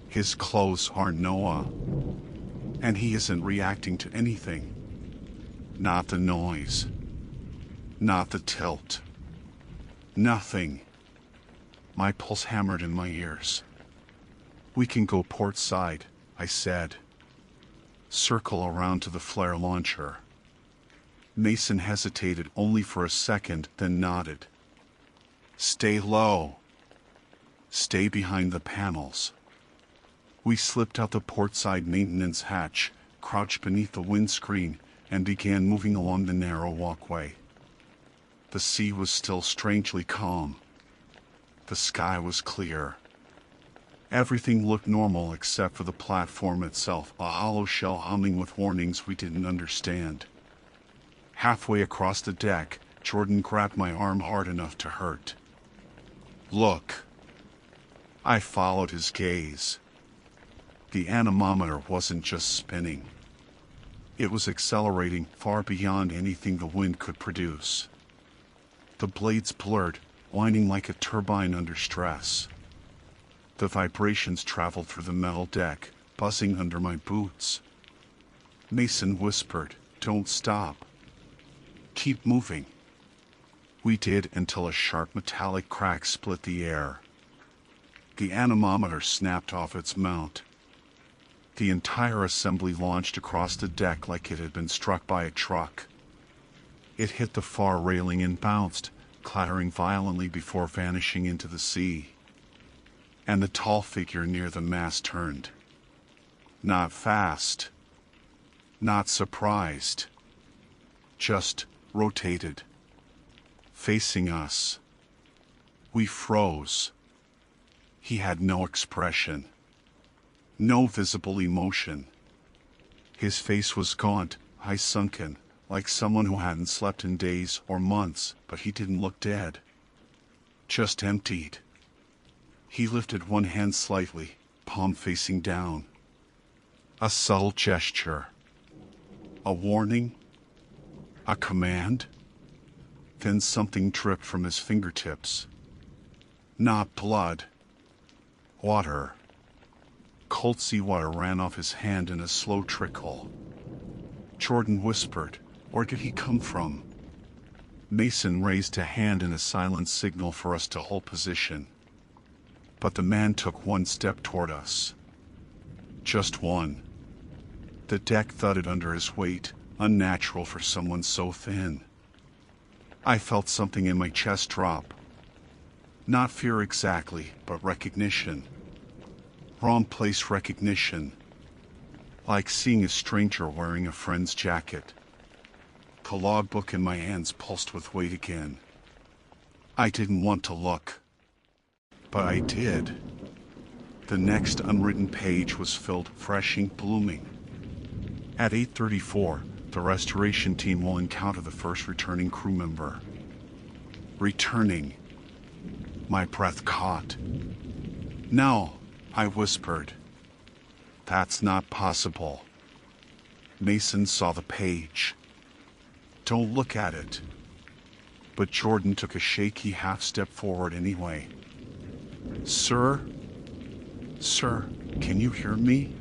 His clothes aren't Noah. And he isn't reacting to anything. Not the noise. Not the tilt. Nothing. My pulse hammered in my ears. We can go port side, I said. Circle around to the flare launcher. Mason hesitated only for a second, then nodded. Stay low. Stay behind the panels. We slipped out the portside maintenance hatch, crouched beneath the windscreen, and began moving along the narrow walkway. The sea was still strangely calm. The sky was clear. Everything looked normal except for the platform itself, a hollow shell humming with warnings we didn't understand. Halfway across the deck, Jordan grabbed my arm hard enough to hurt. Look. I followed his gaze. The anemometer wasn't just spinning. It was accelerating far beyond anything the wind could produce. The blades blurred, whining like a turbine under stress. The vibrations traveled through the metal deck, buzzing under my boots. Mason whispered, "Don't stop. Keep moving." We did until a sharp metallic crack split the air. The anemometer snapped off its mount. The entire assembly launched across the deck like it had been struck by a truck. It hit the far railing and bounced, clattering violently before vanishing into the sea. And the tall figure near the mast turned. Not fast. Not surprised. Just rotated. Facing us. We froze. He had no expression. No visible emotion. His face was gaunt, eye-sunken, like someone who hadn't slept in days or months, but he didn't look dead. Just emptied. He lifted one hand slightly, palm facing down. A subtle gesture. A warning? A command? Then something dripped from his fingertips. Not blood. Water. Cold seawater ran off his hand in a slow trickle. Jordan whispered, "Where did he come from?" Mason raised a hand in a silent signal for us to hold position. But the man took one step toward us. Just one. The deck thudded under his weight, unnatural for someone so thin. I felt something in my chest drop. Not fear exactly, but recognition. Wrong place recognition. Like seeing a stranger wearing a friend's jacket. The logbook in my hands pulsed with weight again. I didn't want to look. But I did. The next unwritten page was filled fresh ink blooming. At 8:34, the restoration team will encounter the first returning crew member. Returning. My breath caught. No, I whispered. That's not possible. Mason saw the page. Don't look at it. But Jordan took a shaky half-step forward anyway. Sir? Sir, can you hear me?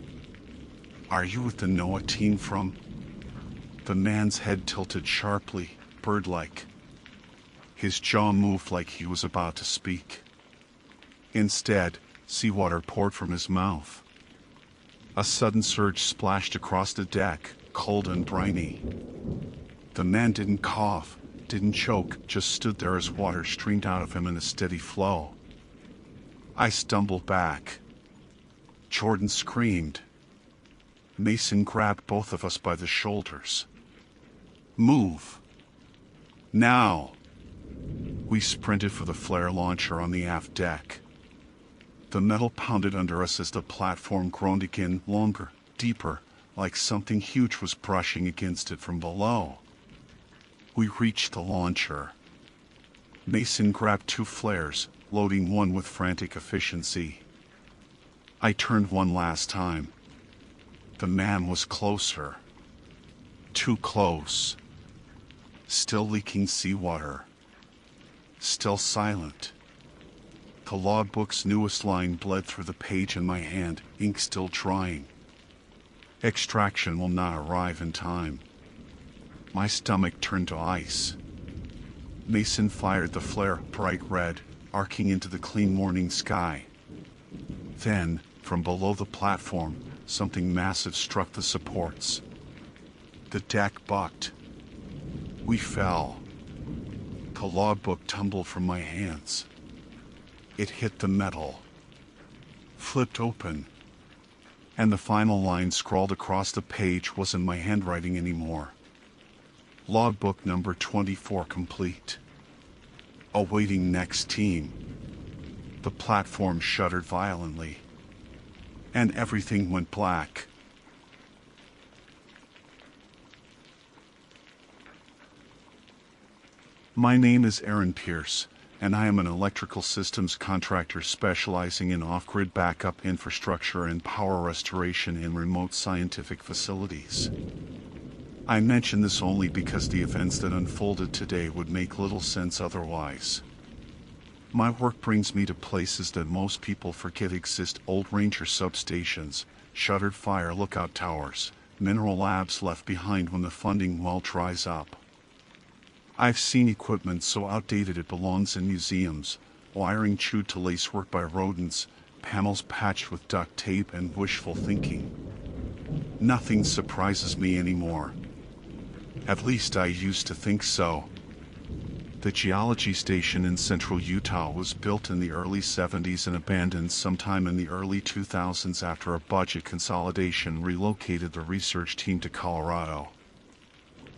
Are you with the NOAA team from? The man's head tilted sharply, bird-like. His jaw moved like he was about to speak. Instead, seawater poured from his mouth. A sudden surge splashed across the deck, cold and briny. The man didn't cough, didn't choke, just stood there as water streamed out of him in a steady flow. I stumbled back. Jordan screamed. Mason grabbed both of us by the shoulders. Move. Now. We sprinted for the flare launcher on the aft deck. The metal pounded under us as the platform groaned again, longer, deeper, like something huge was brushing against it from below. We reached the launcher. Mason grabbed 2 flares, loading one with frantic efficiency. I turned one last time. The man was closer. Too close. Still leaking seawater. Still silent. The logbook's newest line bled through the page in my hand, ink still drying. Extraction will not arrive in time. My stomach turned to ice. Mason fired the flare, bright red, arcing into the clean morning sky. Then, from below the platform, something massive struck the supports. The deck bucked. We fell. The logbook tumbled from my hands. It hit the metal, flipped open, and the final line scrawled across the page wasn't my handwriting anymore. Logbook number 24 complete. Awaiting next team. The platform shuddered violently, and everything went black. My name is Aaron Pierce, and I am an electrical systems contractor specializing in off-grid backup infrastructure and power restoration in remote scientific facilities. I mention this only because the events that unfolded today would make little sense otherwise. My work brings me to places that most people forget exist: old ranger substations, shuttered fire lookout towers, mineral labs left behind when the funding well dries up. I've seen equipment so outdated it belongs in museums, wiring chewed to lacework by rodents, panels patched with duct tape and wishful thinking. Nothing surprises me anymore. At least I used to think so. The geology station in central Utah was built in the early 70s and abandoned sometime in the early 2000s after a budget consolidation relocated the research team to Colorado.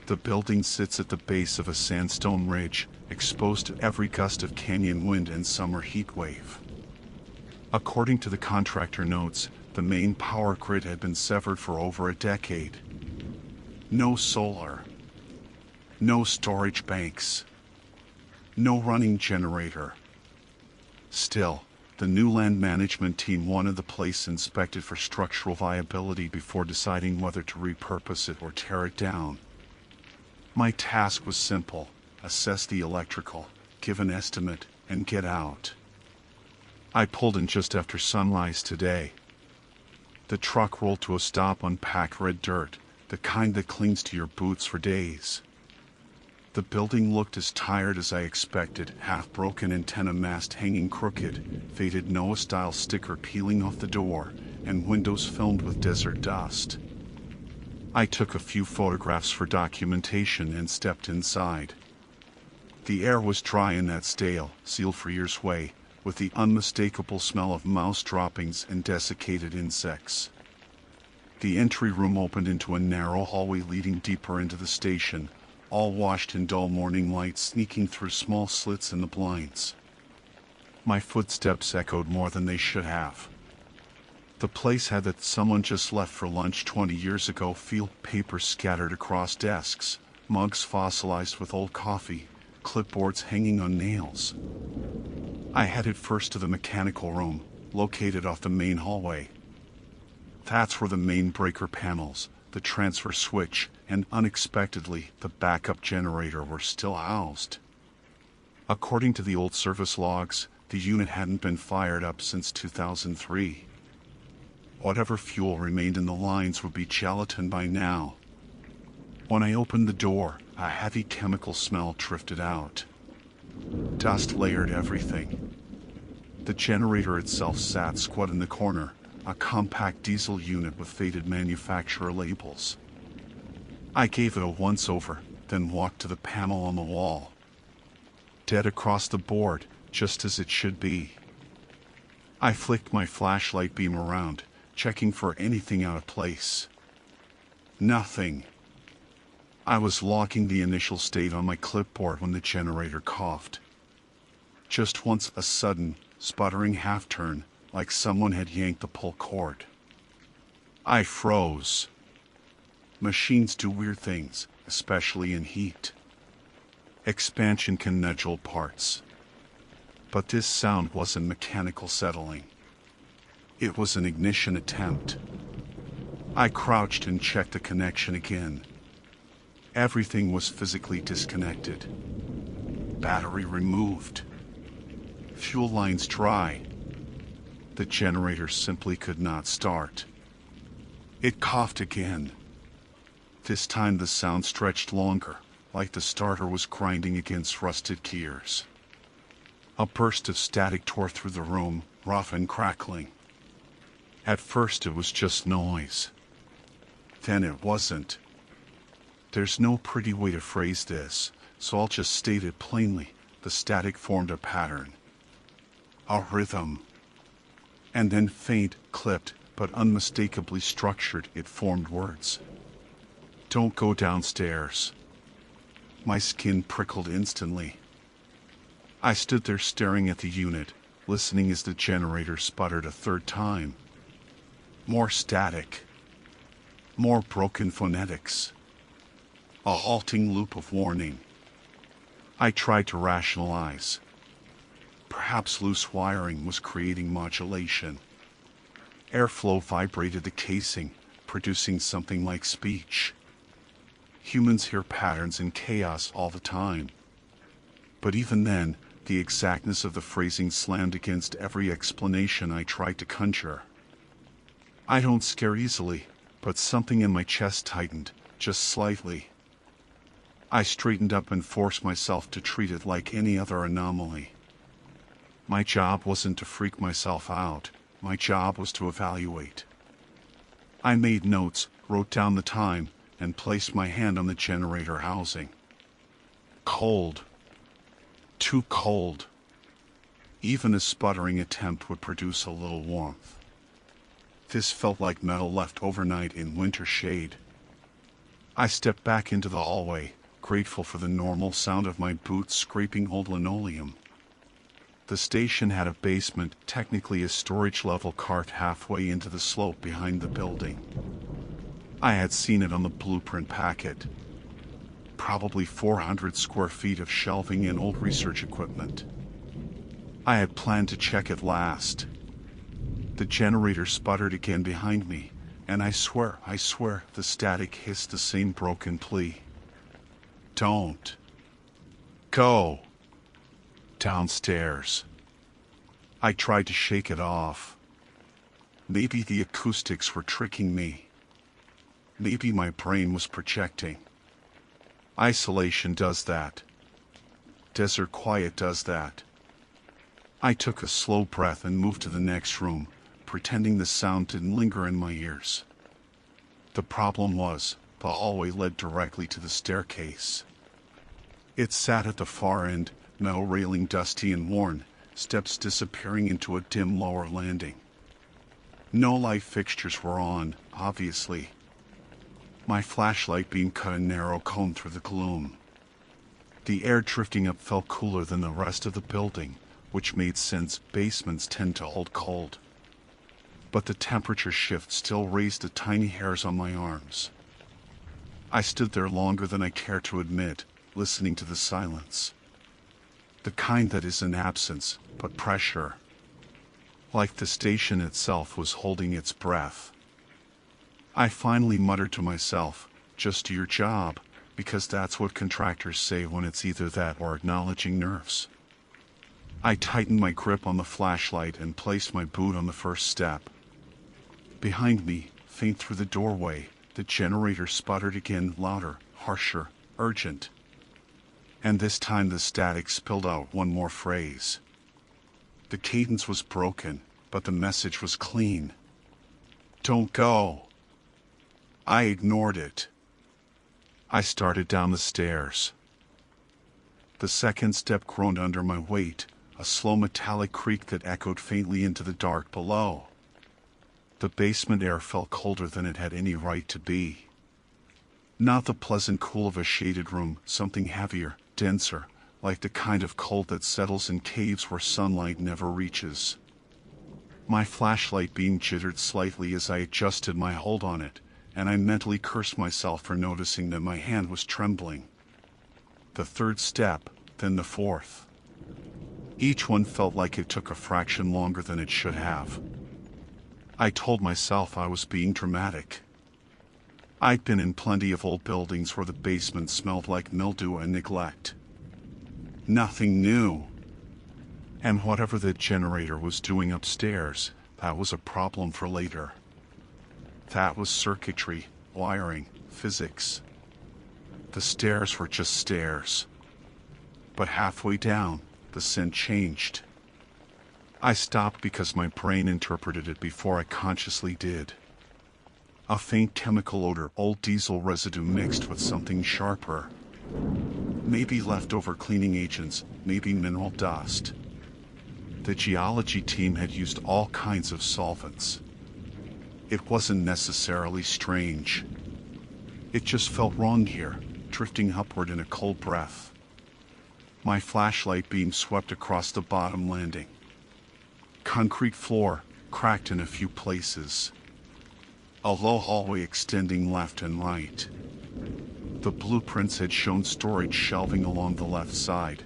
The building sits at the base of a sandstone ridge, exposed to every gust of canyon wind and summer heat wave. According to the contractor notes, the main power grid had been severed for over a decade. No solar. No storage banks. No running generator. Still, the new land management team wanted the place inspected for structural viability before deciding whether to repurpose it or tear it down. My task was simple: assess the electrical, give an estimate, and get out. I pulled in just after sunrise today. The truck rolled to a stop on packed red dirt, the kind that clings to your boots for days. The building looked as tired as I expected: half-broken antenna mast hanging crooked, faded Noah-style sticker peeling off the door, and windows filmed with desert dust. I took a few photographs for documentation and stepped inside. The air was dry in that stale, sealed-for-years way, with the unmistakable smell of mouse droppings and desiccated insects. The entry room opened into a narrow hallway leading deeper into the station, all washed in dull morning light sneaking through small slits in the blinds. My footsteps echoed more than they should have. The place had that someone just left for lunch 20 years ago feel: papers scattered across desks, mugs fossilized with old coffee, clipboards hanging on nails. I headed first to the mechanical room, located off the main hallway. That's where the main breaker panels, the transfer switch, and unexpectedly, the backup generator were still housed. According to the old service logs, the unit hadn't been fired up since 2003. Whatever fuel remained in the lines would be gelatin by now. When I opened the door, a heavy chemical smell drifted out. Dust layered everything. The generator itself sat squat in the corner, a compact diesel unit with faded manufacturer labels. I gave it a once-over, then walked to the panel on the wall. Dead across the board, just as it should be. I flicked my flashlight beam around, checking for anything out of place. Nothing. I was locking the initial state on my clipboard when the generator coughed. Just once, a sudden, sputtering half-turn, like someone had yanked the pull cord. I froze. Machines do weird things, especially in heat. Expansion can nudge parts. But this sound wasn't mechanical settling. It was an ignition attempt. I crouched and checked the connection again. Everything was physically disconnected. Battery removed. Fuel lines dry. The generator simply could not start. It coughed again. This time the sound stretched longer, like the starter was grinding against rusted gears. A burst of static tore through the room, rough and crackling. At first it was just noise. Then it wasn't. There's no pretty way to phrase this, so I'll just state it plainly. The static formed a pattern. A rhythm. And then faint, clipped, but unmistakably structured, it formed words. Don't go downstairs. My skin prickled instantly. I stood there staring at the unit, listening as the generator sputtered a third time. More static. More broken phonetics. A halting loop of warning. I tried to rationalize. Perhaps loose wiring was creating modulation. Airflow vibrated the casing, producing something like speech. Humans hear patterns in chaos all the time. But even then, the exactness of the phrasing slammed against every explanation I tried to conjure. I don't scare easily, but something in my chest tightened, just slightly. I straightened up and forced myself to treat it like any other anomaly. My job wasn't to freak myself out, my job was to evaluate. I made notes, wrote down the time, and placed my hand on the generator housing. Cold. Too cold. Even a sputtering attempt would produce a little warmth. This felt like metal left overnight in winter shade. I stepped back into the hallway, grateful for the normal sound of my boots scraping old linoleum. The station had a basement, technically a storage level carved halfway into the slope behind the building. I had seen it on the blueprint packet. Probably 400 square feet of shelving and old research equipment. I had planned to check it last. The generator sputtered again behind me, and I swear, the static hissed the same broken plea. Don't. Go. Downstairs. I tried to shake it off. Maybe the acoustics were tricking me. Maybe my brain was projecting. Isolation does that. Desert quiet does that. I took a slow breath and moved to the next room, pretending the sound didn't linger in my ears. The problem was, the hallway led directly to the staircase. It sat at the far end, metal railing dusty and worn, steps disappearing into a dim lower landing. No light fixtures were on, obviously. My flashlight beam cut a narrow cone through the gloom. The air drifting up felt cooler than the rest of the building, which made sense. Basements tend to hold cold. But the temperature shift still raised the tiny hairs on my arms. I stood there longer than I care to admit, listening to the silence. The kind that isn't absence, but pressure. Like the station itself was holding its breath. I finally muttered to myself, just do your job, because that's what contractors say when it's either that or acknowledging nerves. I tightened my grip on the flashlight and placed my boot on the first step. Behind me, faint through the doorway, the generator sputtered again, louder, harsher, urgent. And this time the static spilled out one more phrase. The cadence was broken, but the message was clean. Don't go. I ignored it. I started down the stairs. The second step groaned under my weight, a slow metallic creak that echoed faintly into the dark below. The basement air felt colder than it had any right to be. Not the pleasant cool of a shaded room, something heavier, denser, like the kind of cold that settles in caves where sunlight never reaches. My flashlight beam jittered slightly as I adjusted my hold on it, and I mentally cursed myself for noticing that my hand was trembling. The third step, then the fourth. Each one felt like it took a fraction longer than it should have. I told myself I was being dramatic. I'd been in plenty of old buildings where the basement smelled like mildew and neglect. Nothing new. And whatever the generator was doing upstairs, that was a problem for later. That was circuitry, wiring, physics. The stairs were just stairs. But halfway down, the scent changed. I stopped because my brain interpreted it before I consciously did. A faint chemical odor, old diesel residue mixed with something sharper. Maybe leftover cleaning agents, maybe mineral dust. The geology team had used all kinds of solvents. It wasn't necessarily strange. It just felt wrong here, drifting upward in a cold breath. My flashlight beam swept across the bottom landing. Concrete floor, cracked in a few places. A low hallway extending left and right. The blueprints had shown storage shelving along the left side.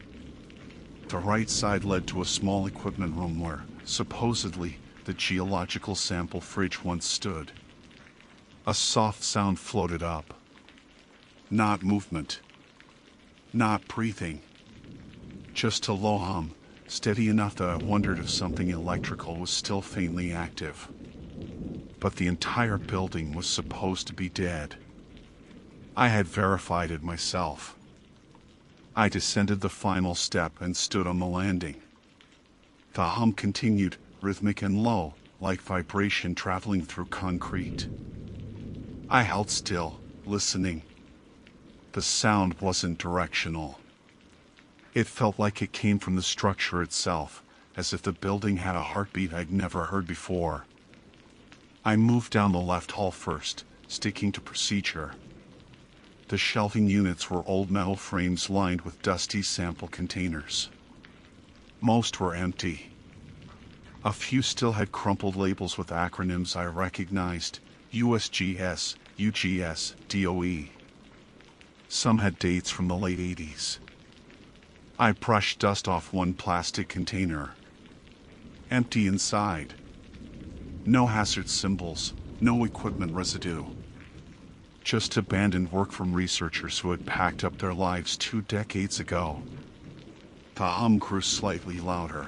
The right side led to a small equipment room where, supposedly, the geological sample fridge once stood. A soft sound floated up. Not movement. Not breathing. Just a low hum, steady enough that I wondered if something electrical was still faintly active. But the entire building was supposed to be dead. I had verified it myself. I descended the final step and stood on the landing. The hum continued, rhythmic and low, like vibration traveling through concrete. I held still, listening. The sound wasn't directional. It felt like it came from the structure itself, as if the building had a heartbeat I'd never heard before. I moved down the left hall first, sticking to procedure. The shelving units were old metal frames lined with dusty sample containers. Most were empty. A few still had crumpled labels with acronyms I recognized: USGS, UGS, DOE. Some had dates from the late 80s. I brushed dust off one plastic container. Empty inside. No hazard symbols, no equipment residue. Just abandoned work from researchers who had packed up their lives 2 decades ago. The hum grew slightly louder.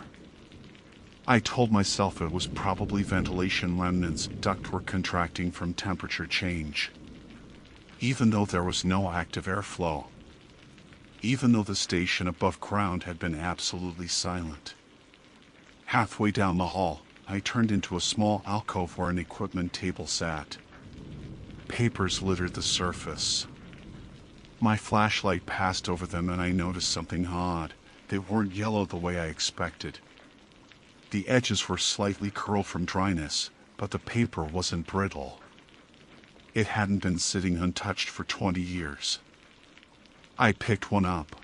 I told myself it was probably ventilation remnants, ductwork contracting from temperature change. Even though there was no active airflow. Even though the station above ground had been absolutely silent. Halfway down the hall, I turned into a small alcove where an equipment table sat. Papers littered the surface. My flashlight passed over them and I noticed something odd. They weren't yellow the way I expected. The edges were slightly curled from dryness, but the paper wasn't brittle. It hadn't been sitting untouched for 20 years. I picked one up.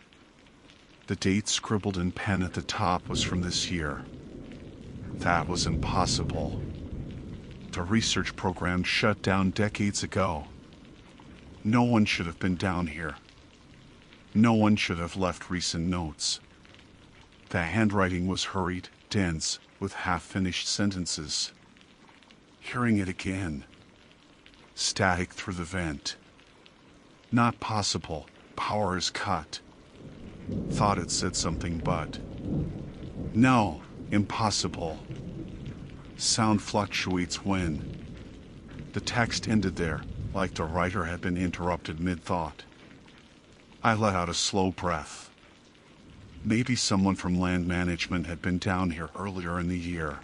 The date scribbled in pen at the top was from this year. That was impossible. The research program shut down decades ago. No one should have been down here. No one should have left recent notes. The handwriting was hurried, dense, with half-finished sentences. Hearing it again. Static through the vent. Not possible. Power is cut. Thought it said something, but... No, impossible. Sound fluctuates when... The text ended there, like the writer had been interrupted mid-thought. I let out a slow breath. Maybe someone from land management had been down here earlier in the year.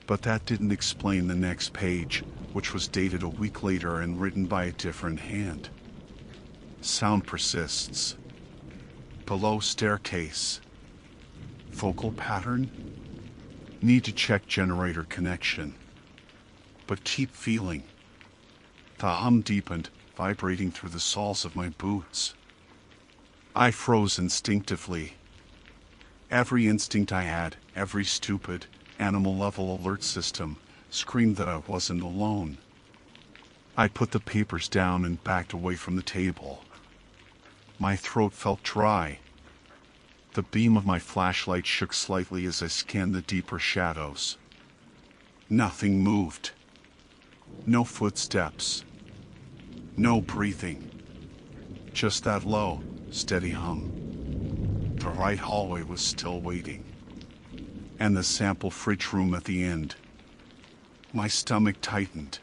But that didn't explain the next page, which was dated a week later and written by a different hand. Sound persists. Below staircase. Focal pattern? Need to check generator connection. But keep feeling. The hum deepened, vibrating through the soles of my boots. I froze instinctively. Every instinct I had, every stupid, animal-level alert system, screamed that I wasn't alone. I put the papers down and backed away from the table. My throat felt dry. The beam of my flashlight shook slightly as I scanned the deeper shadows. Nothing moved. No footsteps. No breathing. Just that low, steady hum. The right hallway was still waiting. And the sample fridge room at the end. My stomach tightened.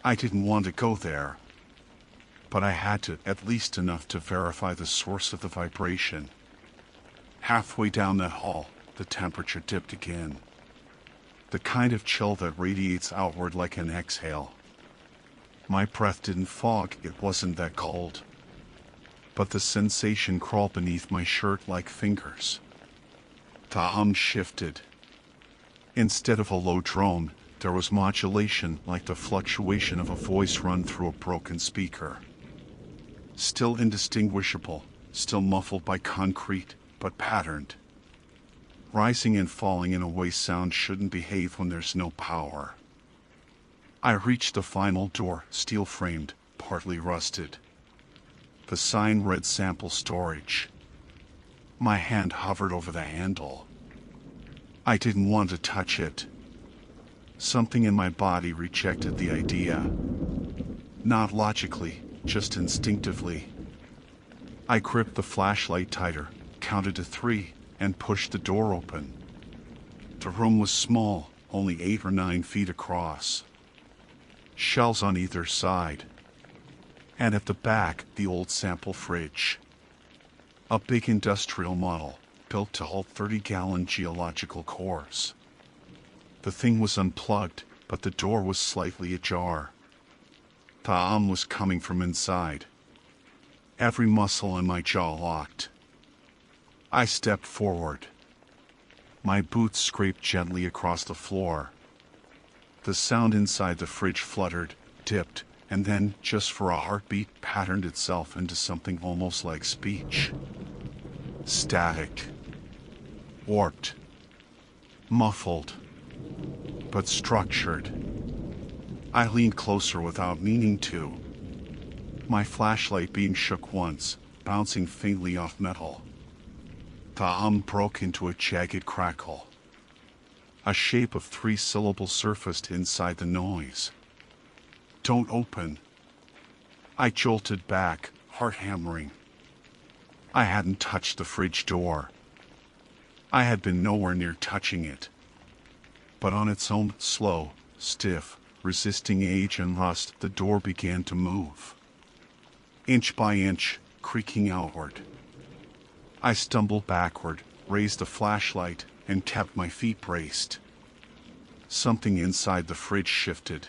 I didn't want to go there. But I had to, at least enough to verify the source of the vibration. Halfway down that hall, the temperature dipped again. The kind of chill that radiates outward like an exhale. My breath didn't fog, it wasn't that cold. But the sensation crawled beneath my shirt like fingers. The hum shifted. Instead of a low drone, there was modulation like the fluctuation of a voice run through a broken speaker. Still indistinguishable, still muffled by concrete, but patterned. Rising and falling in a way sound shouldn't behave when there's no power. I reached the final door, steel-framed, partly rusted. The sign read sample storage. My hand hovered over the handle. I didn't want to touch it. Something in my body rejected the idea. Not logically, just instinctively. I gripped the flashlight tighter, counted to 3, and pushed the door open. The room was small, only 8 or 9 feet across. Shelves on either side. And at the back, the old sample fridge. A big industrial model, built to hold 30-gallon geological cores. The thing was unplugged, but the door was slightly ajar. The hum was coming from inside. Every muscle in my jaw locked. I stepped forward. My boots scraped gently across the floor. The sound inside the fridge fluttered, dipped, and then, just for a heartbeat, patterned itself into something almost like speech. Static. Warped. Muffled. But structured. I leaned closer without meaning to. My flashlight beam shook once, bouncing faintly off metal. The hum broke into a jagged crackle. A shape of 3 syllables surfaced inside the noise. Don't open. I jolted back, heart hammering. I hadn't touched the fridge door. I had been nowhere near touching it. But on its own, slow, stiff, resisting age and rust, the door began to move. Inch by inch, creaking outward. I stumbled backward, raised the flashlight, and kept my feet braced. Something inside the fridge shifted.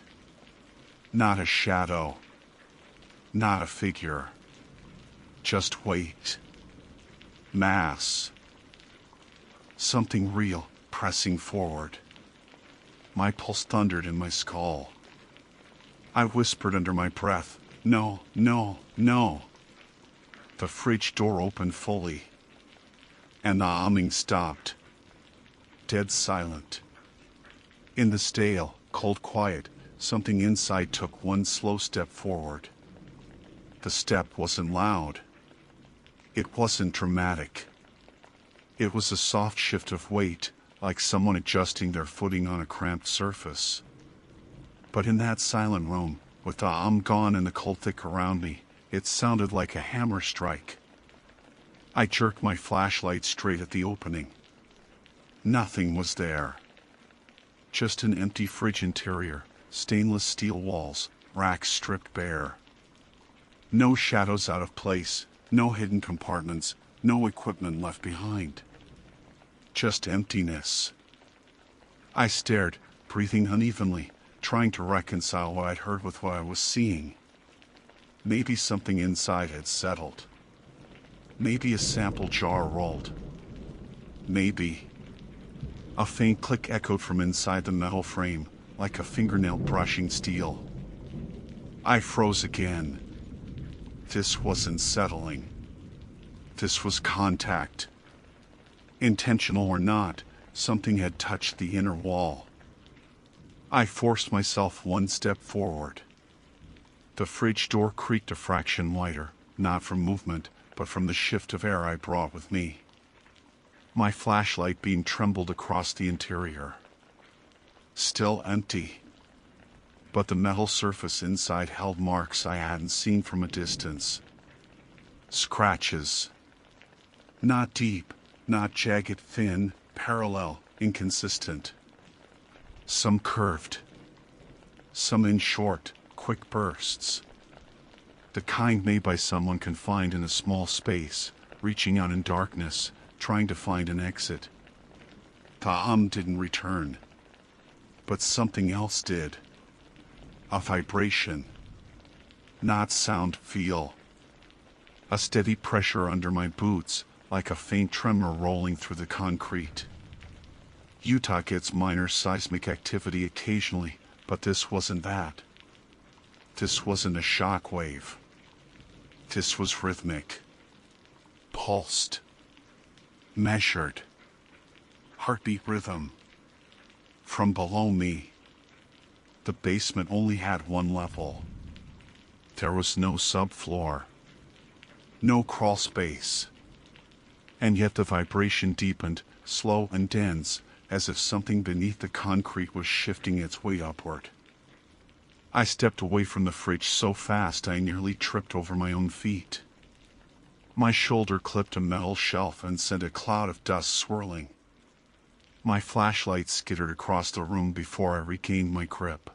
Not a shadow. Not a figure. Just weight. Mass. Something real, pressing forward. My pulse thundered in my skull. I whispered under my breath, "No, no, no." The fridge door opened fully. And the humming stopped. Dead silent. In the stale, cold quiet, something inside took one slow step forward. The step wasn't loud. It wasn't dramatic. It was a soft shift of weight, like someone adjusting their footing on a cramped surface. But in that silent room, with the hum gone and the cold thick around me, it sounded like a hammer strike. I jerked my flashlight straight at the opening. Nothing was there. Just an empty fridge interior, stainless steel walls, racks stripped bare. No shadows out of place, no hidden compartments, no equipment left behind. Just emptiness. I stared, breathing unevenly, trying to reconcile what I'd heard with what I was seeing. Maybe something inside had settled. Maybe a sample jar rolled. Maybe. A faint click echoed from inside the metal frame, like a fingernail brushing steel. I froze again. This wasn't settling. This was contact. Intentional or not, something had touched the inner wall. I forced myself one step forward. The fridge door creaked a fraction lighter, not from movement, but from the shift of air I brought with me. My flashlight beam trembled across the interior. Still empty. But the metal surface inside held marks I hadn't seen from a distance. Scratches. Not deep, not jagged, thin, parallel, inconsistent. Some curved. Some in short, quick bursts. The kind made by someone confined in a small space, reaching out in darkness, trying to find an exit. The didn't return. But something else did. A vibration. Not sound, feel. A steady pressure under my boots, like a faint tremor rolling through the concrete. Utah gets minor seismic activity occasionally, but this wasn't that. This wasn't a shock wave. This was rhythmic. Pulsed. Measured. Heartbeat rhythm. From below me. The basement only had one level. There was no subfloor. No crawl space. And yet the vibration deepened, slow and dense, as if something beneath the concrete was shifting its way upward. I stepped away from the fridge so fast I nearly tripped over my own feet. My shoulder clipped a metal shelf and sent a cloud of dust swirling. My flashlight skittered across the room before I regained my grip.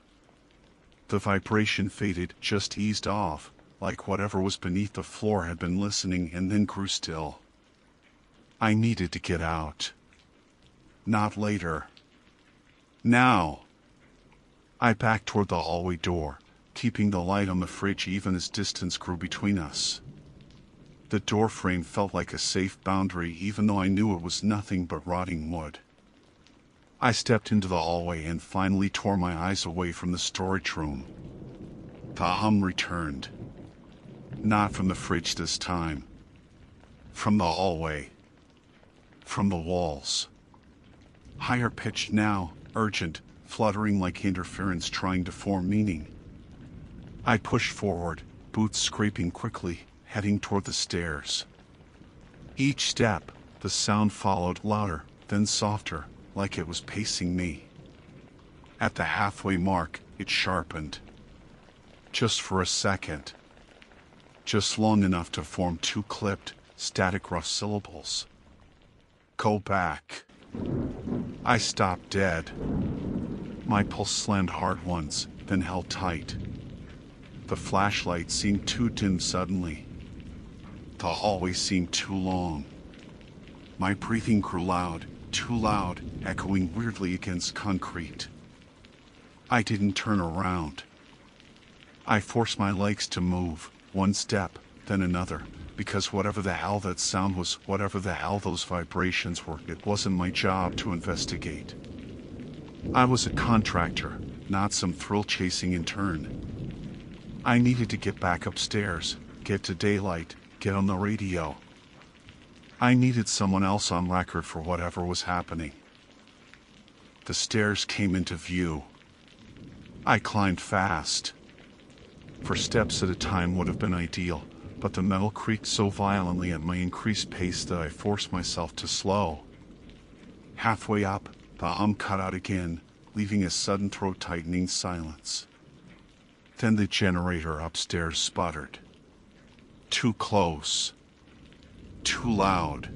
The vibration faded, just eased off, like whatever was beneath the floor had been listening, and then grew still. I needed to get out. Not later. Now. I backed toward the hallway door, keeping the light on the fridge even as distance grew between us. The door frame felt like a safe boundary, even though I knew it was nothing but rotting wood. I stepped into the hallway and finally tore my eyes away from the storage room. The returned. Not from the fridge this time. From the hallway. From the walls. Higher pitched now, urgent, fluttering like interference trying to form meaning. I pushed forward, boots scraping quickly, heading toward the stairs. Each step, the sound followed, louder, then softer, like it was pacing me. At the halfway mark, it sharpened. Just for a second. Just long enough to form two clipped, static rough syllables. Go back. I stopped dead. My pulse slammed hard once, then held tight. The flashlight seemed too dim suddenly. The hallway seemed too long. My breathing grew loud, too loud, echoing weirdly against concrete. I didn't turn around. I forced my legs to move, one step, then another, because whatever the hell that sound was, whatever the hell those vibrations were, it wasn't my job to investigate. I was a contractor, not some thrill-chasing intern. I needed to get back upstairs, get to daylight, get on the radio. I needed someone else on record for whatever was happening. The stairs came into view. I climbed fast. For steps at a time would have been ideal, but the metal creaked so violently at my increased pace that I forced myself to slow. Halfway up, the cut out again, leaving a sudden throat-tightening silence. Then the generator upstairs sputtered. Too close. Too loud.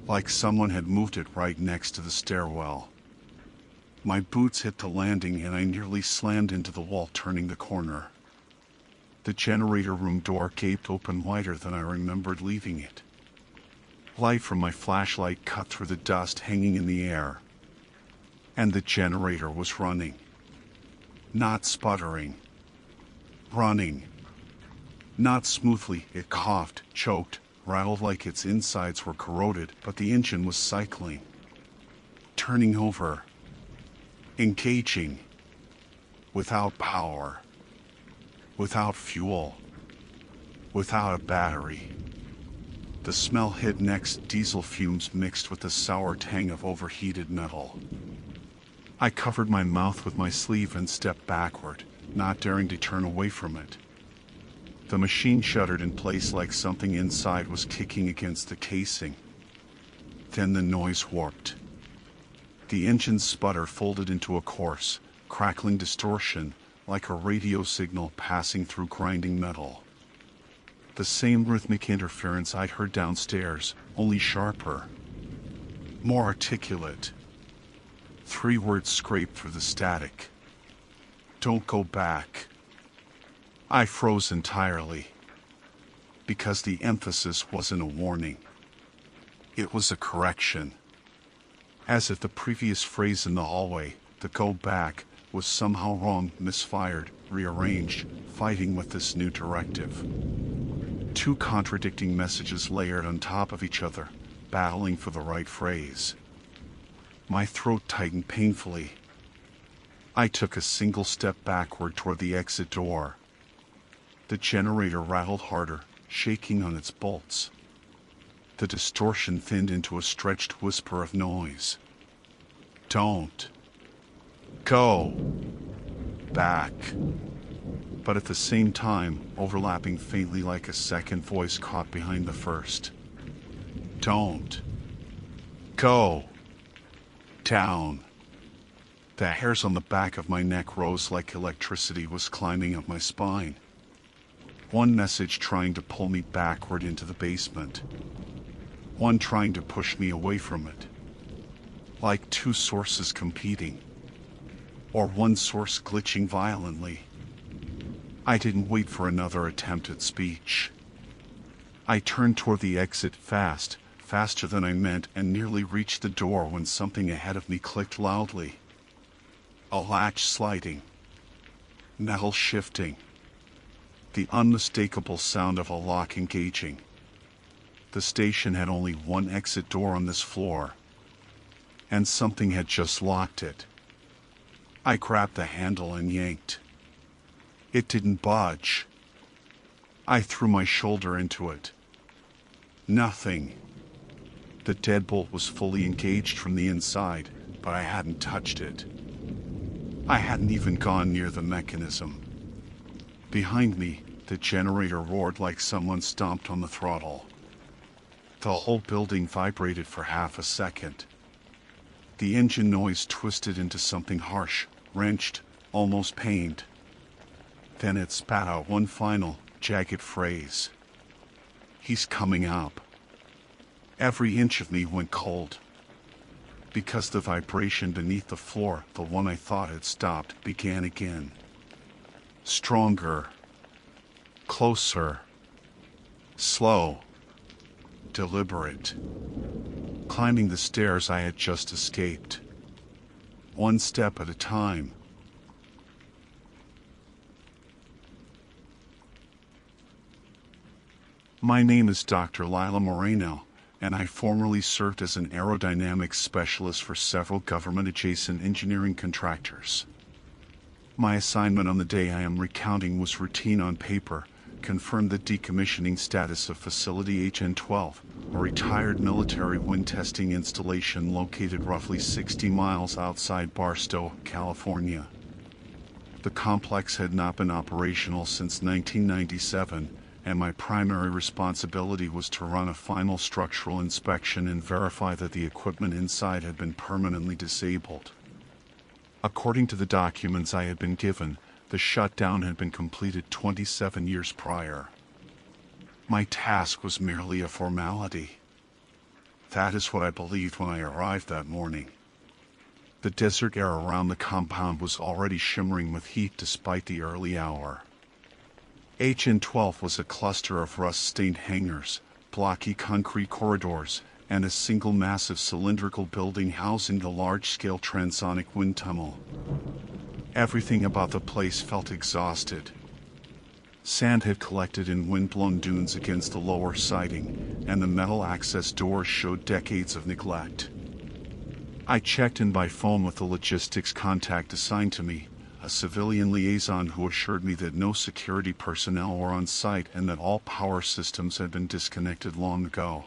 Like someone had moved it right next to the stairwell. My boots hit the landing and I nearly slammed into the wall, turning the corner. The generator room door gaped open wider than I remembered leaving it. Light from my flashlight cut through the dust hanging in the air. And the generator was running. Not sputtering. Running. Not smoothly, it coughed, choked, rattled like its insides were corroded, but the engine was cycling. Turning over. Engaging. Without power. Without fuel. Without a battery. The smell hid next, diesel fumes mixed with the sour tang of overheated metal. I covered my mouth with my sleeve and stepped backward, not daring to turn away from it. The machine shuddered in place like something inside was kicking against the casing. Then the noise warped. The engine's sputter folded into a coarse, crackling distortion, like a radio signal passing through grinding metal. The same rhythmic interference I'd heard downstairs, only sharper. More articulate. 3 words scraped through the static. Don't go back. I froze entirely. Because the emphasis wasn't a warning. It was a correction. As if the previous phrase in the hallway, the go back, was somehow wrong, misfired, rearranged, fighting with this new directive. 2 contradicting messages layered on top of each other, battling for the right phrase. My throat tightened painfully. I took a single step backward toward the exit door. The generator rattled harder, shaking on its bolts. The distortion thinned into a stretched whisper of noise. Don't go back. But at the same time, overlapping faintly like a second voice caught behind the first. Don't go down. The hairs on the back of my neck rose like electricity was climbing up my spine. One message trying to pull me backward into the basement. One trying to push me away from it. Like 2 sources competing. Or one source glitching violently. I didn't wait for another attempt at speech. I turned toward the exit fast, faster than I meant, and nearly reached the door when something ahead of me clicked loudly. A latch sliding. Metal shifting. The unmistakable sound of a lock engaging. The station had only one exit door on this floor. And something had just locked it. I grabbed the handle and yanked. It didn't budge. I threw my shoulder into it. Nothing. The deadbolt was fully engaged from the inside, but I hadn't touched it. I hadn't even gone near the mechanism. Behind me, the generator roared like someone stomped on the throttle. The whole building vibrated for half a second. The engine noise twisted into something harsh, wrenched, almost pained. Then it spat out one final, jagged phrase. He's coming up. Every inch of me went cold. Because the vibration beneath the floor, the one I thought had stopped, began again. Stronger. Closer. Slow. Deliberate. Climbing the stairs I had just escaped. One step at a time. My name is Dr. Lila Moreno, and I formerly served as an aerodynamics specialist for several government-adjacent engineering contractors. My assignment on the day I am recounting was routine on paper, confirmed the decommissioning status of Facility HN-12, a retired military wind testing installation located roughly 60 miles outside Barstow, California. The complex had not been operational since 1997, and my primary responsibility was to run a final structural inspection and verify that the equipment inside had been permanently disabled. According to the documents I had been given, the shutdown had been completed 27 years prior. My task was merely a formality. That is what I believed when I arrived that morning. The desert air around the compound was already shimmering with heat despite the early hour. HN-12 was a cluster of rust-stained hangars, blocky concrete corridors, and a single massive cylindrical building housing the large-scale transonic wind tunnel. Everything about the place felt exhausted. Sand had collected in wind-blown dunes against the lower siding, and the metal access doors showed decades of neglect. I checked in by phone with the logistics contact assigned to me, a civilian liaison who assured me that no security personnel were on site and that all power systems had been disconnected long ago.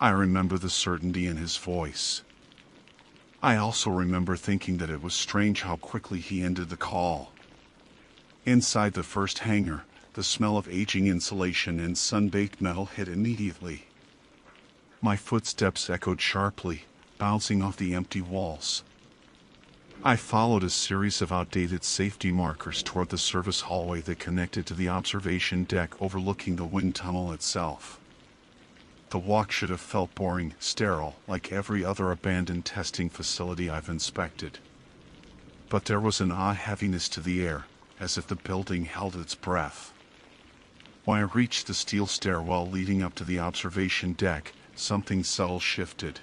I remember the certainty in his voice. I also remember thinking that it was strange how quickly he ended the call. Inside the first hangar, the smell of aging insulation and sun-baked metal hit immediately. My footsteps echoed sharply, bouncing off the empty walls. I followed a series of outdated safety markers toward the service hallway that connected to the observation deck overlooking the wind tunnel itself. The walk should have felt boring, sterile, like every other abandoned testing facility I've inspected. But there was an odd heaviness to the air, as if the building held its breath. When I reached the steel stairwell leading up to the observation deck, something subtle shifted.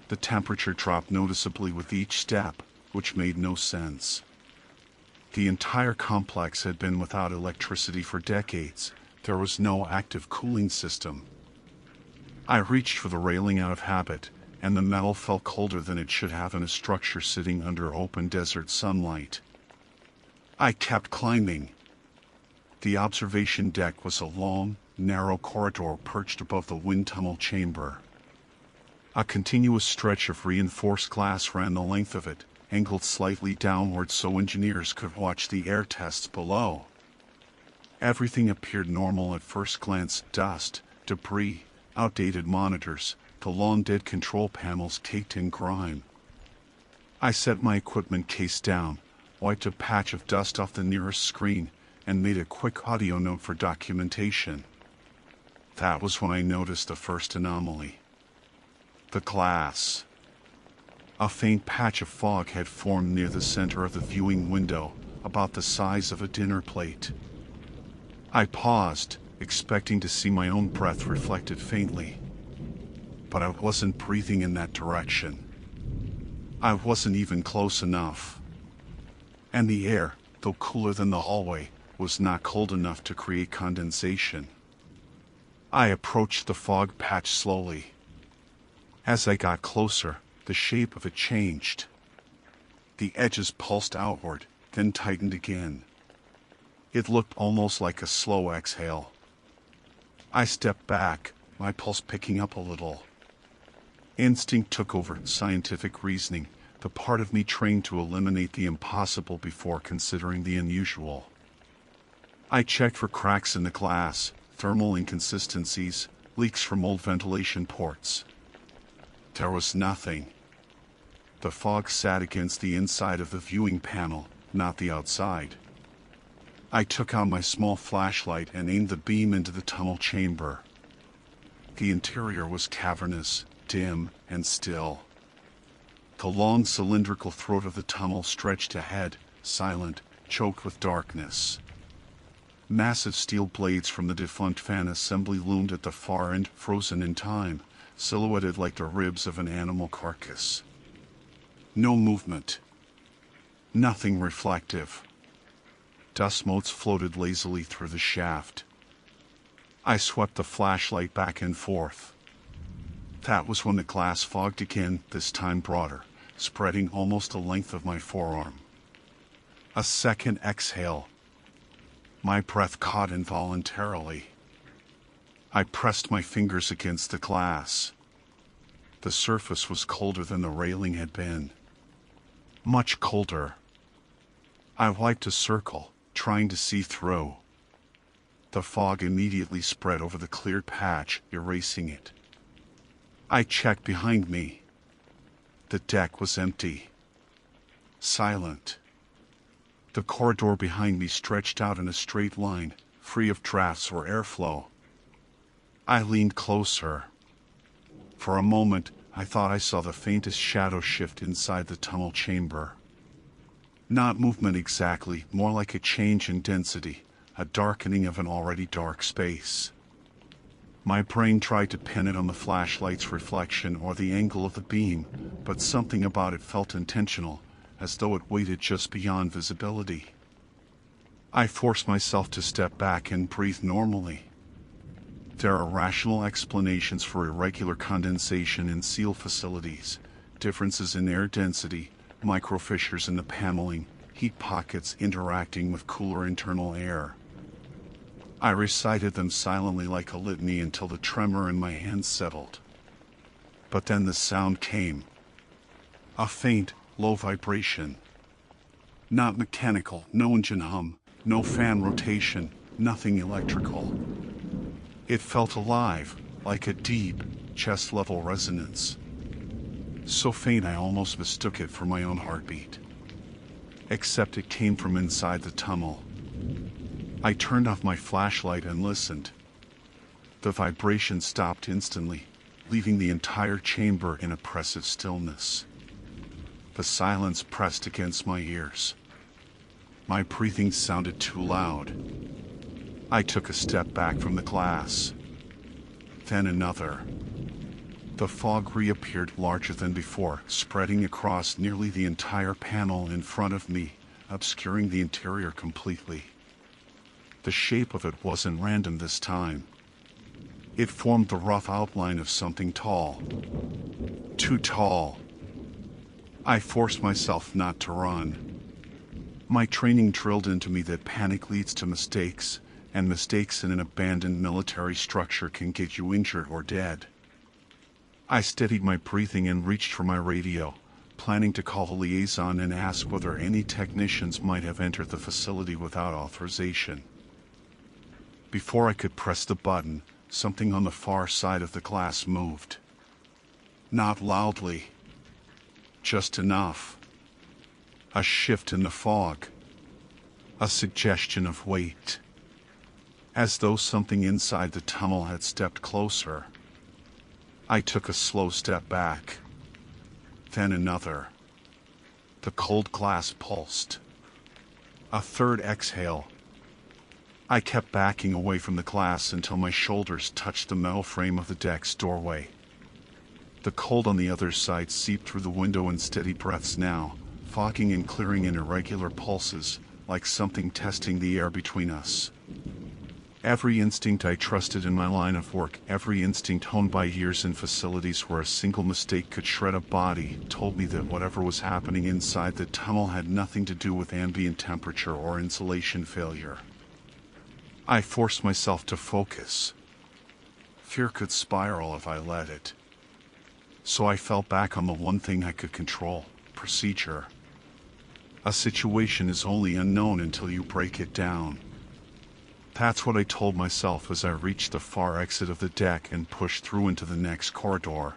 The temperature dropped noticeably with each step, which made no sense. The entire complex had been without electricity for decades. There was no active cooling system. I reached for the railing out of habit, and the metal felt colder than it should have in a structure sitting under open desert sunlight. I kept climbing. The observation deck was a long, narrow corridor perched above the wind tunnel chamber. A continuous stretch of reinforced glass ran the length of it, angled slightly downward so engineers could watch the air tests below. Everything appeared normal at first glance: dust, debris, outdated monitors, the long-dead control panels caked in grime. I set my equipment case down, wiped a patch of dust off the nearest screen, and made a quick audio note for documentation. That was when I noticed the first anomaly. The glass. A faint patch of fog had formed near the center of the viewing window, about the size of a dinner plate. I paused, expecting to see my own breath reflected faintly. But I wasn't breathing in that direction. I wasn't even close enough. And the air, though cooler than the hallway, was not cold enough to create condensation. I approached the fog patch slowly. As I got closer, the shape of it changed. The edges pulsed outward, then tightened again. It looked almost like a slow exhale. I stepped back, my pulse picking up a little. Instinct took over scientific reasoning, the part of me trained to eliminate the impossible before considering the unusual. I checked for cracks in the glass, thermal inconsistencies, leaks from old ventilation ports. There was nothing. The fog sat against the inside of the viewing panel, not the outside. I took out my small flashlight and aimed the beam into the tunnel chamber. The interior was cavernous, dim, and still. The long cylindrical throat of the tunnel stretched ahead, silent, choked with darkness. Massive steel blades from the defunct fan assembly loomed at the far end, frozen in time, silhouetted like the ribs of an animal carcass. No movement. Nothing reflective. Dust motes floated lazily through the shaft. I swept the flashlight back and forth. That was when the glass fogged again, this time broader, spreading almost the length of my forearm. A second exhale. My breath caught involuntarily. I pressed my fingers against the glass. The surface was colder than the railing had been. Much colder. I wiped a circle, trying to see through. The fog immediately spread over the cleared patch, erasing it. I checked behind me. The deck was empty. Silent. The corridor behind me stretched out in a straight line, free of drafts or airflow. I leaned closer. For a moment, I thought I saw the faintest shadow shift inside the tunnel chamber. Not movement exactly, more like a change in density, a darkening of an already dark space. My brain tried to pin it on the flashlight's reflection or the angle of the beam, but something about it felt intentional, as though it waited just beyond visibility. I forced myself to step back and breathe normally. There are rational explanations for irregular condensation in seal facilities, differences in air density, microfissures in the paneling, heat pockets interacting with cooler internal air. I recited them silently like a litany until the tremor in my hands settled. But then the sound came. A faint, low vibration. Not mechanical, no engine hum, No fan rotation, nothing electrical. It felt alive, like a deep, chest-level resonance. So faint I almost mistook it for my own heartbeat. Except it came from inside the tunnel. I turned off my flashlight and listened. The vibration stopped instantly, leaving the entire chamber in oppressive stillness. The silence pressed against my ears. My breathing sounded too loud. I took a step back from the glass. Then another. The fog reappeared larger than before, spreading across nearly the entire panel in front of me, obscuring the interior completely. The shape of it wasn't random this time. It formed the rough outline of something tall. Too tall. I forced myself not to run. My training drilled into me that panic leads to mistakes, and mistakes in an abandoned military structure can get you injured or dead. I steadied my breathing and reached for my radio, planning to call a liaison and ask whether any technicians might have entered the facility without authorization. Before I could press the button, something on the far side of the glass moved. Not loudly. Just enough. A shift in the fog. A suggestion of weight. As though something inside the tunnel had stepped closer. I took a slow step back. Then another. The cold glass pulsed. A third exhale. I kept backing away from the glass until my shoulders touched the metal frame of the deck's doorway. The cold on the other side seeped through the window in steady breaths now, fogging and clearing in irregular pulses, like something testing the air between us. Every instinct I trusted in my line of work, every instinct honed by years in facilities where a single mistake could shred a body, told me that whatever was happening inside the tunnel had nothing to do with ambient temperature or insulation failure. I forced myself to focus. Fear could spiral if I let it. So I fell back on the one thing I could control: procedure. A situation is only unknown until you break it down. That's what I told myself as I reached the far exit of the deck and pushed through into the next corridor.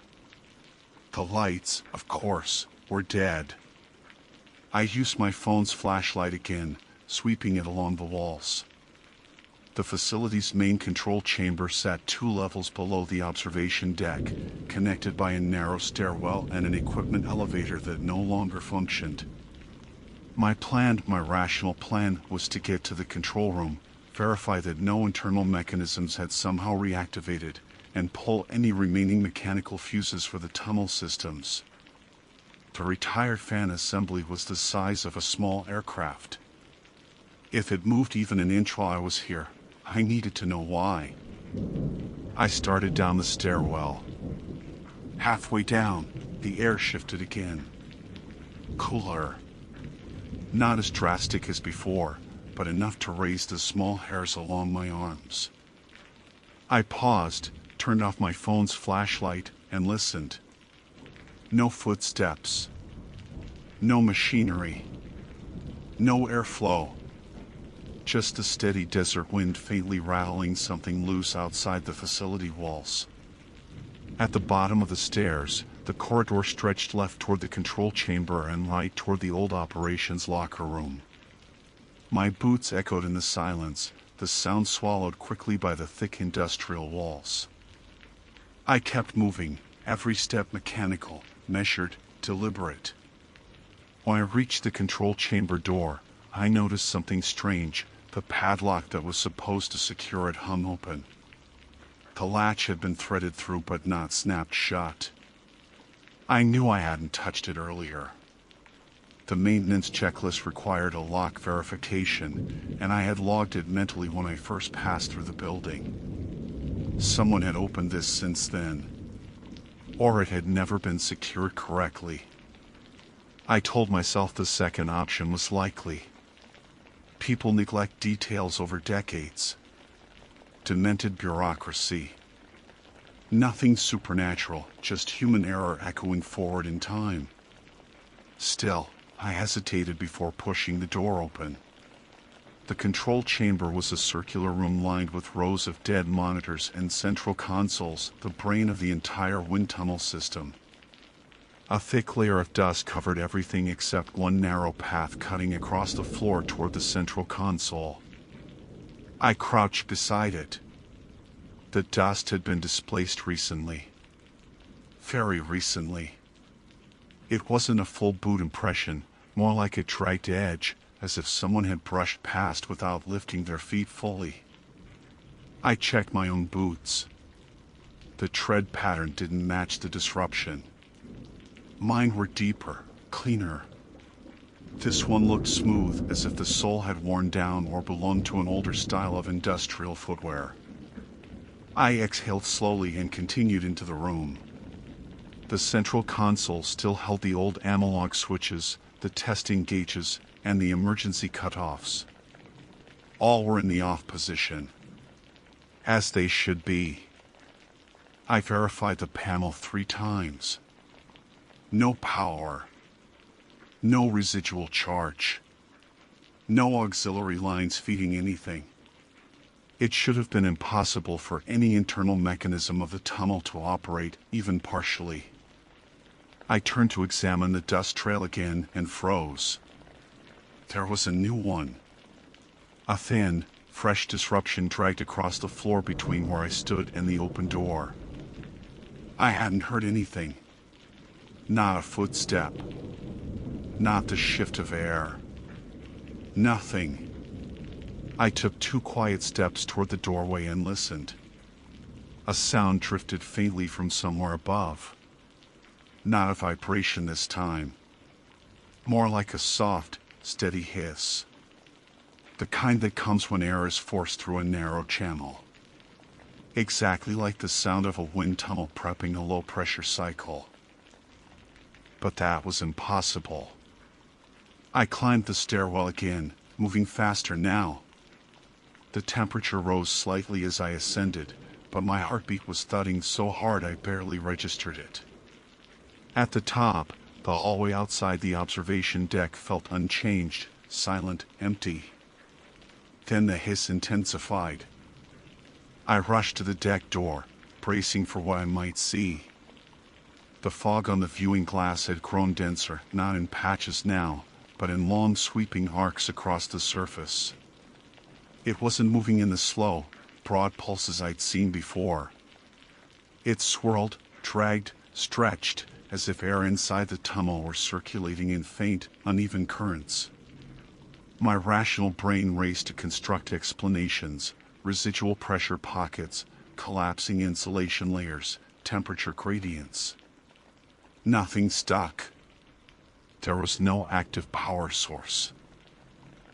The lights, of course, were dead. I used my phone's flashlight again, sweeping it along the walls. The facility's main control chamber sat 2 levels below the observation deck, connected by a narrow stairwell and an equipment elevator that no longer functioned. My rational plan, was to get to the control room, verify that no internal mechanisms had somehow reactivated, and pull any remaining mechanical fuses for the tunnel systems. The retired fan assembly was the size of a small aircraft. If it moved even an inch while I was here, I needed to know why. I started down the stairwell. Halfway down, the air shifted again. Cooler. Not as drastic as before, but enough to raise the small hairs along my arms. I paused, turned off my phone's flashlight, and listened. No footsteps. No machinery. No airflow. Just the steady desert wind faintly rattling something loose outside the facility walls. At the bottom of the stairs, the corridor stretched left toward the control chamber and right toward the old operations locker room. My boots echoed in the silence, the sound swallowed quickly by the thick industrial walls. I kept moving, every step mechanical, measured, deliberate. When I reached the control chamber door, I noticed something strange. The padlock that was supposed to secure it hung open. The latch had been threaded through but not snapped shut. I knew I hadn't touched it earlier. The maintenance checklist required a lock verification, and I had logged it mentally when I first passed through the building. Someone had opened this since then, or it had never been secured correctly. I told myself the second option was likely. People neglect details over decades. Demented bureaucracy. Nothing supernatural, just human error echoing forward in time. Still, I hesitated before pushing the door open. The control chamber was a circular room lined with rows of dead monitors and central consoles, the brain of the entire wind tunnel system. A thick layer of dust covered everything except one narrow path cutting across the floor toward the central console. I crouched beside it. The dust had been displaced recently. Very recently. It wasn't a full boot impression, more like a dragged edge, as if someone had brushed past without lifting their feet fully. I checked my own boots. The tread pattern didn't match the disruption. Mine were deeper, cleaner. This one looked smooth, as if the sole had worn down or belonged to an older style of industrial footwear. I exhaled slowly and continued into the room. The central console still held the old analog switches, the testing gauges, and the emergency cutoffs. All were in the off position. As they should be. I verified the panel 3 times. No power. No residual charge. No auxiliary lines feeding anything. It should have been impossible for any internal mechanism of the tunnel to operate, even partially. I turned to examine the dust trail again and froze. There was a new one. A thin, fresh disruption dragged across the floor between where I stood and the open door. I hadn't heard anything. Not a footstep. Not the shift of air. Nothing. I took 2 quiet steps toward the doorway and listened. A sound drifted faintly from somewhere above. Not a vibration this time. More like a soft, steady hiss. The kind that comes when air is forced through a narrow channel. Exactly like the sound of a wind tunnel prepping a low-pressure cycle. But that was impossible. I climbed the stairwell again, moving faster now. The temperature rose slightly as I ascended, but my heartbeat was thudding so hard I barely registered it. At the top, the hallway outside the observation deck felt unchanged, silent, empty. Then the hiss intensified. I rushed to the deck door, bracing for what I might see. The fog on the viewing glass had grown denser, not in patches now, but in long sweeping arcs across the surface. It wasn't moving in the slow, broad pulses I'd seen before. It swirled, dragged, stretched, as if air inside the tunnel were circulating in faint, uneven currents. My rational brain raced to construct explanations, residual pressure pockets, collapsing insulation layers, temperature gradients. Nothing stuck. There was no active power source.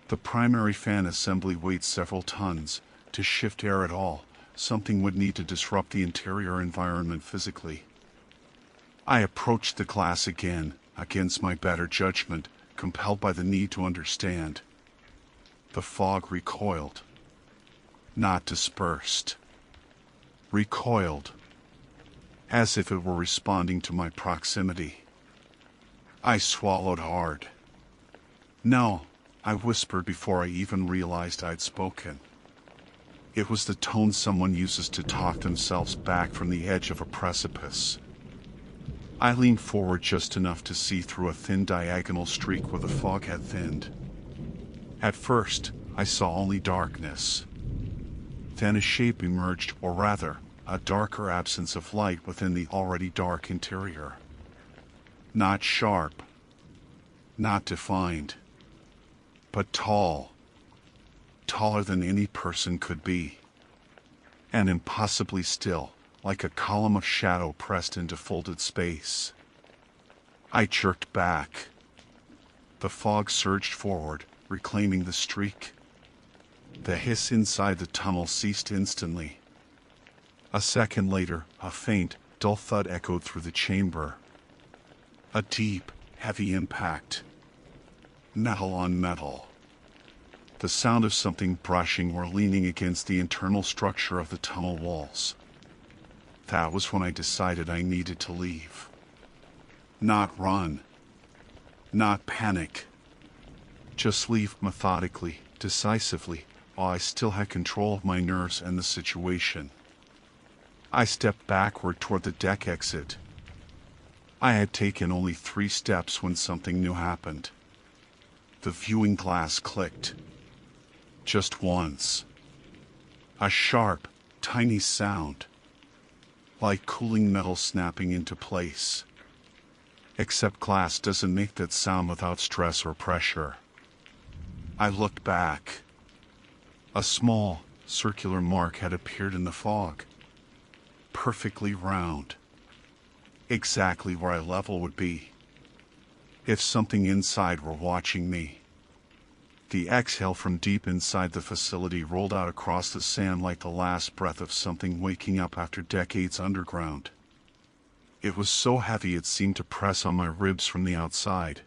The primary fan assembly weighed several tons. To shift air at all, something would need to disrupt the interior environment physically. I approached the glass again, against my better judgment, compelled by the need to understand. The fog recoiled. Not dispersed. Recoiled. As if it were responding to my proximity. I swallowed hard. No, I whispered before I even realized I'd spoken. It was the tone someone uses to talk themselves back from the edge of a precipice. I leaned forward just enough to see through a thin diagonal streak where the fog had thinned. At first, I saw only darkness. Then a shape emerged, or rather, a darker absence of light within the already dark interior. Not sharp. Not defined. But tall. Taller than any person could be. And impossibly still, like a column of shadow pressed into folded space. I jerked back. The fog surged forward, reclaiming the streak. The hiss inside the tunnel ceased instantly. A second later, a faint, dull thud echoed through the chamber. A deep, heavy impact. Metal on metal. The sound of something brushing or leaning against the internal structure of the tunnel walls. That was when I decided I needed to leave. Not run. Not panic. Just leave methodically, decisively, while I still had control of my nerves and the situation. I stepped backward toward the deck exit. I had taken only 3 steps when something new happened. The viewing glass clicked. Just once. A sharp, tiny sound, like cooling metal snapping into place. Except glass doesn't make that sound without stress or pressure. I looked back. A small, circular mark had appeared in the fog. Perfectly round. Exactly where eye level would be if something inside were watching me. The exhale from deep inside the facility rolled out across the sand like the last breath of something waking up after decades underground. It was so heavy it seemed to press on my ribs from the outside.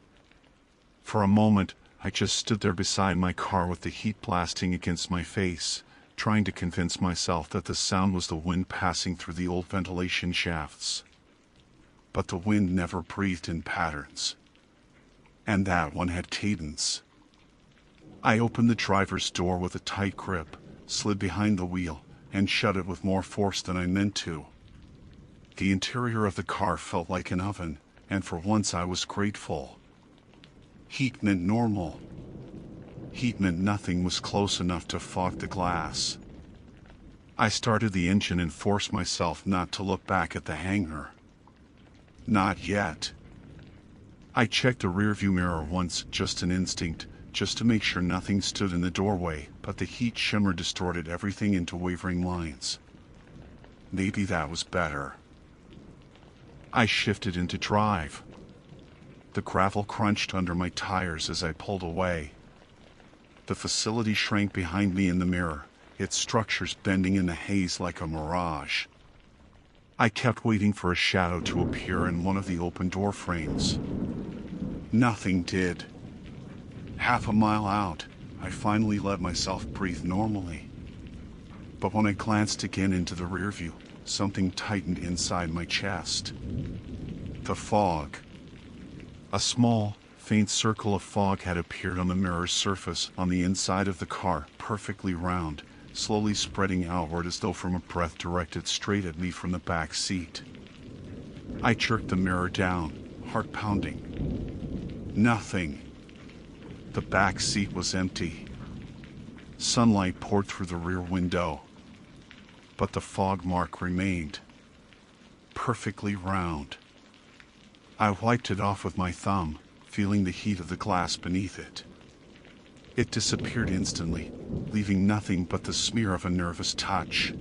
For a moment, I just stood there beside my car with the heat blasting against my face, trying to convince myself that the sound was the wind passing through the old ventilation shafts. But the wind never breathed in patterns. And that one had cadence. I opened the driver's door with a tight grip, slid behind the wheel, and shut it with more force than I meant to. The interior of the car felt like an oven, and for once I was grateful. Heat meant normal. Heat meant nothing was close enough to fog the glass. I started the engine and forced myself not to look back at the hangar. Not yet. I checked the rearview mirror once, just an instinct, just to make sure nothing stood in the doorway, but the heat shimmer distorted everything into wavering lines. Maybe that was better. I shifted into drive. The gravel crunched under my tires as I pulled away. The facility shrank behind me in the mirror, its structures bending in the haze like a mirage. I kept waiting for a shadow to appear in one of the open door frames. Nothing did. Half a mile out, I finally let myself breathe normally. But when I glanced again into the rearview, something tightened inside my chest. The fog. A small, faint circle of fog had appeared on the mirror's surface on the inside of the car, perfectly round, slowly spreading outward as though from a breath directed straight at me from the back seat. I jerked the mirror down, heart pounding. Nothing. The back seat was empty. Sunlight poured through the rear window. But the fog mark remained. Perfectly round. I wiped it off with my thumb, feeling the heat of the glass beneath it. It disappeared instantly, leaving nothing but the smear of a nervous touch.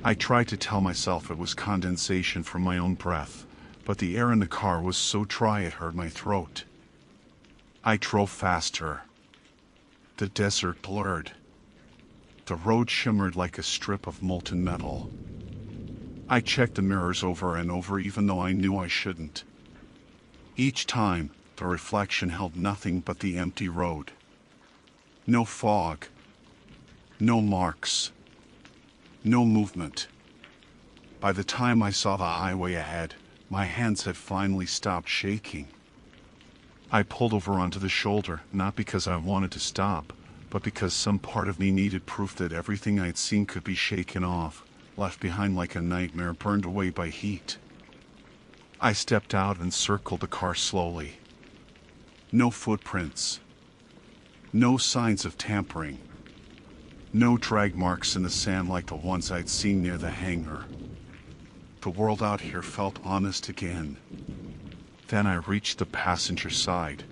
I tried to tell myself it was condensation from my own breath, but the air in the car was so dry it hurt my throat. I drove faster. The desert blurred. The road shimmered like a strip of molten metal. I checked the mirrors over and over even though I knew I shouldn't. Each time, the reflection held nothing but the empty road. No fog. No marks. No movement. By the time I saw the highway ahead, my hands had finally stopped shaking. I pulled over onto the shoulder, not because I wanted to stop, but because some part of me needed proof that everything I'd seen could be shaken off, left behind like a nightmare burned away by heat. I stepped out and circled the car slowly. No footprints. No signs of tampering. No drag marks in the sand like the ones I'd seen near the hangar. The world out here felt honest again. Then I reached the passenger side.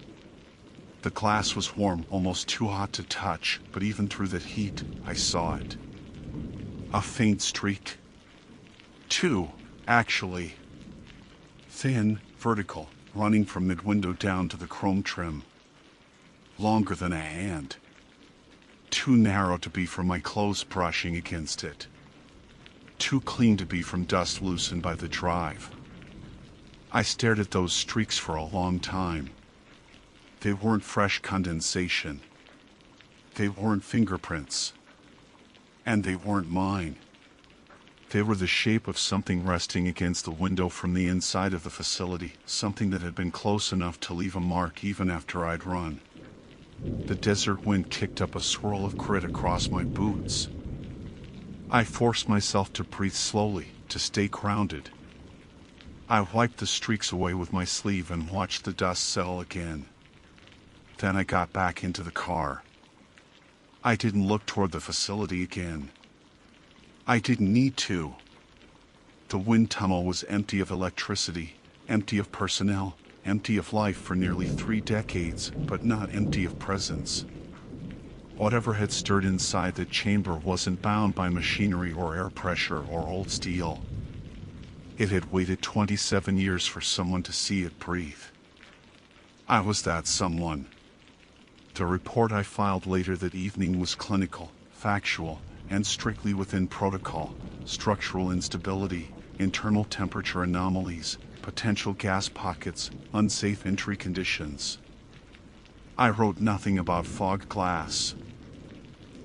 The glass was warm, almost too hot to touch, but even through the heat, I saw it. A faint streak. 2, actually. Thin, vertical, running from mid-window down to the chrome trim. Longer than a hand. Too narrow to be from my clothes brushing against it. Too clean to be from dust loosened by the drive. I stared at those streaks for a long time. They weren't fresh condensation. They weren't fingerprints. And they weren't mine. They were the shape of something resting against the window from the inside of the facility, something that had been close enough to leave a mark even after I'd run. The desert wind kicked up a swirl of grit across my boots. I forced myself to breathe slowly, to stay grounded. I wiped the streaks away with my sleeve and watched the dust settle again. Then I got back into the car. I didn't look toward the facility again. I didn't need to. The wind tunnel was empty of electricity, empty of personnel, empty of life for nearly 3 decades, but not empty of presence. Whatever had stirred inside the chamber wasn't bound by machinery or air pressure or old steel. It had waited 27 years for someone to see it breathe. I was that someone. The report I filed later that evening was clinical, factual, and strictly within protocol: structural instability, internal temperature anomalies, potential gas pockets, unsafe entry conditions. I wrote nothing about fog glass.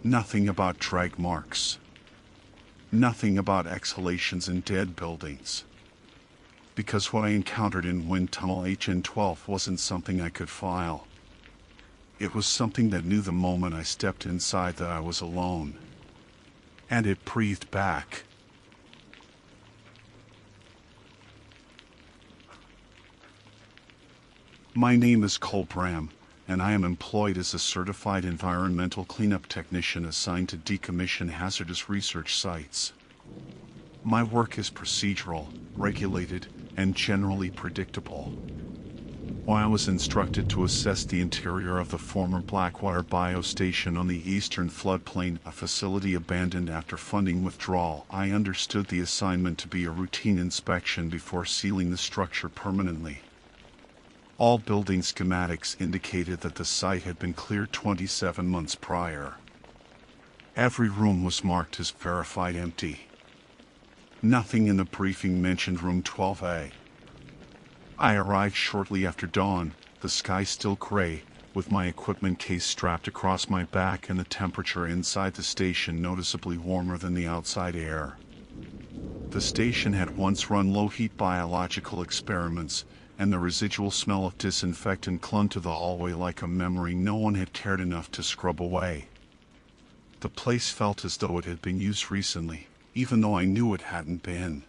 Nothing about drag marks. Nothing about exhalations in dead buildings. Because what I encountered in Wind Tunnel HN12 wasn't something I could file. It was something that knew the moment I stepped inside that I was alone. And it breathed back. My name is Cole Bram, and I am employed as a certified environmental cleanup technician assigned to decommission hazardous research sites. My work is procedural, regulated, and generally predictable. While I was instructed to assess the interior of the former Blackwater Biostation on the eastern floodplain, a facility abandoned after funding withdrawal, I understood the assignment to be a routine inspection before sealing the structure permanently. All building schematics indicated that the site had been cleared 27 months prior. Every room was marked as verified empty. Nothing in the briefing mentioned room 12A. I arrived shortly after dawn, the sky still gray, with my equipment case strapped across my back and the temperature inside the station noticeably warmer than the outside air. The station had once run low-heat biological experiments, and the residual smell of disinfectant clung to the hallway like a memory no one had cared enough to scrub away. The place felt as though it had been used recently, even though I knew it hadn't been.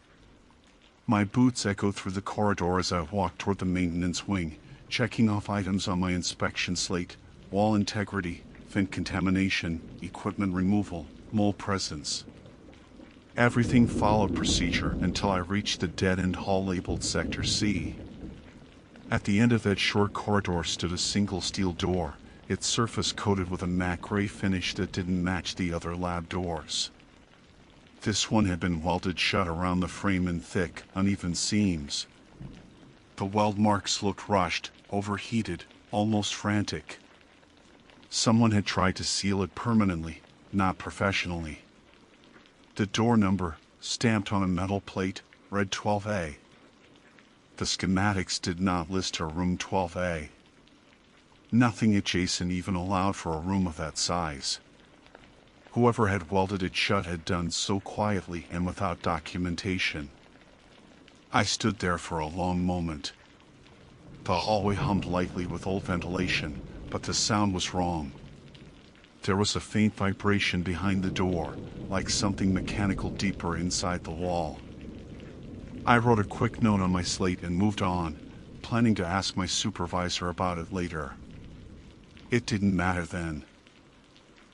My boots echoed through the corridor as I walked toward the maintenance wing, checking off items on my inspection slate: wall integrity, vent contamination, equipment removal, mold presence. Everything followed procedure until I reached the dead-end hall labeled Sector C. At the end of that short corridor stood a single steel door, its surface coated with a matte gray finish that didn't match the other lab doors. This one had been welded shut around the frame in thick, uneven seams. The weld marks looked rushed, overheated, almost frantic. Someone had tried to seal it permanently, not professionally. The door number, stamped on a metal plate, read 12A. The schematics did not list a room 12A. Nothing adjacent even allowed for a room of that size. Whoever had welded it shut had done so quietly and without documentation. I stood there for a long moment. The hallway hummed lightly with old ventilation, but the sound was wrong. There was a faint vibration behind the door, like something mechanical deeper inside the wall. I wrote a quick note on my slate and moved on, planning to ask my supervisor about it later. It didn't matter then.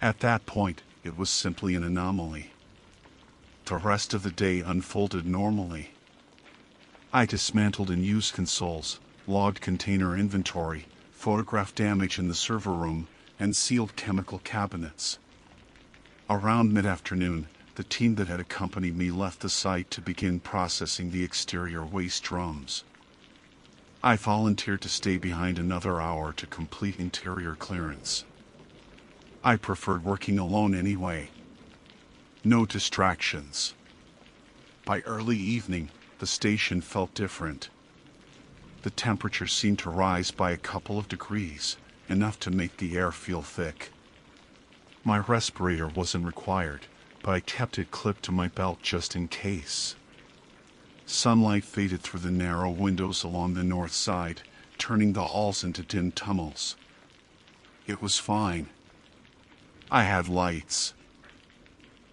At that point, it was simply an anomaly. The rest of the day unfolded normally. I dismantled and used consoles, logged container inventory, photographed damage in the server room, and sealed chemical cabinets. Around mid-afternoon, the team that had accompanied me left the site to begin processing the exterior waste drums. I volunteered to stay behind another hour to complete interior clearance. I preferred working alone anyway. No distractions. By early evening, the station felt different. The temperature seemed to rise by a couple of degrees, enough to make the air feel thick. My respirator wasn't required, but I kept it clipped to my belt just in case. Sunlight faded through the narrow windows along the north side, turning the halls into dim tunnels. It was fine. I had lights.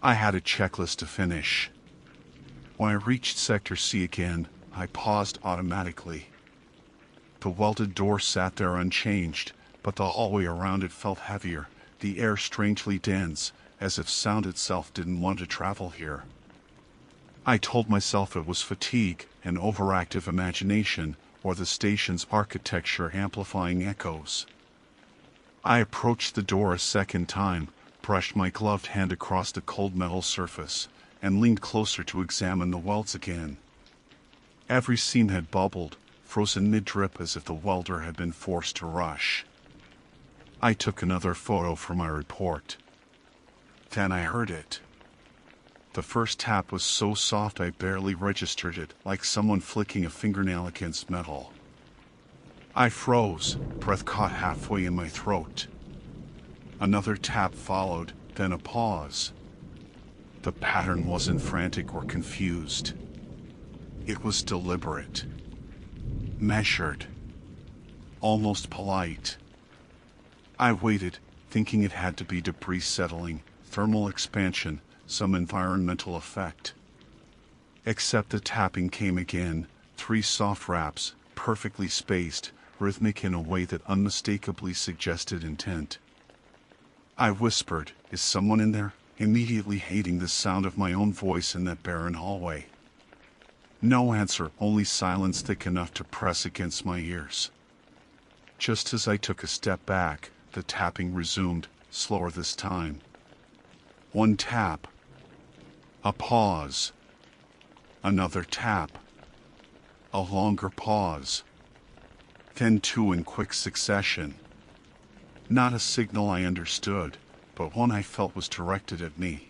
I had a checklist to finish. When I reached Sector C again, I paused automatically. The welded door sat there unchanged, but the hallway around it felt heavier, the air strangely dense, as if sound itself didn't want to travel here. I told myself it was fatigue, an overactive imagination, or the station's architecture amplifying echoes. I approached the door a second time, brushed my gloved hand across the cold metal surface, and leaned closer to examine the welds again. Every seam had bubbled, frozen mid-drip as if the welder had been forced to rush. I took another photo for my report. Then I heard it. The first tap was so soft I barely registered it, like someone flicking a fingernail against metal. I froze, breath caught halfway in my throat. Another tap followed, then a pause. The pattern wasn't frantic or confused. It was deliberate, measured, almost polite. I waited, thinking it had to be debris settling, thermal expansion, some environmental effect. Except the tapping came again, 3 soft raps, perfectly spaced, rhythmic in a way that unmistakably suggested intent. I whispered, "Is someone in there?" immediately hating the sound of my own voice in that barren hallway. No answer, only silence thick enough to press against my ears. Just as I took a step back, the tapping resumed, slower this time. 1 tap. A pause. Another tap. A longer pause. Then 2 in quick succession. Not a signal I understood, but one I felt was directed at me.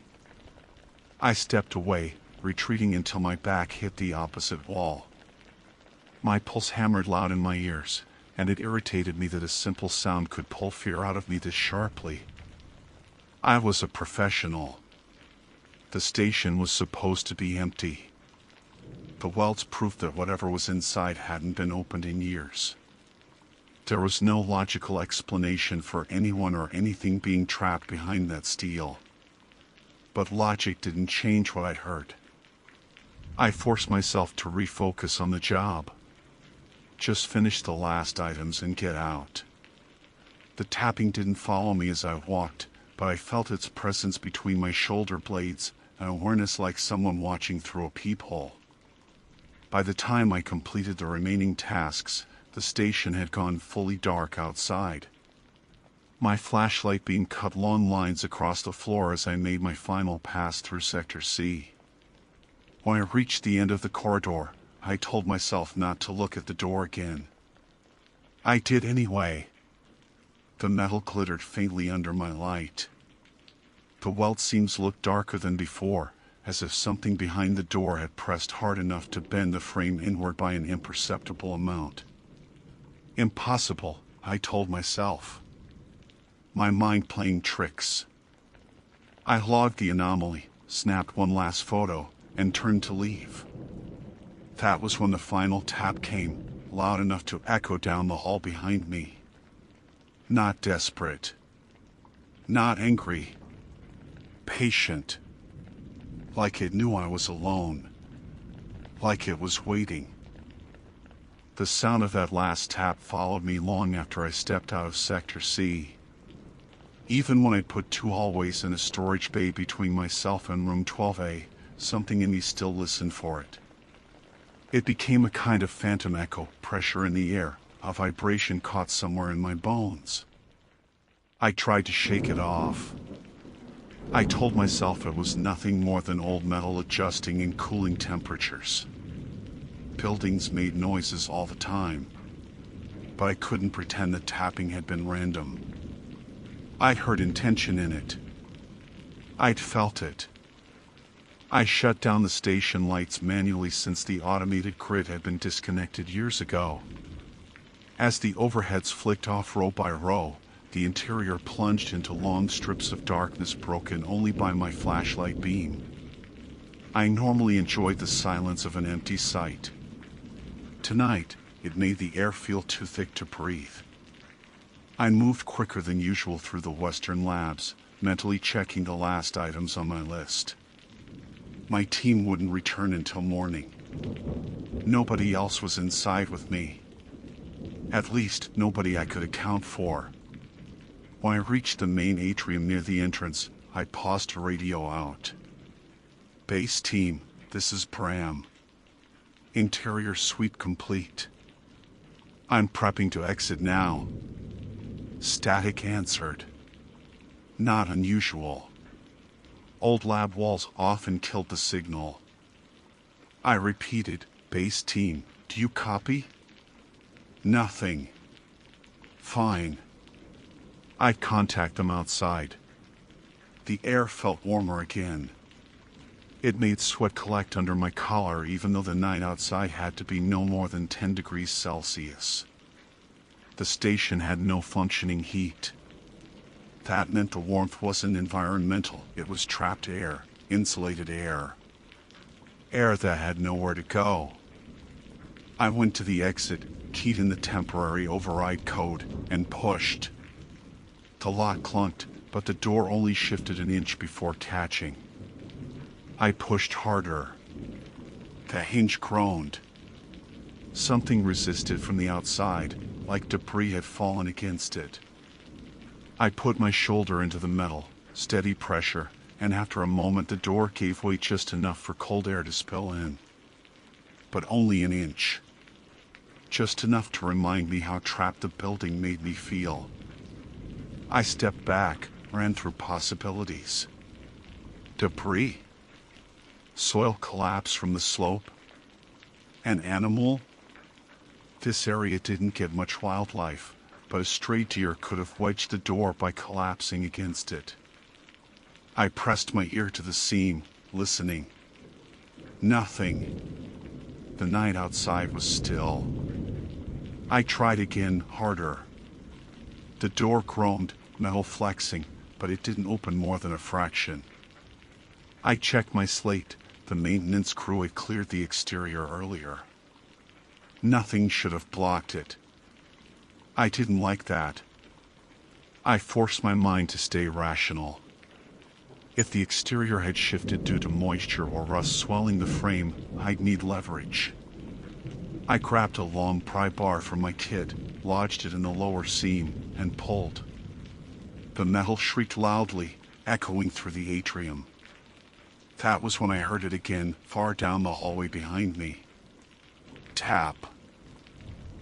I stepped away, retreating until my back hit the opposite wall. My pulse hammered loud in my ears, and it irritated me that a simple sound could pull fear out of me this sharply. I was a professional. The station was supposed to be empty. The welds proved that whatever was inside hadn't been opened in years. There was no logical explanation for anyone or anything being trapped behind that steel. But logic didn't change what I'd heard. I forced myself to refocus on the job. Just finish the last items and get out. The tapping didn't follow me as I walked, but I felt its presence between my shoulder blades, an awareness like someone watching through a peephole. By the time I completed the remaining tasks, the station had gone fully dark outside. My flashlight beam cut long lines across the floor as I made my final pass through Sector C. When I reached the end of the corridor, I told myself not to look at the door again. I did anyway. The metal glittered faintly under my light. The weld seams looked darker than before, as if something behind the door had pressed hard enough to bend the frame inward by an imperceptible amount. Impossible, I told myself. My mind playing tricks. I logged the anomaly, snapped one last photo, and turned to leave. That was when the final tap came, loud enough to echo down the hall behind me. Not desperate. Not angry. Patient. Like it knew I was alone. Like it was waiting. The sound of that last tap followed me long after I stepped out of Sector C. Even when I put 2 hallways and a storage bay between myself and room 12A, something in me still listened for it. It became a kind of phantom echo, pressure in the air, a vibration caught somewhere in my bones. I tried to shake it off. I told myself it was nothing more than old metal adjusting in cooling temperatures. Buildings made noises all the time, but I couldn't pretend the tapping had been random. I'd heard intention in it. I'd felt it. I shut down the station lights manually since the automated grid had been disconnected years ago. As the overheads flicked off row by row, the interior plunged into long strips of darkness broken only by my flashlight beam. I normally enjoyed the silence of an empty site. Tonight, it made the air feel too thick to breathe. I moved quicker than usual through the Western labs, mentally checking the last items on my list. My team wouldn't return until morning. Nobody else was inside with me. At least, nobody I could account for. When I reached the main atrium near the entrance, I paused to radio out. Base team, this is Bram. Interior suite complete. I'm prepping to exit now. Static answered. Not unusual. Old lab walls often killed the signal. I repeated, base team, do you copy? Nothing. Fine. I'd contact them outside. The air felt warmer again. It made sweat collect under my collar even though the night outside had to be no more than 10 degrees Celsius. The station had no functioning heat. That meant the warmth wasn't environmental, it was trapped air, insulated air. Air that had nowhere to go. I went to the exit, keyed in the temporary override code, and pushed. The lock clunked, but the door only shifted an inch before catching. I pushed harder. The hinge groaned. Something resisted from the outside, like debris had fallen against it. I put my shoulder into the metal, steady pressure, and after a moment the door gave way just enough for cold air to spill in. But only an inch. Just enough to remind me how trapped the building made me feel. I stepped back, ran through possibilities. Debris? Soil collapse from the slope? An animal? This area didn't get much wildlife, but a stray deer could have wedged the door by collapsing against it. I pressed my ear to the seam, listening. Nothing. The night outside was still. I tried again, harder. The door groaned, metal flexing, but it didn't open more than a fraction. I checked my slate. The maintenance crew had cleared the exterior earlier. Nothing should have blocked it. I didn't like that. I forced my mind to stay rational. If the exterior had shifted due to moisture or rust swelling the frame, I'd need leverage. I grabbed a long pry bar from my kit, lodged it in the lower seam, and pulled. The metal shrieked loudly, echoing through the atrium. That was when I heard it again, far down the hallway behind me. Tap.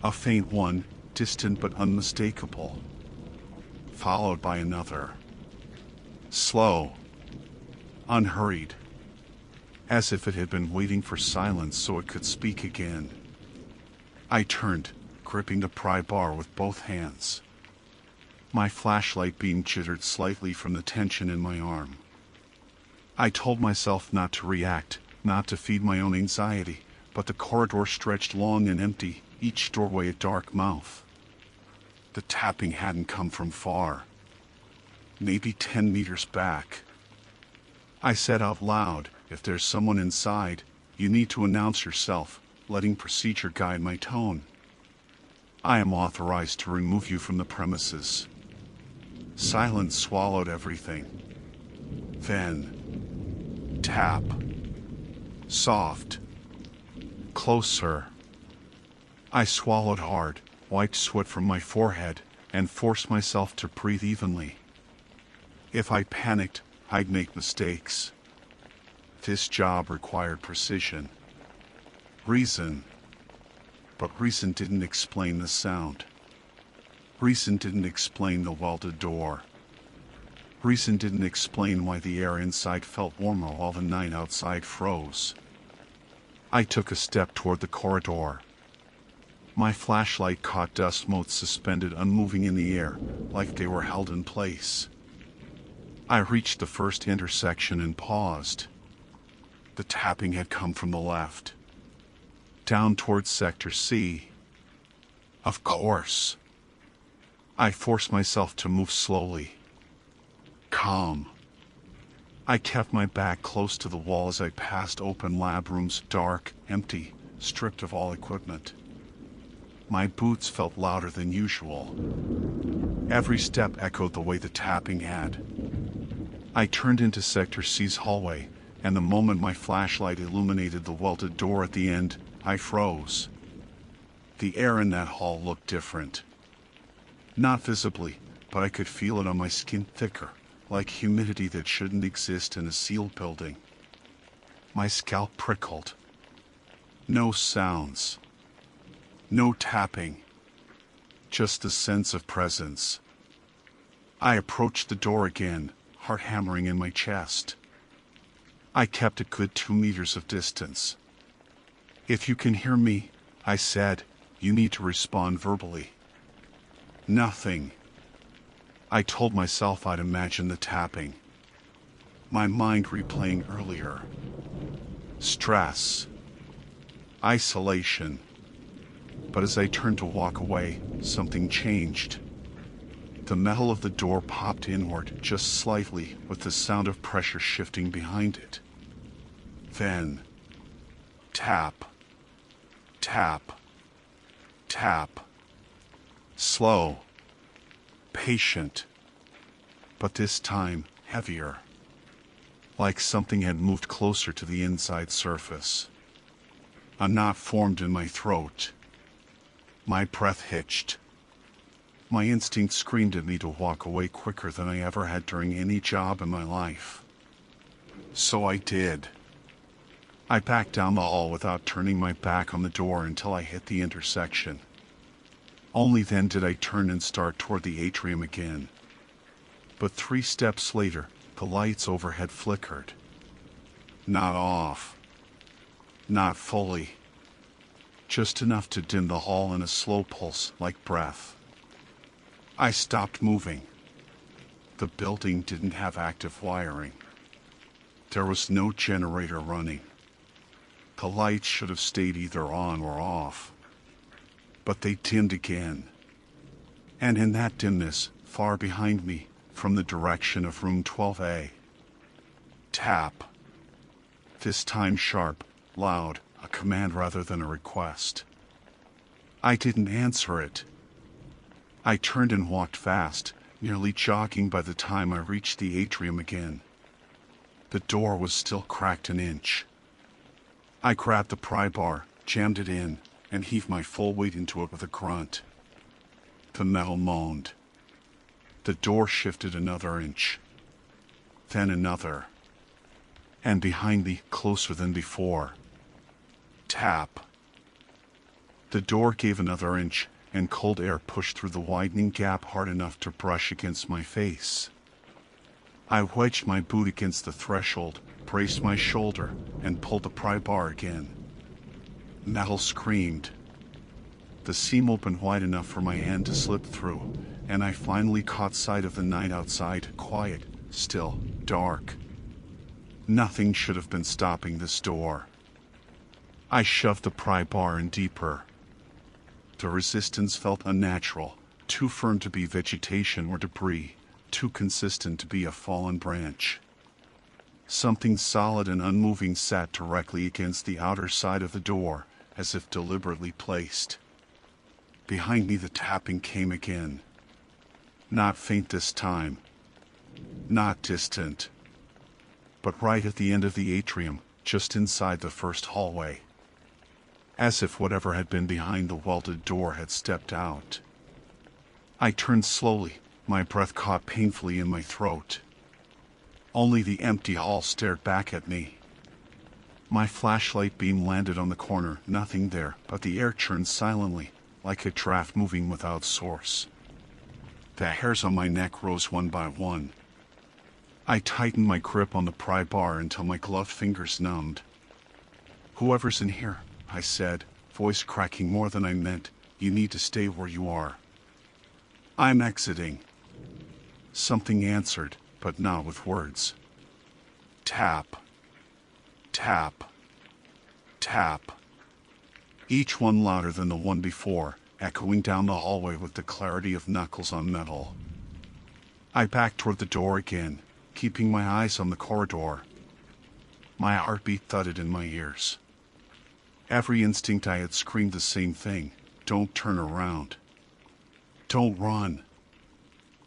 A faint one, distant but unmistakable. Followed by another. Slow. Unhurried. As if it had been waiting for silence so it could speak again. I turned, gripping the pry bar with both hands. My flashlight beam jittered slightly from the tension in my arm. I told myself not to react, not to feed my own anxiety, but the corridor stretched long and empty, each doorway a dark mouth. The tapping hadn't come from far. Maybe 10 meters back. I said out loud, if there's someone inside, you need to announce yourself, letting procedure guide my tone. I am authorized to remove you from the premises. Silence swallowed everything. Then, tap. Soft. Closer. I swallowed hard, wiped sweat from my forehead, and forced myself to breathe evenly. If I panicked, I'd make mistakes. This job required precision. Reason. But reason didn't explain the sound. Reason didn't explain the welded door. Reason didn't explain why the air inside felt warmer while the night outside froze. I took a step toward the corridor. My flashlight caught dust motes suspended unmoving in the air, like they were held in place. I reached the first intersection and paused. The tapping had come from the left. Down towards Sector C. Of course. I forced myself to move slowly. Calm. I kept my back close to the wall as I passed open lab rooms, dark, empty, stripped of all equipment. My boots felt louder than usual. Every step echoed the way the tapping had. I turned into Sector C's hallway, and the moment my flashlight illuminated the welded door at the end, I froze. The air in that hall looked different. Not visibly, but I could feel it on my skin, thicker, like humidity that shouldn't exist in a sealed building. My scalp prickled. No sounds. No tapping. Just the sense of presence. I approached the door again, heart hammering in my chest. I kept a good 2 meters of distance. "If you can hear me," I said, "you need to respond verbally." Nothing. I told myself I'd imagine the tapping. My mind replaying earlier. Stress. Isolation. But as I turned to walk away, something changed. The metal of the door popped inward just slightly, with the sound of pressure shifting behind it. Then, tap, tap, tap. Slow, patient, but this time heavier. Like something had moved closer to the inside surface. A knot formed in my throat. My breath hitched. My instinct screamed at me to walk away quicker than I ever had during any job in my life. So I did. I backed down the hall without turning my back on the door until I hit the intersection. Only then did I turn and start toward the atrium again. But 3 steps later, the lights overhead flickered. Not off. Not fully. Just enough to dim the hall in a slow pulse like breath. I stopped moving. The building didn't have active wiring. There was no generator running. The lights should have stayed either on or off. But they dimmed again. And in that dimness, far behind me, from the direction of room 12A. Tap. This time sharp, loud, a command rather than a request. I didn't answer it. I turned and walked fast, nearly jogging by the time I reached the atrium again. The door was still cracked an inch. I grabbed the pry bar, jammed it in, and heaved my full weight into it with a grunt. The metal moaned. The door shifted another inch. Then another. And behind me, closer than before. Tap. The door gave another inch, and cold air pushed through the widening gap hard enough to brush against my face. I wedged my boot against the threshold, braced my shoulder, and pulled the pry bar again. Metal screamed. The seam opened wide enough for my hand to slip through, and I finally caught sight of the night outside, quiet, still, dark. Nothing should have been stopping this door. I shoved the pry bar in deeper. The resistance felt unnatural, too firm to be vegetation or debris, too consistent to be a fallen branch. Something solid and unmoving sat directly against the outer side of the door, as if deliberately placed. Behind me the tapping came again. Not faint this time. Not distant. But right at the end of the atrium, just inside the first hallway. As if whatever had been behind the welded door had stepped out. I turned slowly, my breath caught painfully in my throat. Only the empty hall stared back at me. My flashlight beam landed on the corner, nothing there, but the air churned silently, like a draft moving without source. The hairs on my neck rose one by one. I tightened my grip on the pry bar until my gloved fingers numbed. "Whoever's in here," I said, voice cracking more than I meant, "you need to stay where you are." "I'm exiting." Something answered, but not with words. Tap. Tap. Tap. Each one louder than the one before, echoing down the hallway with the clarity of knuckles on metal. I backed toward the door again, keeping my eyes on the corridor. My heartbeat thudded in my ears. Every instinct I had screamed the same thing: don't turn around. Don't run.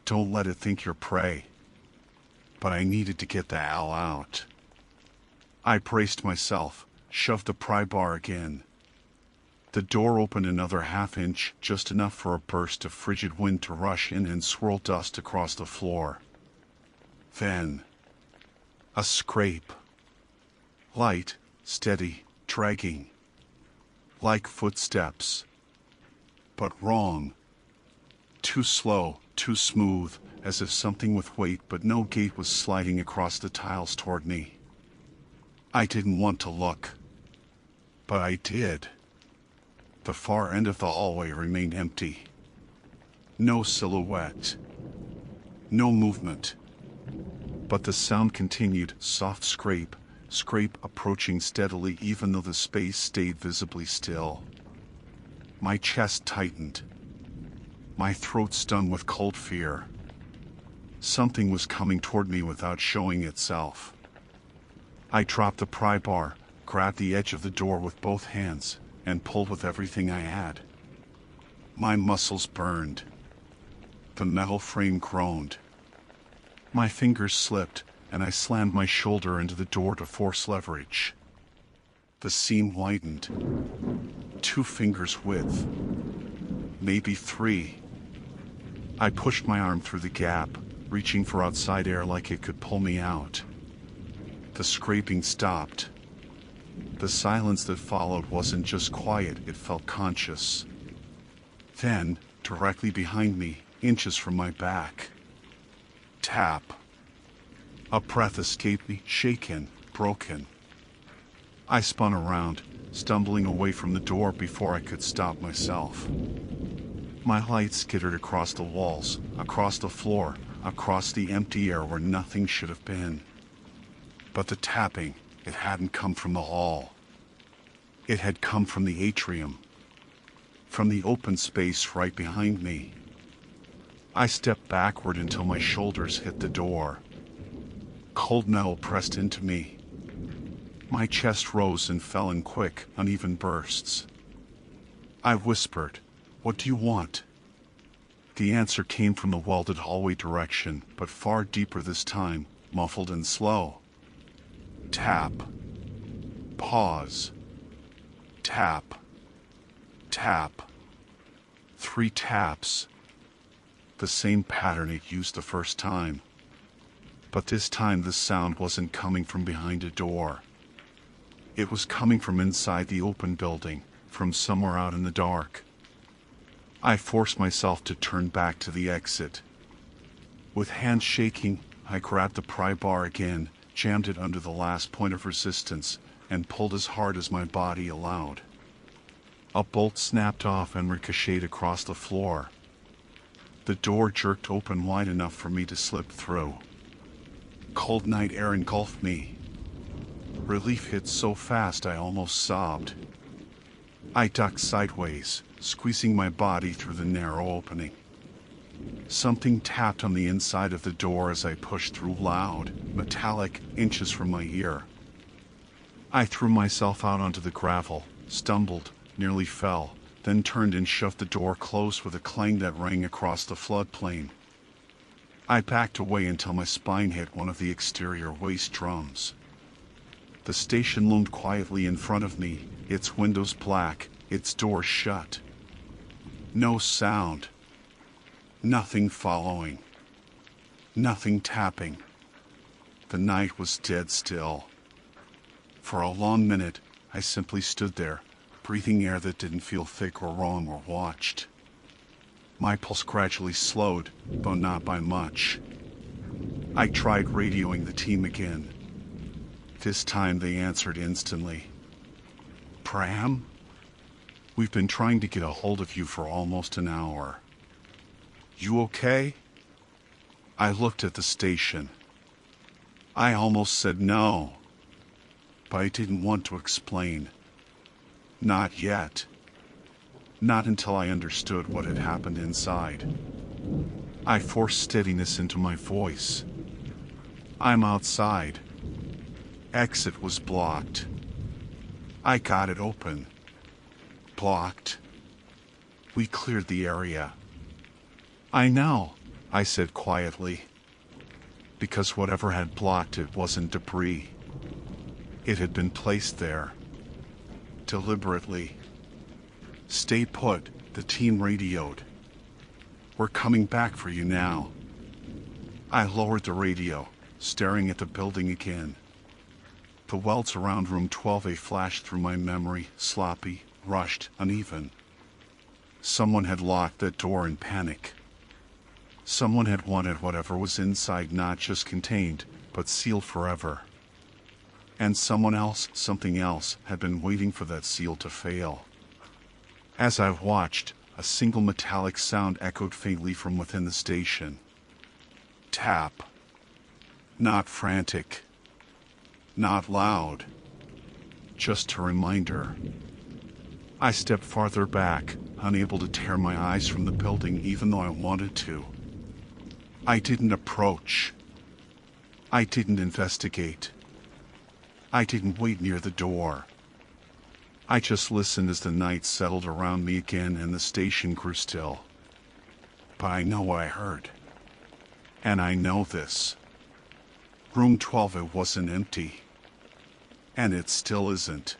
Don't let it think you're prey. But I needed to get the hell out. I braced myself, shoved the pry bar again. The door opened another half-inch, just enough for a burst of frigid wind to rush in and swirl dust across the floor. Then, a scrape. Light, steady, dragging. Like footsteps. But wrong. Too slow, too smooth, as if something with weight but no gait was sliding across the tiles toward me. I didn't want to look. But I did. The far end of the hallway remained empty. No silhouette. No movement. But the sound continued, soft scrape, scrape approaching steadily even though the space stayed visibly still. My chest tightened. My throat stung with cold fear. Something was coming toward me without showing itself. I dropped the pry bar, grabbed the edge of the door with both hands, and pulled with everything I had. My muscles burned. The metal frame groaned. My fingers slipped, and I slammed my shoulder into the door to force leverage. The seam widened. 2 fingers width. Maybe 3. I pushed my arm through the gap, reaching for outside air like it could pull me out. The scraping stopped. The silence that followed wasn't just quiet, it felt conscious. Then, directly behind me, inches from my back. Tap. A breath escaped me, shaken, broken. I spun around, stumbling away from the door before I could stop myself. My light skittered across the walls, across the floor, across the empty air where nothing should have been. But the tapping, it hadn't come from the hall. It had come from the atrium. From the open space right behind me. I stepped backward until my shoulders hit the door. Cold metal pressed into me. My chest rose and fell in quick, uneven bursts. I whispered, "What do you want?" The answer came from the welded hallway direction, but far deeper this time, muffled and slow. Tap. Pause. Tap. Tap. 3 taps. The same pattern it used the first time. But this time the sound wasn't coming from behind a door. It was coming from inside the open building, from somewhere out in the dark. I forced myself to turn back to the exit. With hands shaking, I grabbed the pry bar again, jammed it under the last point of resistance, and pulled as hard as my body allowed. A bolt snapped off and ricocheted across the floor. The door jerked open wide enough for me to slip through. Cold night air engulfed me. Relief hit so fast I almost sobbed. I ducked sideways, squeezing my body through the narrow opening. Something tapped on the inside of the door as I pushed through, loud, metallic, inches from my ear. I threw myself out onto the gravel, stumbled, nearly fell, then turned and shoved the door closed with a clang that rang across the floodplain. I backed away until my spine hit one of the exterior waste drums. The station loomed quietly in front of me, its windows black, its doors shut. No sound. Nothing following. Nothing tapping. The night was dead still. For a long minute, I simply stood there, breathing air that didn't feel thick or wrong, or watched. My pulse gradually slowed, though not by much. I tried radioing the team again. This time they answered instantly. "Pram? We've been trying to get a hold of you for almost an hour. You okay?" I looked at the station. I almost said no, but I didn't want to explain. Not yet. Not until I understood what had happened inside. I forced steadiness into my voice. "I'm outside. Exit was blocked. I got it open. Blocked. We cleared the area." "I know. I said quietly. Because whatever had blocked it wasn't debris. It had been placed there. Deliberately. Stay put, the team radioed. We're coming back for you now. I lowered the radio, staring at the building again. The welts around room 12A flashed through my memory, sloppy, rushed, uneven. Someone had locked that door in panic. Someone had wanted whatever was inside not just contained, but sealed forever. And someone else, something else, had been waiting for that seal to fail. As I watched, a single metallic sound echoed faintly from within the station. Tap. Not frantic. Not loud. Just a reminder. I stepped farther back, unable to tear my eyes from the building even though I wanted to. I didn't approach. I didn't investigate. I didn't wait near the door. I just listened as the night settled around me again and the station grew still. But I know what I heard. And I know this. Room 12, it wasn't empty. And it still isn't.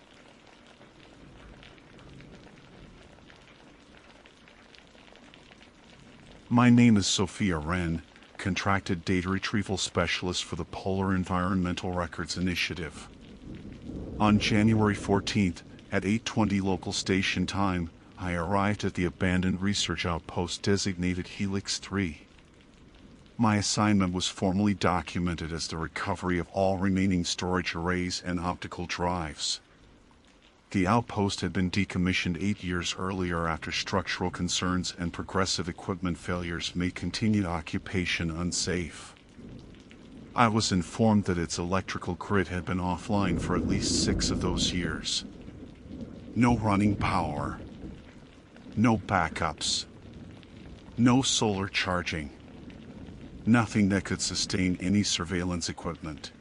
My name is Sophia Wren, contracted data retrieval specialist for the Polar Environmental Records Initiative. On January 14th, at 8:20 local station time, I arrived at the abandoned research outpost designated Helix 3. My assignment was formally documented as the recovery of all remaining storage arrays and optical drives. The outpost had been decommissioned 8 years earlier after structural concerns and progressive equipment failures made continued occupation unsafe. I was informed that its electrical grid had been offline for at least 6 of those years. No running power. No backups. No solar charging. Nothing that could sustain any surveillance equipment.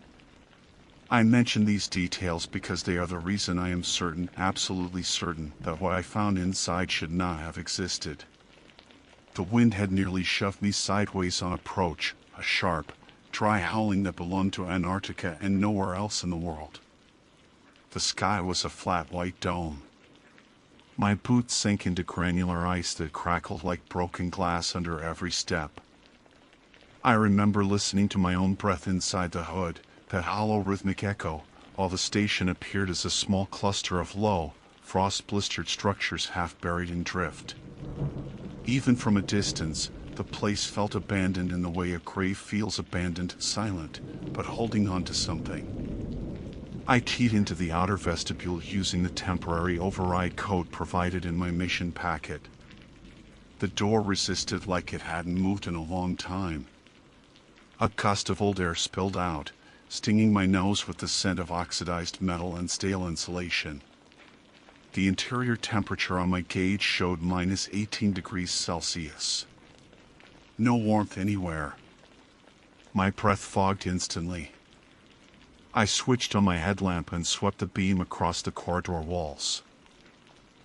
I mention these details because they are the reason I am certain, absolutely certain, that what I found inside should not have existed. The wind had nearly shoved me sideways on approach, a sharp, dry howling that belonged to Antarctica and nowhere else in the world. The sky was a flat white dome. My boots sank into granular ice that crackled like broken glass under every step. I remember listening to my own breath inside the hood, that hollow rhythmic echo, while the station appeared as a small cluster of low, frost-blistered structures half buried in drift. Even from a distance, the place felt abandoned in the way a grave feels abandoned, silent, but holding on to something. I keyed into the outer vestibule using the temporary override code provided in my mission packet. The door resisted like it hadn't moved in a long time. A gust of old air spilled out, stinging my nose with the scent of oxidized metal and stale insulation. The interior temperature on my gauge showed minus 18 degrees Celsius. No warmth anywhere. My breath fogged instantly. I switched on my headlamp and swept the beam across the corridor walls.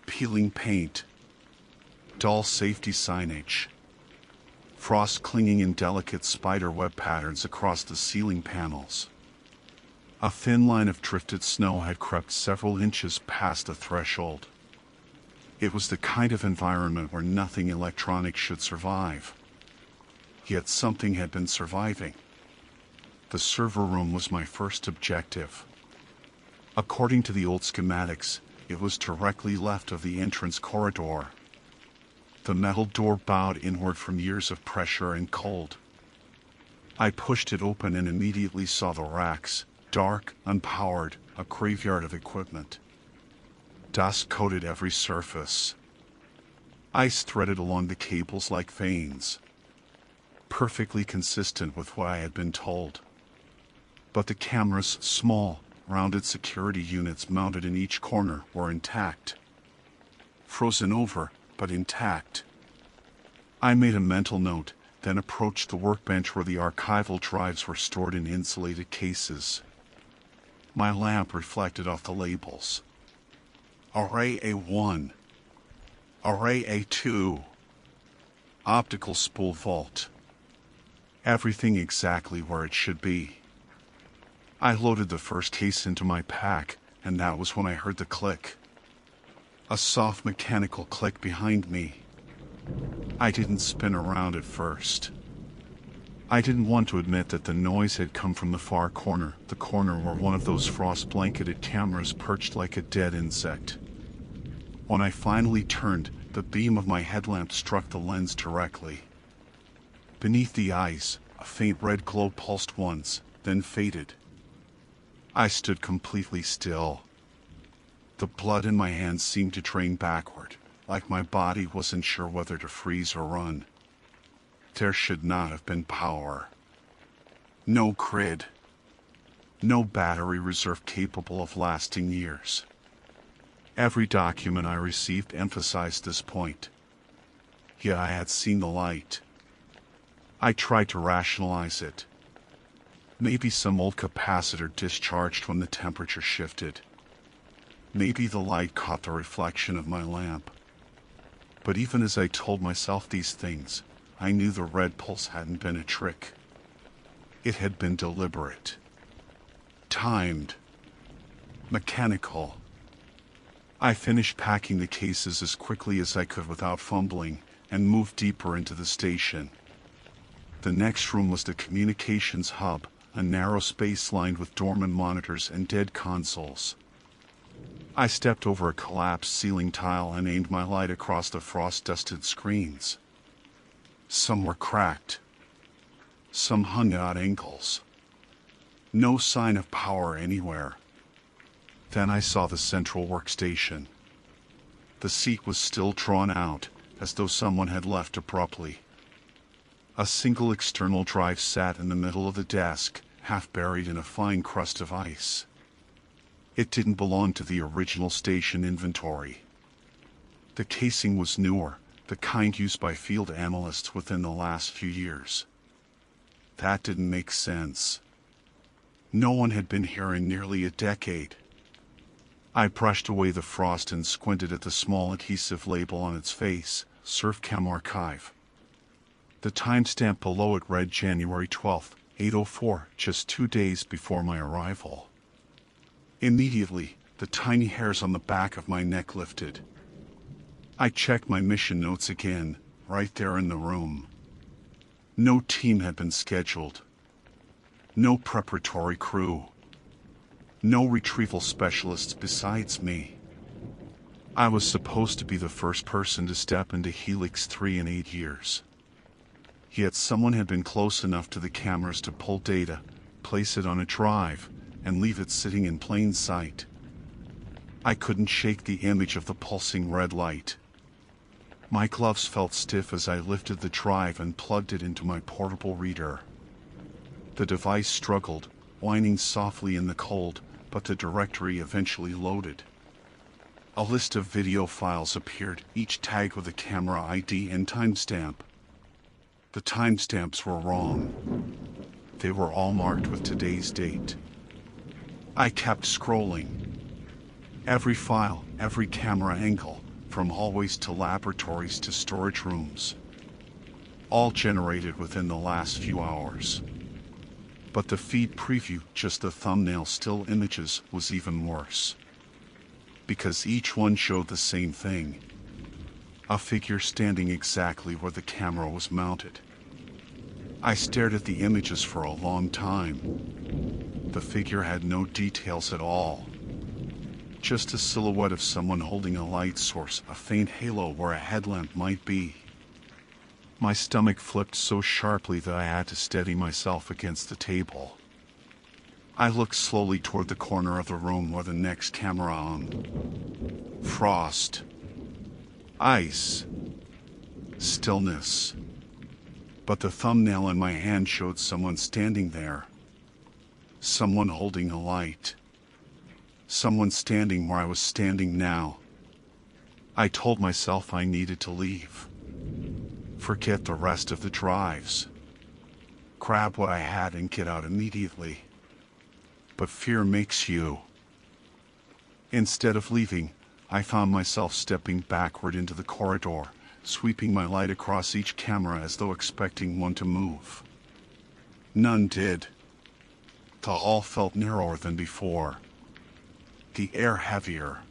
Peeling paint. Dull safety signage. Frost clinging in delicate spider web patterns across the ceiling panels. A thin line of drifted snow had crept several inches past the threshold. It was the kind of environment where nothing electronic should survive. Yet something had been surviving. The server room was my first objective. According to the old schematics, it was directly left of the entrance corridor. The metal door bowed inward from years of pressure and cold. I pushed it open and immediately saw the racks, dark, unpowered, a graveyard of equipment. Dust coated every surface. Ice threaded along the cables like veins. Perfectly consistent with what I had been told. But the camera's small, rounded security units mounted in each corner were intact. Frozen over, but intact. I made a mental note, then approached the workbench where the archival drives were stored in insulated cases. My lamp reflected off the labels. Array A1. Array A2. Optical spool vault. Everything exactly where it should be. I loaded the first case into my pack, and that was when I heard the click. A soft mechanical click behind me. I didn't spin around at first. I didn't want to admit that the noise had come from the far corner, the corner where one of those frost-blanketed cameras perched like a dead insect. When I finally turned, the beam of my headlamp struck the lens directly. Beneath the eyes, a faint red glow pulsed once, then faded. I stood completely still. The blood in my hands seemed to drain backward, like my body wasn't sure whether to freeze or run. There should not have been power. No grid. No battery reserve capable of lasting years. Every document I received emphasized this point. Yet I had seen the light. I tried to rationalize it. Maybe some old capacitor discharged when the temperature shifted. Maybe the light caught the reflection of my lamp. But even as I told myself these things, I knew the red pulse hadn't been a trick. It had been deliberate. Timed. Mechanical. I finished packing the cases as quickly as I could without fumbling, and moved deeper into the station. The next room was the communications hub, a narrow space lined with dormant monitors and dead consoles. I stepped over a collapsed ceiling tile and aimed my light across the frost-dusted screens. Some were cracked. Some hung at odd angles. No sign of power anywhere. Then I saw the central workstation. The seat was still drawn out, as though someone had left abruptly. A single external drive sat in the middle of the desk, half buried in a fine crust of ice. It didn't belong to the original station inventory. The casing was newer, the kind used by field analysts within the last few years. That didn't make sense. No one had been here in nearly a decade. I brushed away the frost and squinted at the small adhesive label on its face, SurfChem Archive. The timestamp below it read January 12th, 8:04, just 2 days before my arrival. Immediately, the tiny hairs on the back of my neck lifted. I checked my mission notes again, right there in the room. No team had been scheduled. No preparatory crew. No retrieval specialists besides me. I was supposed to be the first person to step into Helix 3 in 8 years. Yet someone had been close enough to the cameras to pull data, place it on a drive, and leave it sitting in plain sight. I couldn't shake the image of the pulsing red light. My gloves felt stiff as I lifted the drive and plugged it into my portable reader. The device struggled, whining softly in the cold, but the directory eventually loaded. A list of video files appeared, each tagged with a camera ID and timestamp. The timestamps were wrong. They were all marked with today's date. I kept scrolling. Every file, every camera angle, from hallways to laboratories to storage rooms. All generated within the last few hours. But the feed preview, just the thumbnail still images, was even worse. Because each one showed the same thing. A figure standing exactly where the camera was mounted. I stared at the images for a long time. The figure had no details at all. Just a silhouette of someone holding a light source, a faint halo where a headlamp might be. My stomach flipped so sharply that I had to steady myself against the table. I looked slowly toward the corner of the room where the next camera hung. Frost. Ice. Stillness. But the thumbnail in my hand showed someone standing there. Someone holding a light. Someone standing where I was standing now. I told myself I needed to leave. Forget the rest of the drives. Grab what I had and get out immediately. But fear makes you. Instead of leaving, I found myself stepping backward into the corridor, sweeping my light across each camera as though expecting one to move. None did. The hall felt narrower than before. The air heavier.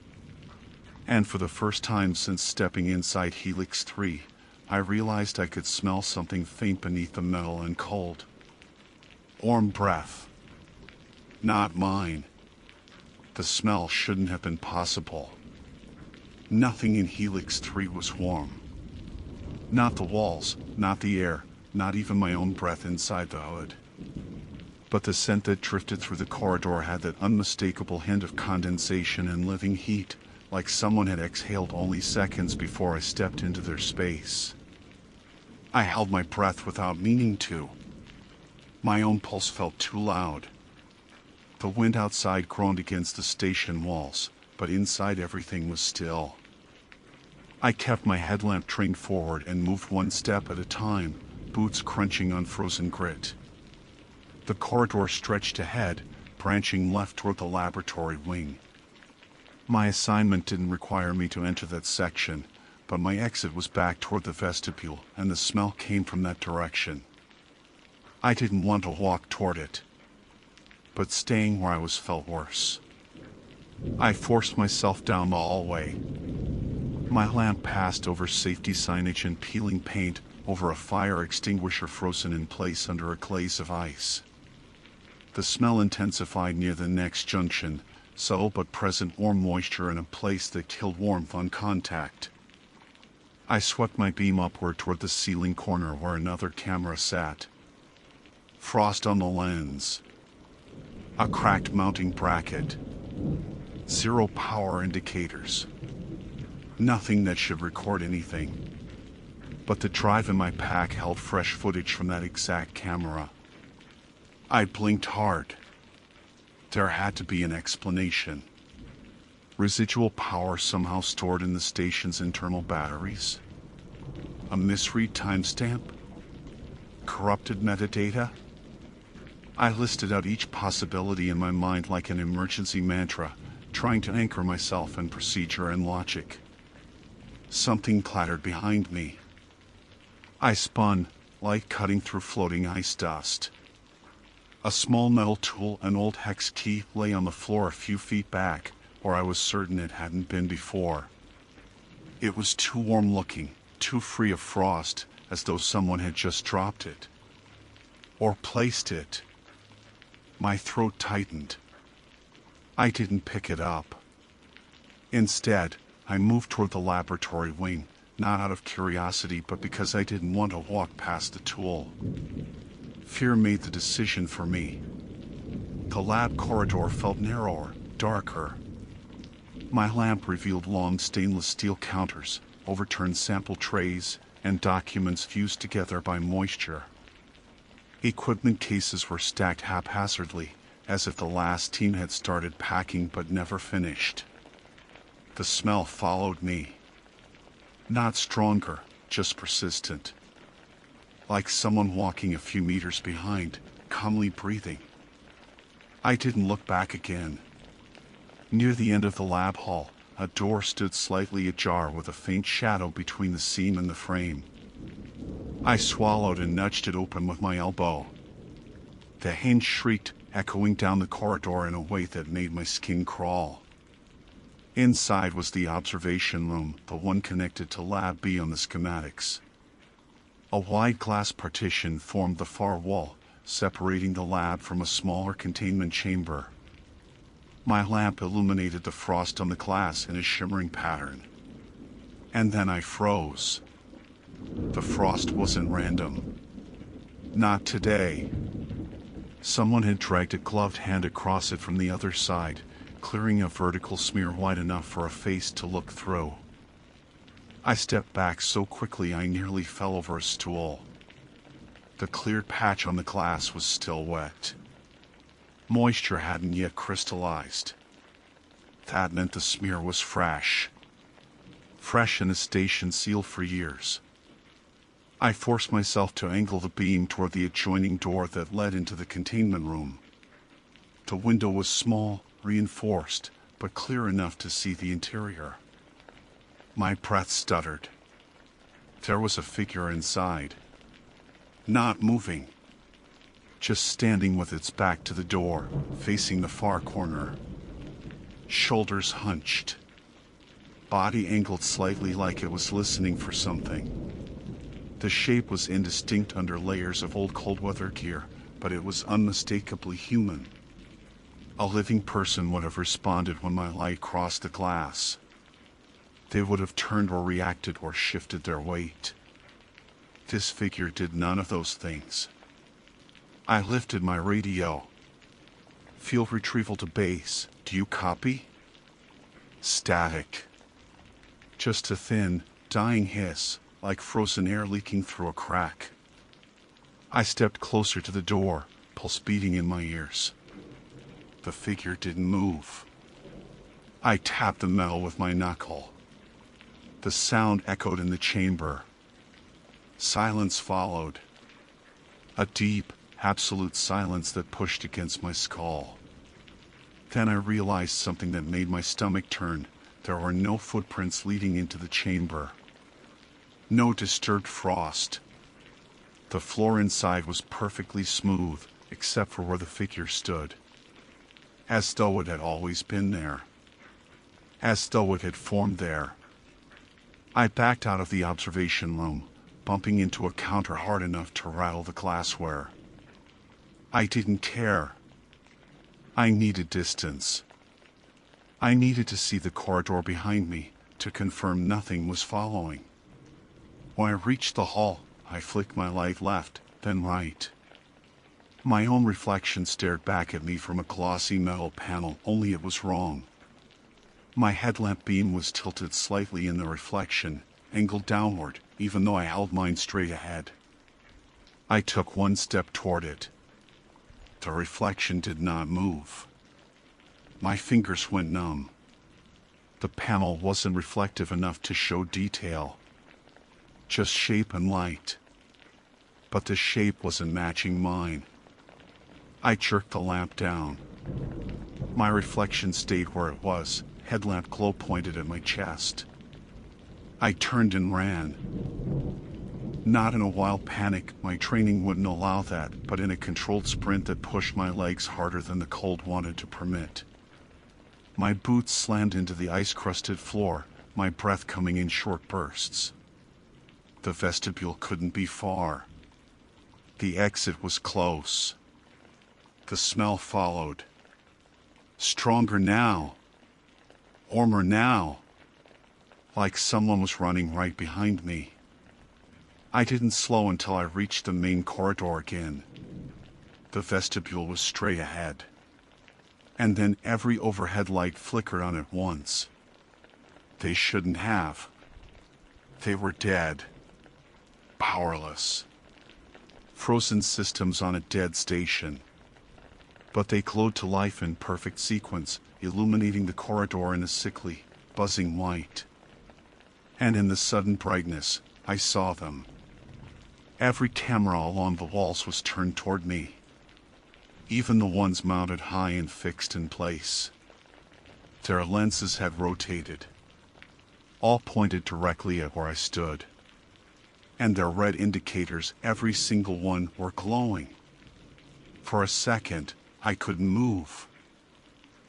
And for the first time since stepping inside Helix 3, I realized I could smell something faint beneath the metal and cold. Warm breath. Not mine. The smell shouldn't have been possible. Nothing in Helix 3 was warm. Not the walls, not the air, not even my own breath inside the hood. But the scent that drifted through the corridor had that unmistakable hint of condensation and living heat, like someone had exhaled only seconds before I stepped into their space. I held my breath without meaning to. My own pulse felt too loud. The wind outside groaned against the station walls, but inside everything was still. I kept my headlamp trained forward and moved one step at a time, boots crunching on frozen grit. The corridor stretched ahead, branching left toward the laboratory wing. My assignment didn't require me to enter that section, but my exit was back toward the vestibule, and the smell came from that direction. I didn't want to walk toward it, but staying where I was felt worse. I forced myself down the hallway. My lamp passed over safety signage and peeling paint, over a fire extinguisher frozen in place under a glaze of ice. The smell intensified near the next junction, subtle but present warm moisture in a place that killed warmth on contact. I swept my beam upward toward the ceiling corner where another camera sat. Frost on the lens. A cracked mounting bracket. 0 power indicators. Nothing that should record anything. But the drive in my pack held fresh footage from that exact camera. I blinked hard. There had to be an explanation. Residual power somehow stored in the station's internal batteries? A misread timestamp? Corrupted metadata? I listed out each possibility in my mind like an emergency mantra, trying to anchor myself in procedure and logic. Something clattered behind me. I spun, light cutting through floating ice dust. A small metal tool, an old hex key, lay on the floor a few feet back, where I was certain it hadn't been before. It was too warm looking, too free of frost, as though someone had just dropped it. Or placed it. My throat tightened. I didn't pick it up. Instead, I moved toward the laboratory wing, not out of curiosity but because I didn't want to walk past the tool. Fear made the decision for me. The lab corridor felt narrower, darker. My lamp revealed long stainless steel counters, overturned sample trays, and documents fused together by moisture. Equipment cases were stacked haphazardly, as if the last team had started packing but never finished. The smell followed me. Not stronger, just persistent. Like someone walking a few meters behind, calmly breathing. I didn't look back again. Near the end of the lab hall, a door stood slightly ajar with a faint shadow between the seam and the frame. I swallowed and nudged it open with my elbow. The hinge shrieked, echoing down the corridor in a way that made my skin crawl. Inside was the observation room, the one connected to Lab B on the schematics. A wide glass partition formed the far wall, separating the lab from a smaller containment chamber. My lamp illuminated the frost on the glass in a shimmering pattern. And then I froze. The frost wasn't random. Not today. Someone had dragged a gloved hand across it from the other side, clearing a vertical smear wide enough for a face to look through. I stepped back so quickly I nearly fell over a stool. The cleared patch on the glass was still wet. Moisture hadn't yet crystallized. That meant the smear was fresh. Fresh in a station sealed for years. I forced myself to angle the beam toward the adjoining door that led into the containment room. The window was small, reinforced, but clear enough to see the interior. My breath stuttered. There was a figure inside. Not moving. just standing with its back to the door, facing the far corner. Shoulders hunched. Body angled slightly like it was listening for something. The shape was indistinct under layers of old cold weather gear, but it was unmistakably human. A living person would have responded when my light crossed the glass. They would have turned or reacted or shifted their weight. This figure did none of those things. I lifted my radio. Field retrieval to base. Do you copy? Static. Just a thin, dying hiss, like frozen air leaking through a crack. I stepped closer to the door, pulse beating in my ears. The figure didn't move. I tapped the metal with my knuckle. The sound echoed in the chamber. Silence followed. A deep, absolute silence that pushed against my skull. Then I realized something that made my stomach turn. There were no footprints leading into the chamber. No disturbed frost. The floor inside was perfectly smooth, except for where the figure stood. As though it had always been there. As though it had formed there. I backed out of the observation room, bumping into a counter hard enough to rattle the glassware. I didn't care. I needed distance. I needed to see the corridor behind me, to confirm nothing was following. When I reached the hall, I flicked my light left, then right. My own reflection stared back at me from a glossy metal panel, only it was wrong. My headlamp beam was tilted slightly in the reflection, angled downward, even though I held mine straight ahead. I took one step toward it. The reflection did not move. My fingers went numb. The panel wasn't reflective enough to show detail. Just shape and light. But the shape wasn't matching mine. I jerked the lamp down. My reflection stayed where it was, headlamp glow pointed at my chest. I turned and ran. Not in a wild panic, my training wouldn't allow that, but in a controlled sprint that pushed my legs harder than the cold wanted to permit. My boots slammed into the ice-crusted floor, my breath coming in short bursts. The vestibule couldn't be far. The exit was close. The smell followed. Stronger now. Warmer now. Like someone was running right behind me. I didn't slow until I reached the main corridor again. The vestibule was straight ahead. And then every overhead light flickered on at once. They shouldn't have. They were dead. Powerless. Frozen systems on a dead station. But they glowed to life in perfect sequence, illuminating the corridor in a sickly, buzzing white. And in the sudden brightness, I saw them. Every camera along the walls was turned toward me. Even the ones mounted high and fixed in place. Their lenses had rotated. All pointed directly at where I stood. And their red indicators, every single one, were glowing. For a second, I couldn't move.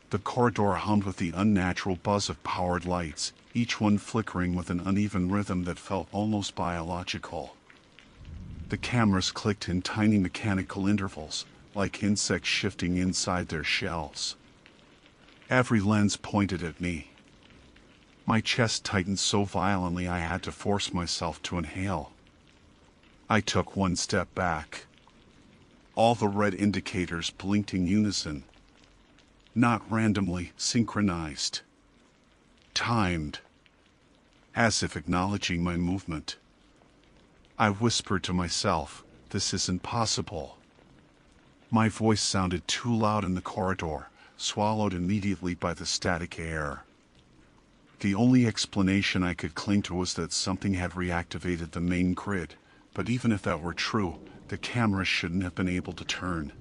The corridor hummed with the unnatural buzz of powered lights, each one flickering with an uneven rhythm that felt almost biological. The cameras clicked in tiny mechanical intervals, like insects shifting inside their shells. Every lens pointed at me. My chest tightened so violently I had to force myself to inhale. I took one step back. All the red indicators blinked in unison. Not randomly, synchronized. Timed. As if acknowledging my movement. I whispered to myself, "This isn't possible." My voice sounded too loud in the corridor, swallowed immediately by the static air. The only explanation I could cling to was that something had reactivated the main grid, but even if that were true, the cameras shouldn't have been able to turn.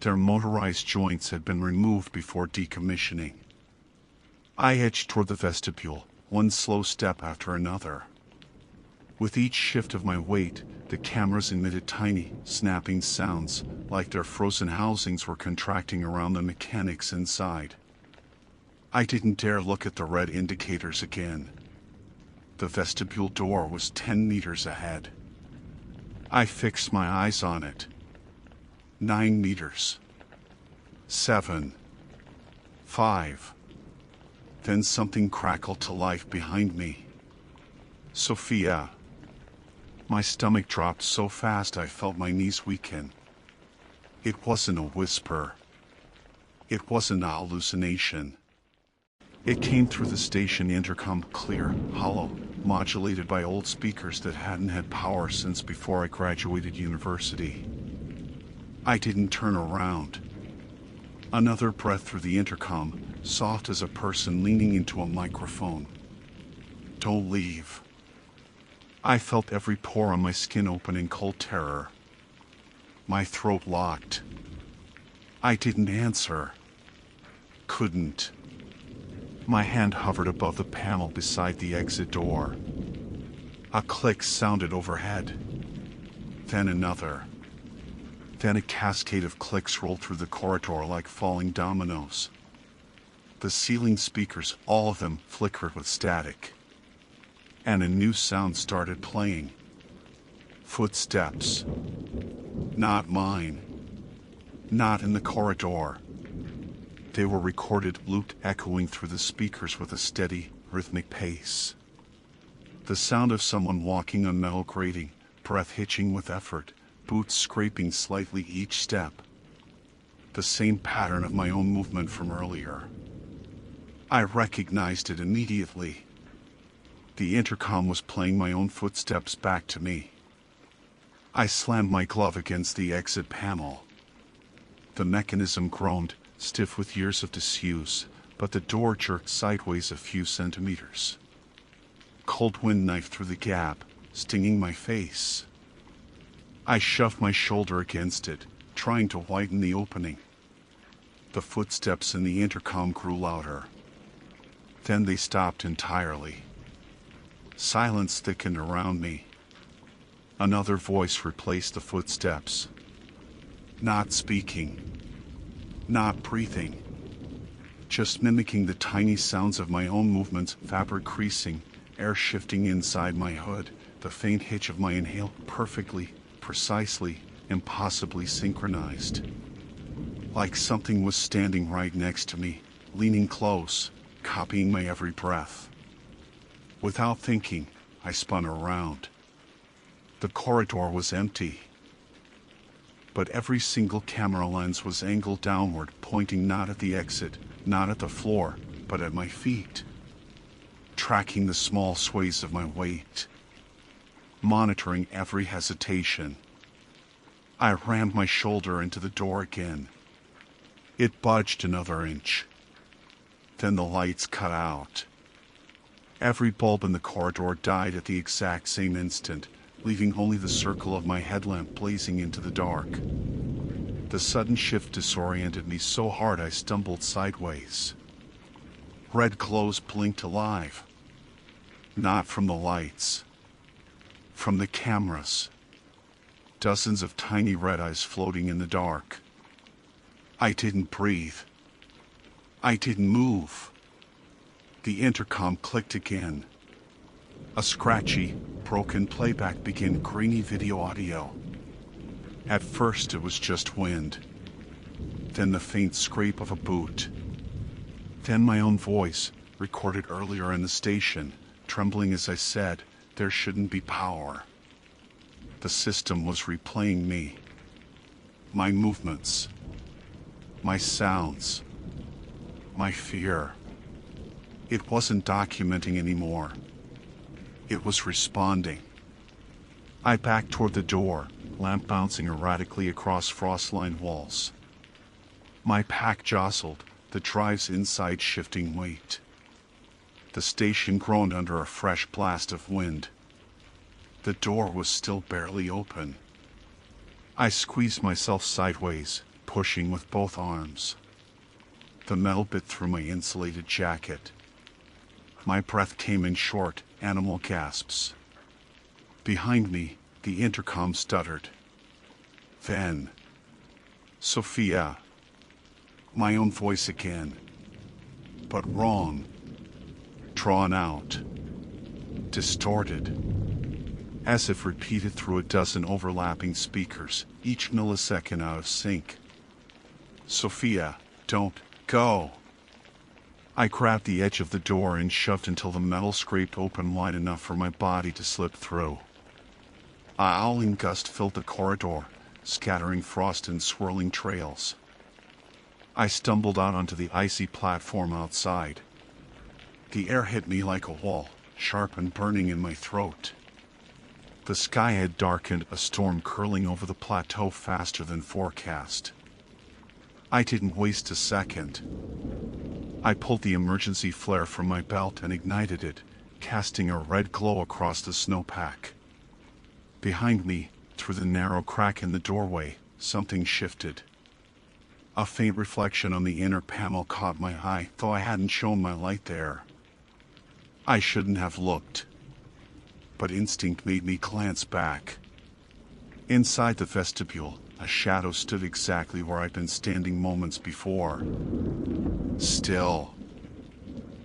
Their motorized joints had been removed before decommissioning. I edged toward the vestibule, one slow step after another. With each shift of my weight, the cameras emitted tiny, snapping sounds, like their frozen housings were contracting around the mechanics inside. I didn't dare look at the red indicators again. The vestibule door was 10 meters ahead. I fixed my eyes on it. 9 meters. 7. 5. Then something crackled to life behind me. Sophia. My stomach dropped so fast I felt my knees weaken. It wasn't a whisper. It wasn't a hallucination. It came through the station intercom, clear, hollow, modulated by old speakers that hadn't had power since before I graduated university. I didn't turn around. Another breath through the intercom, soft as a person leaning into a microphone. Don't leave. I felt every pore on my skin open in cold terror. My throat locked. I didn't answer. Couldn't. My hand hovered above the panel beside the exit door. A click sounded overhead. Then another. Then a cascade of clicks rolled through the corridor like falling dominoes. The ceiling speakers, all of them, flickered with static. And a new sound started playing. Footsteps. Not mine. Not in the corridor. They were recorded, looped, echoing through the speakers with a steady, rhythmic pace. The sound of someone walking on metal grating, breath hitching with effort, boots scraping slightly each step. The same pattern of my own movement from earlier. I recognized it immediately. The intercom was playing my own footsteps back to me. I slammed my glove against the exit panel. The mechanism groaned, stiff with years of disuse, but the door jerked sideways a few centimeters. Cold wind knifed through the gap, stinging my face. I shoved my shoulder against it, trying to widen the opening. The footsteps in the intercom grew louder. Then they stopped entirely. Silence thickened around me. Another voice replaced the footsteps. Not speaking. Not breathing. Just mimicking the tiny sounds of my own movements, fabric creasing, air shifting inside my hood, the faint hitch of my inhale, perfectly, precisely, impossibly synchronized. Like something was standing right next to me, leaning close, copying my every breath. Without thinking, I spun around. The corridor was empty. But every single camera lens was angled downward, pointing not at the exit, not at the floor, but at my feet. Tracking the small sways of my weight. Monitoring every hesitation. I rammed my shoulder into the door again. It budged another inch. Then the lights cut out. Every bulb in the corridor died at the exact same instant, leaving only the circle of my headlamp blazing into the dark. The sudden shift disoriented me so hard I stumbled sideways. Red glows blinked alive. Not from the lights. From the cameras. Dozens of tiny red eyes floating in the dark. I didn't breathe. I didn't move. The intercom clicked again. A scratchy, broken playback began grainy video audio. At first it was just wind. Then the faint scrape of a boot. Then my own voice, recorded earlier in the station, trembling as I said, "There shouldn't be power." The system was replaying me. My movements. My sounds. My fear. It wasn't documenting anymore. It was responding. I backed toward the door, lamp bouncing erratically across frost-lined walls. My pack jostled, the drive's inside shifting weight. The station groaned under a fresh blast of wind. The door was still barely open. I squeezed myself sideways, pushing with both arms. The metal bit through my insulated jacket. My breath came in short, animal gasps. Behind me, the intercom stuttered. Then, Sophia. My own voice again. But wrong. Drawn out. Distorted. As if repeated through a dozen overlapping speakers, each millisecond out of sync. Sophia, don't go. I grabbed the edge of the door and shoved until the metal scraped open wide enough for my body to slip through. A howling gust filled the corridor, scattering frost in swirling trails. I stumbled out onto the icy platform outside. The air hit me like a wall, sharp and burning in my throat. The sky had darkened, a storm curling over the plateau faster than forecast. I didn't waste a second. I pulled the emergency flare from my belt and ignited it, casting a red glow across the snowpack. Behind me, through the narrow crack in the doorway, something shifted. A faint reflection on the inner panel caught my eye, though I hadn't shown my light there. I shouldn't have looked. But instinct made me glance back. Inside the vestibule, a shadow stood exactly where I'd been standing moments before. Still.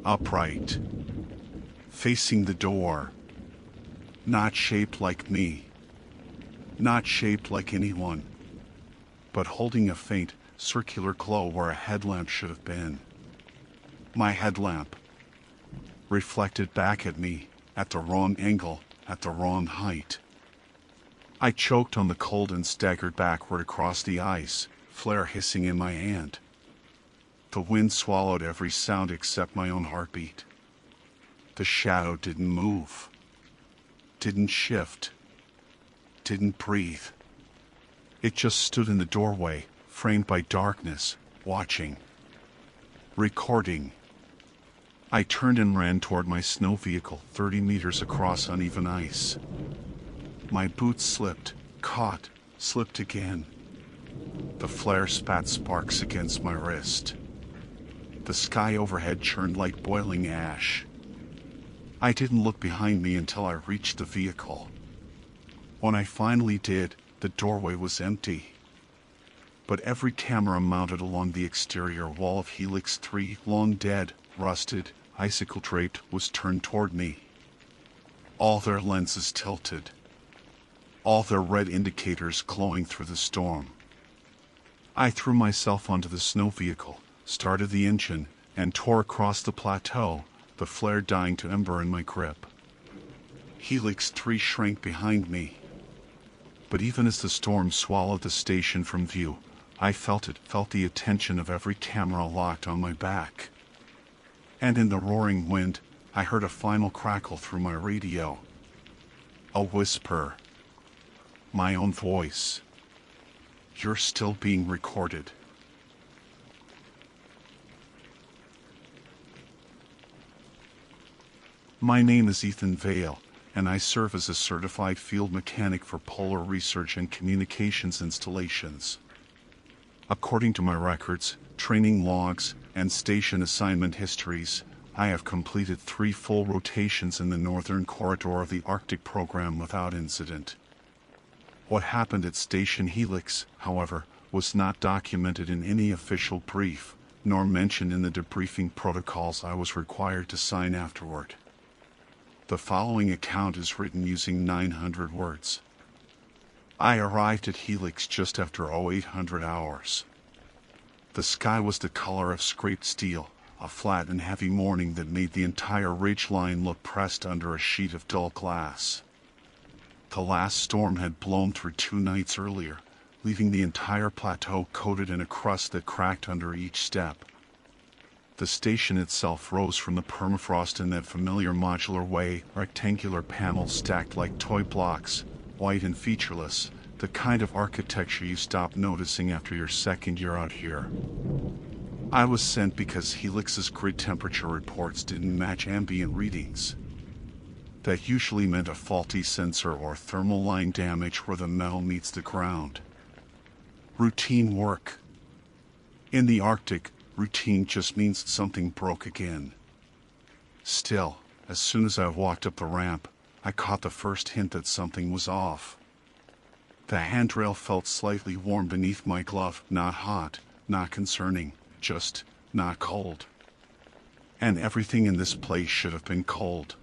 Upright. Facing the door. Not shaped like me. Not shaped like anyone. But holding a faint, circular glow where a headlamp should have been. My headlamp. Reflected back at me, at the wrong angle, at the wrong height. I choked on the cold and staggered backward across the ice, flare hissing in my hand. The wind swallowed every sound except my own heartbeat. The shadow didn't move. Didn't shift. Didn't breathe. It just stood in the doorway, framed by darkness, watching. Recording. I turned and ran toward my snow vehicle, 30 meters across uneven ice. My boots slipped, caught, slipped again. The flare spat sparks against my wrist. The sky overhead churned like boiling ash. I didn't look behind me until I reached the vehicle. When I finally did, the doorway was empty. But every camera mounted along the exterior wall of Helix 3, long dead, rusted, icicle-draped, was turned toward me. All their lenses tilted. All their red indicators glowing through the storm. I threw myself onto the snow vehicle, started the engine, and tore across the plateau, the flare dying to ember in my grip. Helix 3 shrank behind me. But even as the storm swallowed the station from view, I felt the attention of every camera locked on my back. And in the roaring wind, I heard a final crackle through my radio. A whisper. My own voice. You're still being recorded. My name is Ethan Vale, and I serve as a certified field mechanic for polar research and communications installations. According to my records, training logs, and station assignment histories, I have completed 3 full rotations in the northern corridor of the Arctic program without incident. What happened at Station Helix, however, was not documented in any official brief, nor mentioned in the debriefing protocols I was required to sign afterward. The following account is written using 900 words. I arrived at Helix just after 0800 hours. The sky was the color of scraped steel, a flat and heavy morning that made the entire ridge line look pressed under a sheet of dull glass. The last storm had blown through 2 nights earlier, leaving the entire plateau coated in a crust that cracked under each step. The station itself rose from the permafrost in that familiar modular way, rectangular panels stacked like toy blocks, white and featureless, the kind of architecture you stop noticing after your second year out here. I was sent because Helix's grid temperature reports didn't match ambient readings. That usually meant a faulty sensor or thermal line damage where the metal meets the ground. Routine work. In the Arctic, routine just means something broke again. Still, as soon as I walked up the ramp, I caught the first hint that something was off. The handrail felt slightly warm beneath my glove, not hot, not concerning, just not cold. And everything in this place should have been cold.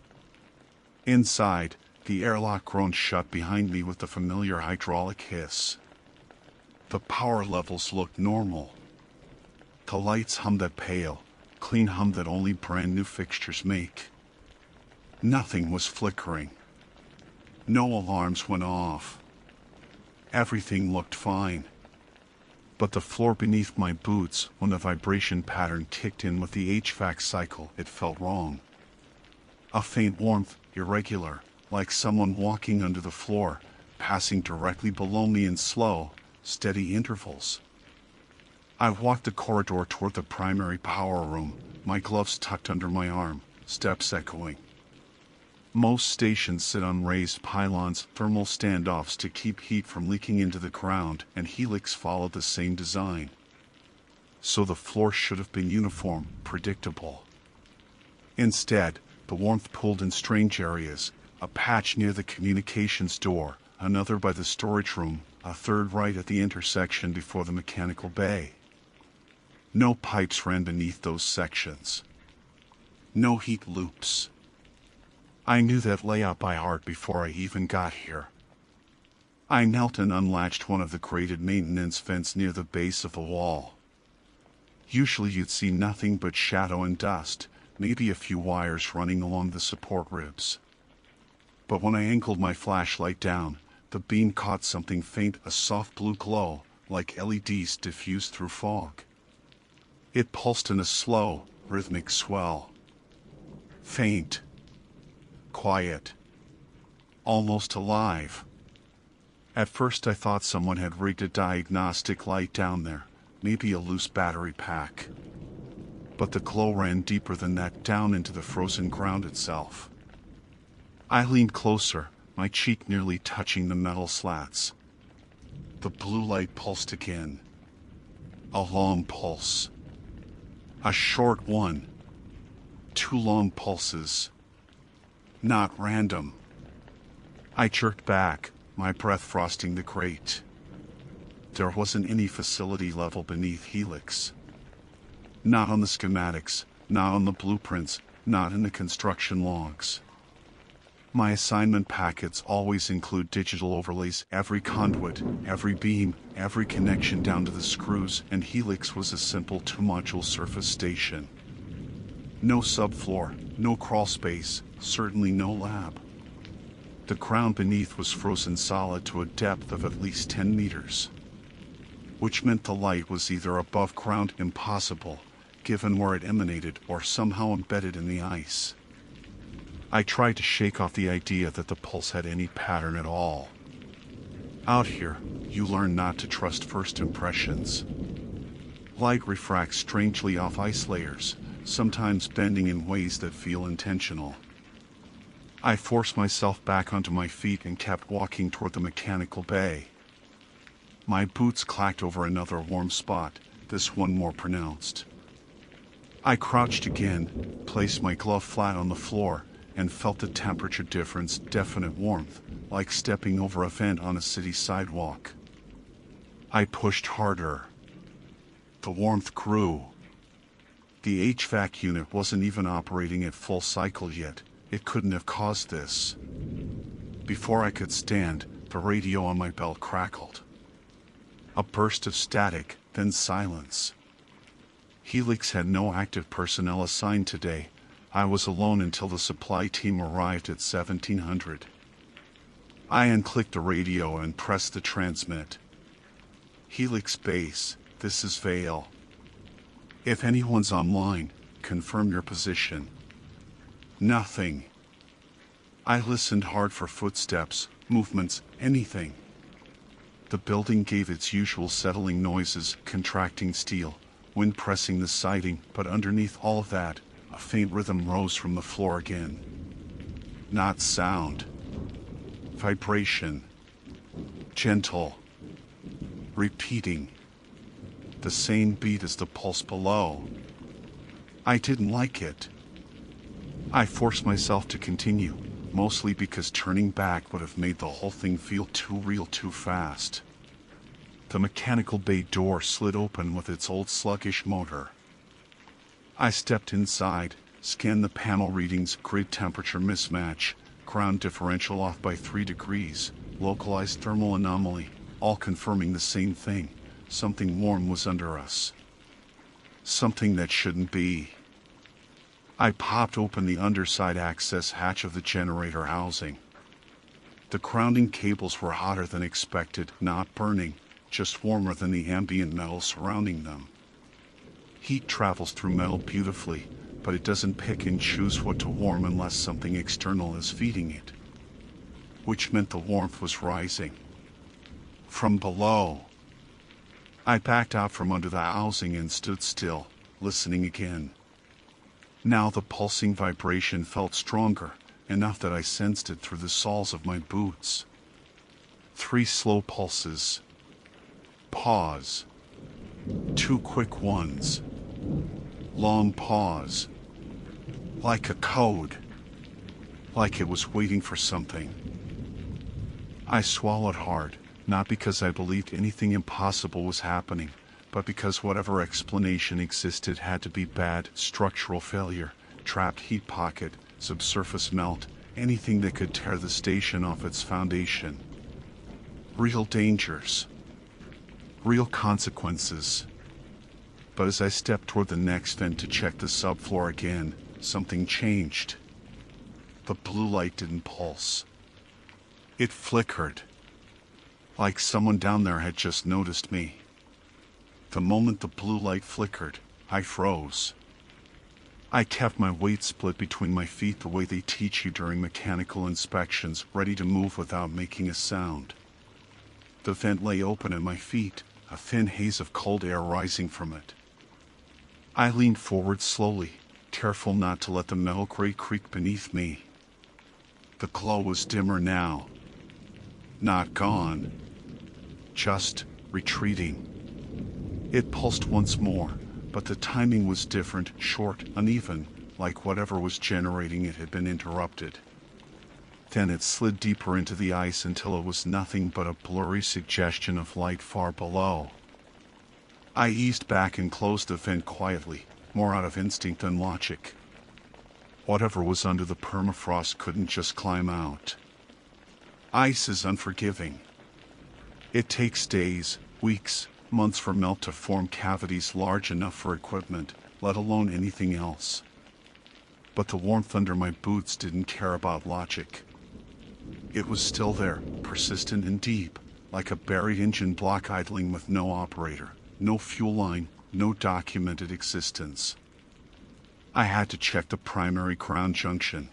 Inside, the airlock groaned shut behind me with the familiar hydraulic hiss. The power levels looked normal. The lights hummed that pale, clean hum that only brand new fixtures make. Nothing was flickering. No alarms went off. Everything looked fine. But the floor beneath my boots, when the vibration pattern kicked in with the HVAC cycle, it felt wrong. A faint warmth, irregular, like someone walking under the floor, passing directly below me in slow, steady intervals. I walked the corridor toward the primary power room, my gloves tucked under my arm, steps echoing. Most stations sit on raised pylons, thermal standoffs to keep heat from leaking into the ground, and Helix followed the same design. So the floor should have been uniform, predictable. Instead, the warmth pulled in strange areas, a patch near the communications door, another by the storage room, a third right at the intersection before the mechanical bay. No pipes ran beneath those sections. No heat loops. I knew that layout by heart before I even got here. I knelt and unlatched one of the grated maintenance vents near the base of the wall. Usually you'd see nothing but shadow and dust, maybe a few wires running along the support ribs. But when I angled my flashlight down, the beam caught something faint, a soft blue glow, like LEDs diffused through fog. It pulsed in a slow, rhythmic swell. Faint. Quiet. Almost alive. At first I thought someone had rigged a diagnostic light down there, maybe a loose battery pack. But the glow ran deeper than that, down into the frozen ground itself. I leaned closer, my cheek nearly touching the metal slats. The blue light pulsed again. A long pulse. A short one. 2 long pulses. Not random. I jerked back, my breath frosting the grate. There wasn't any facility level beneath Helix. Not on the schematics, not on the blueprints, not in the construction logs. My assignment packets always include digital overlays, every conduit, every beam, every connection down to the screws, and Helix was a simple 2-module surface station. No subfloor, no crawl space, certainly no lab. The ground beneath was frozen solid to a depth of at least 10 meters. Which meant the light was either above ground, impossible, given where it emanated, or somehow embedded in the ice. I tried to shake off the idea that the pulse had any pattern at all. Out here, you learn not to trust first impressions. Light refracts strangely off ice layers, sometimes bending in ways that feel intentional. I forced myself back onto my feet and kept walking toward the mechanical bay. My boots clacked over another warm spot, this one more pronounced. I crouched again, placed my glove flat on the floor, and felt the temperature difference, definite warmth, like stepping over a vent on a city sidewalk. I pushed harder. The warmth grew. The HVAC unit wasn't even operating at full cycle yet. It couldn't have caused this. Before I could stand, the radio on my belt crackled. A burst of static, then silence. Helix had no active personnel assigned today. I was alone until the supply team arrived at 1700. I unclicked the radio and pressed the transmit. Helix base, this is Vale. If anyone's online, confirm your position. Nothing. I listened hard for footsteps, movements, anything. The building gave its usual settling noises, contracting steel, wind pressing the siding, but underneath all of that, a faint rhythm rose from the floor again. Not sound. Vibration. Gentle. Repeating. The same beat as the pulse below. I didn't like it. I forced myself to continue, mostly because turning back would have made the whole thing feel too real too fast. The mechanical bay door slid open with its old sluggish motor. I stepped inside, scanned the panel readings, grid temperature mismatch, ground differential off by 3 degrees, localized thermal anomaly, all confirming the same thing. Something warm was under us. Something that shouldn't be. I popped open the underside access hatch of the generator housing. The grounding cables were hotter than expected, not burning, just warmer than the ambient metal surrounding them. Heat travels through metal beautifully, but it doesn't pick and choose what to warm unless something external is feeding it. Which meant the warmth was rising. From below. I backed out from under the housing and stood still, listening again. Now the pulsing vibration felt stronger, enough that I sensed it through the soles of my boots. 3 slow pulses. Pause. 2 quick ones. Long pause. Like a code. Like it was waiting for something. I swallowed hard, not because I believed anything impossible was happening, but because whatever explanation existed had to be bad, structural failure, trapped heat pocket, subsurface melt, anything that could tear the station off its foundation. Real dangers. Real consequences. But as I stepped toward the next vent to check the subfloor again, something changed. The blue light didn't pulse. It flickered. Like someone down there had just noticed me. The moment the blue light flickered, I froze. I kept my weight split between my feet the way they teach you during mechanical inspections, ready to move without making a sound. The vent lay open at my feet, a thin haze of cold air rising from it. I leaned forward slowly, careful not to let the metal grate creak beneath me. The glow was dimmer now. Not gone. Just retreating. It pulsed once more, but the timing was different, short, uneven, like whatever was generating it had been interrupted. Then it slid deeper into the ice until it was nothing but a blurry suggestion of light far below. I eased back and closed the vent quietly, more out of instinct than logic. Whatever was under the permafrost couldn't just climb out. Ice is unforgiving. It takes days, weeks, months for melt to form cavities large enough for equipment, let alone anything else. But the warmth under my boots didn't care about logic. It was still there, persistent and deep, like a buried engine block idling with no operator, no fuel line, no documented existence. I had to check the primary ground junction.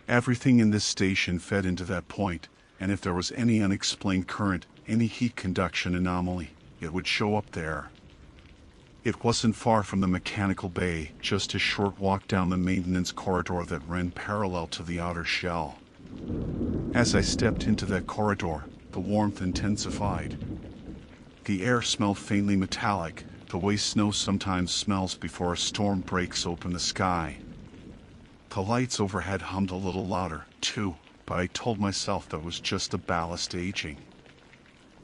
Everything in this station fed into that point, and if there was any unexplained current, any heat conduction anomaly, it would show up there. It wasn't far from the mechanical bay, just a short walk down the maintenance corridor that ran parallel to the outer shell. As I stepped into that corridor, the warmth intensified. The air smelled faintly metallic, the way snow sometimes smells before a storm breaks open the sky. The lights overhead hummed a little louder, too, but I told myself that was just the ballast aging.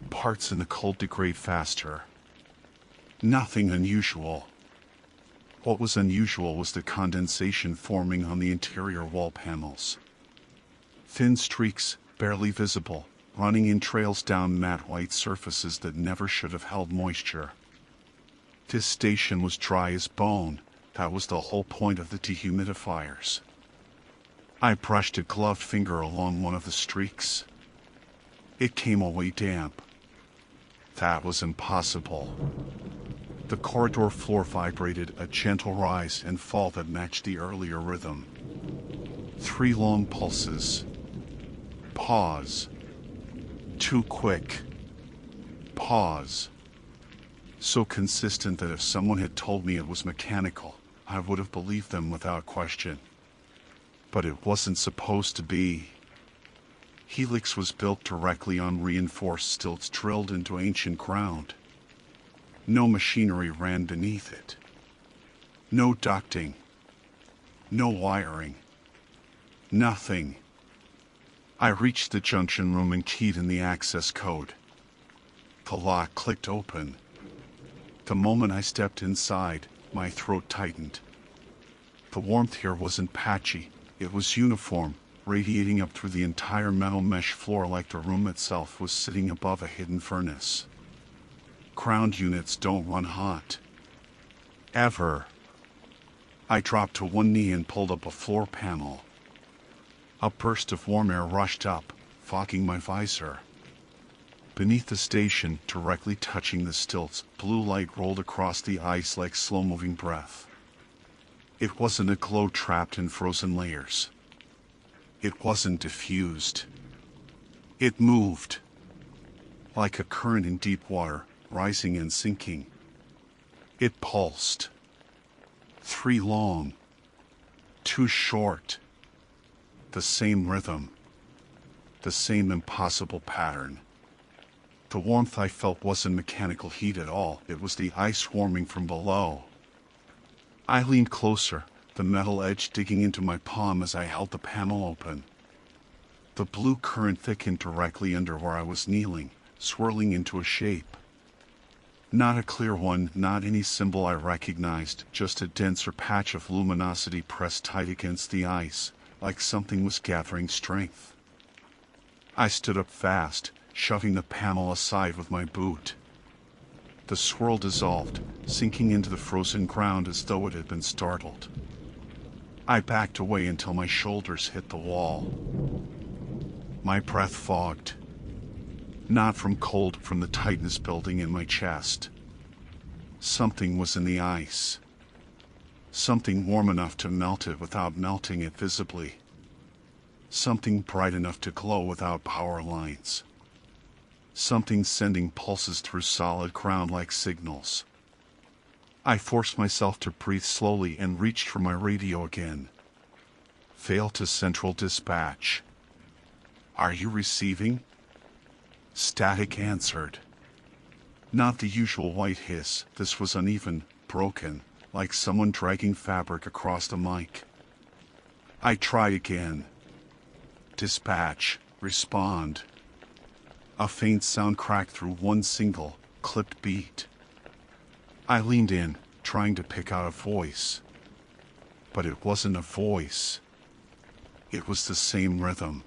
Parts in the cold degrade faster. Nothing unusual. What was unusual was the condensation forming on the interior wall panels. Thin streaks, barely visible, running in trails down matte white surfaces that never should have held moisture. This station was dry as bone. That was the whole point of the dehumidifiers. I brushed a gloved finger along one of the streaks. It came away damp. That was impossible. The corridor floor vibrated, a gentle rise and fall that matched the earlier rhythm. 3 long pulses. Pause. 2 quick. Pause. So consistent that if someone had told me it was mechanical, I would have believed them without question. But it wasn't supposed to be. Helix was built directly on reinforced stilts drilled into ancient ground. No machinery ran beneath it. No ducting. No wiring. Nothing. I reached the junction room and keyed in the access code. The lock clicked open. The moment I stepped inside, my throat tightened. The warmth here wasn't patchy, it was uniform, radiating up through the entire metal mesh floor like the room itself was sitting above a hidden furnace. Ground units don't run hot. Ever. I dropped to one knee and pulled up a floor panel. A burst of warm air rushed up, fogging my visor. Beneath the station, directly touching the stilts, blue light rolled across the ice like slow-moving breath. It wasn't a glow trapped in frozen layers. It wasn't diffused. It moved. Like a current in deep water, rising and sinking. It pulsed. 3 long. 2 short. The same rhythm. The same impossible pattern. The warmth I felt wasn't mechanical heat at all, it was the ice warming from below. I leaned closer, the metal edge digging into my palm as I held the panel open. The blue current thickened directly under where I was kneeling, swirling into a shape. Not a clear one, not any symbol I recognized, just a denser patch of luminosity pressed tight against the ice, like something was gathering strength. I stood up fast, shoving the panel aside with my boot. The swirl dissolved, sinking into the frozen ground as though it had been startled. I backed away until my shoulders hit the wall. My breath fogged. Not from cold, from the tightness building in my chest. Something was in the ice. Something warm enough to melt it without melting it visibly. Something bright enough to glow without power lines. Something sending pulses through solid ground like signals. I forced myself to breathe slowly and reached for my radio again. Fail to central dispatch. Are you receiving? Static answered. Not the usual white hiss, this was uneven, broken, like someone dragging fabric across the mic. I tried again. Dispatch, respond. A faint sound cracked through one single, clipped beat. I leaned in, trying to pick out a voice. But it wasn't a voice. It was the same rhythm.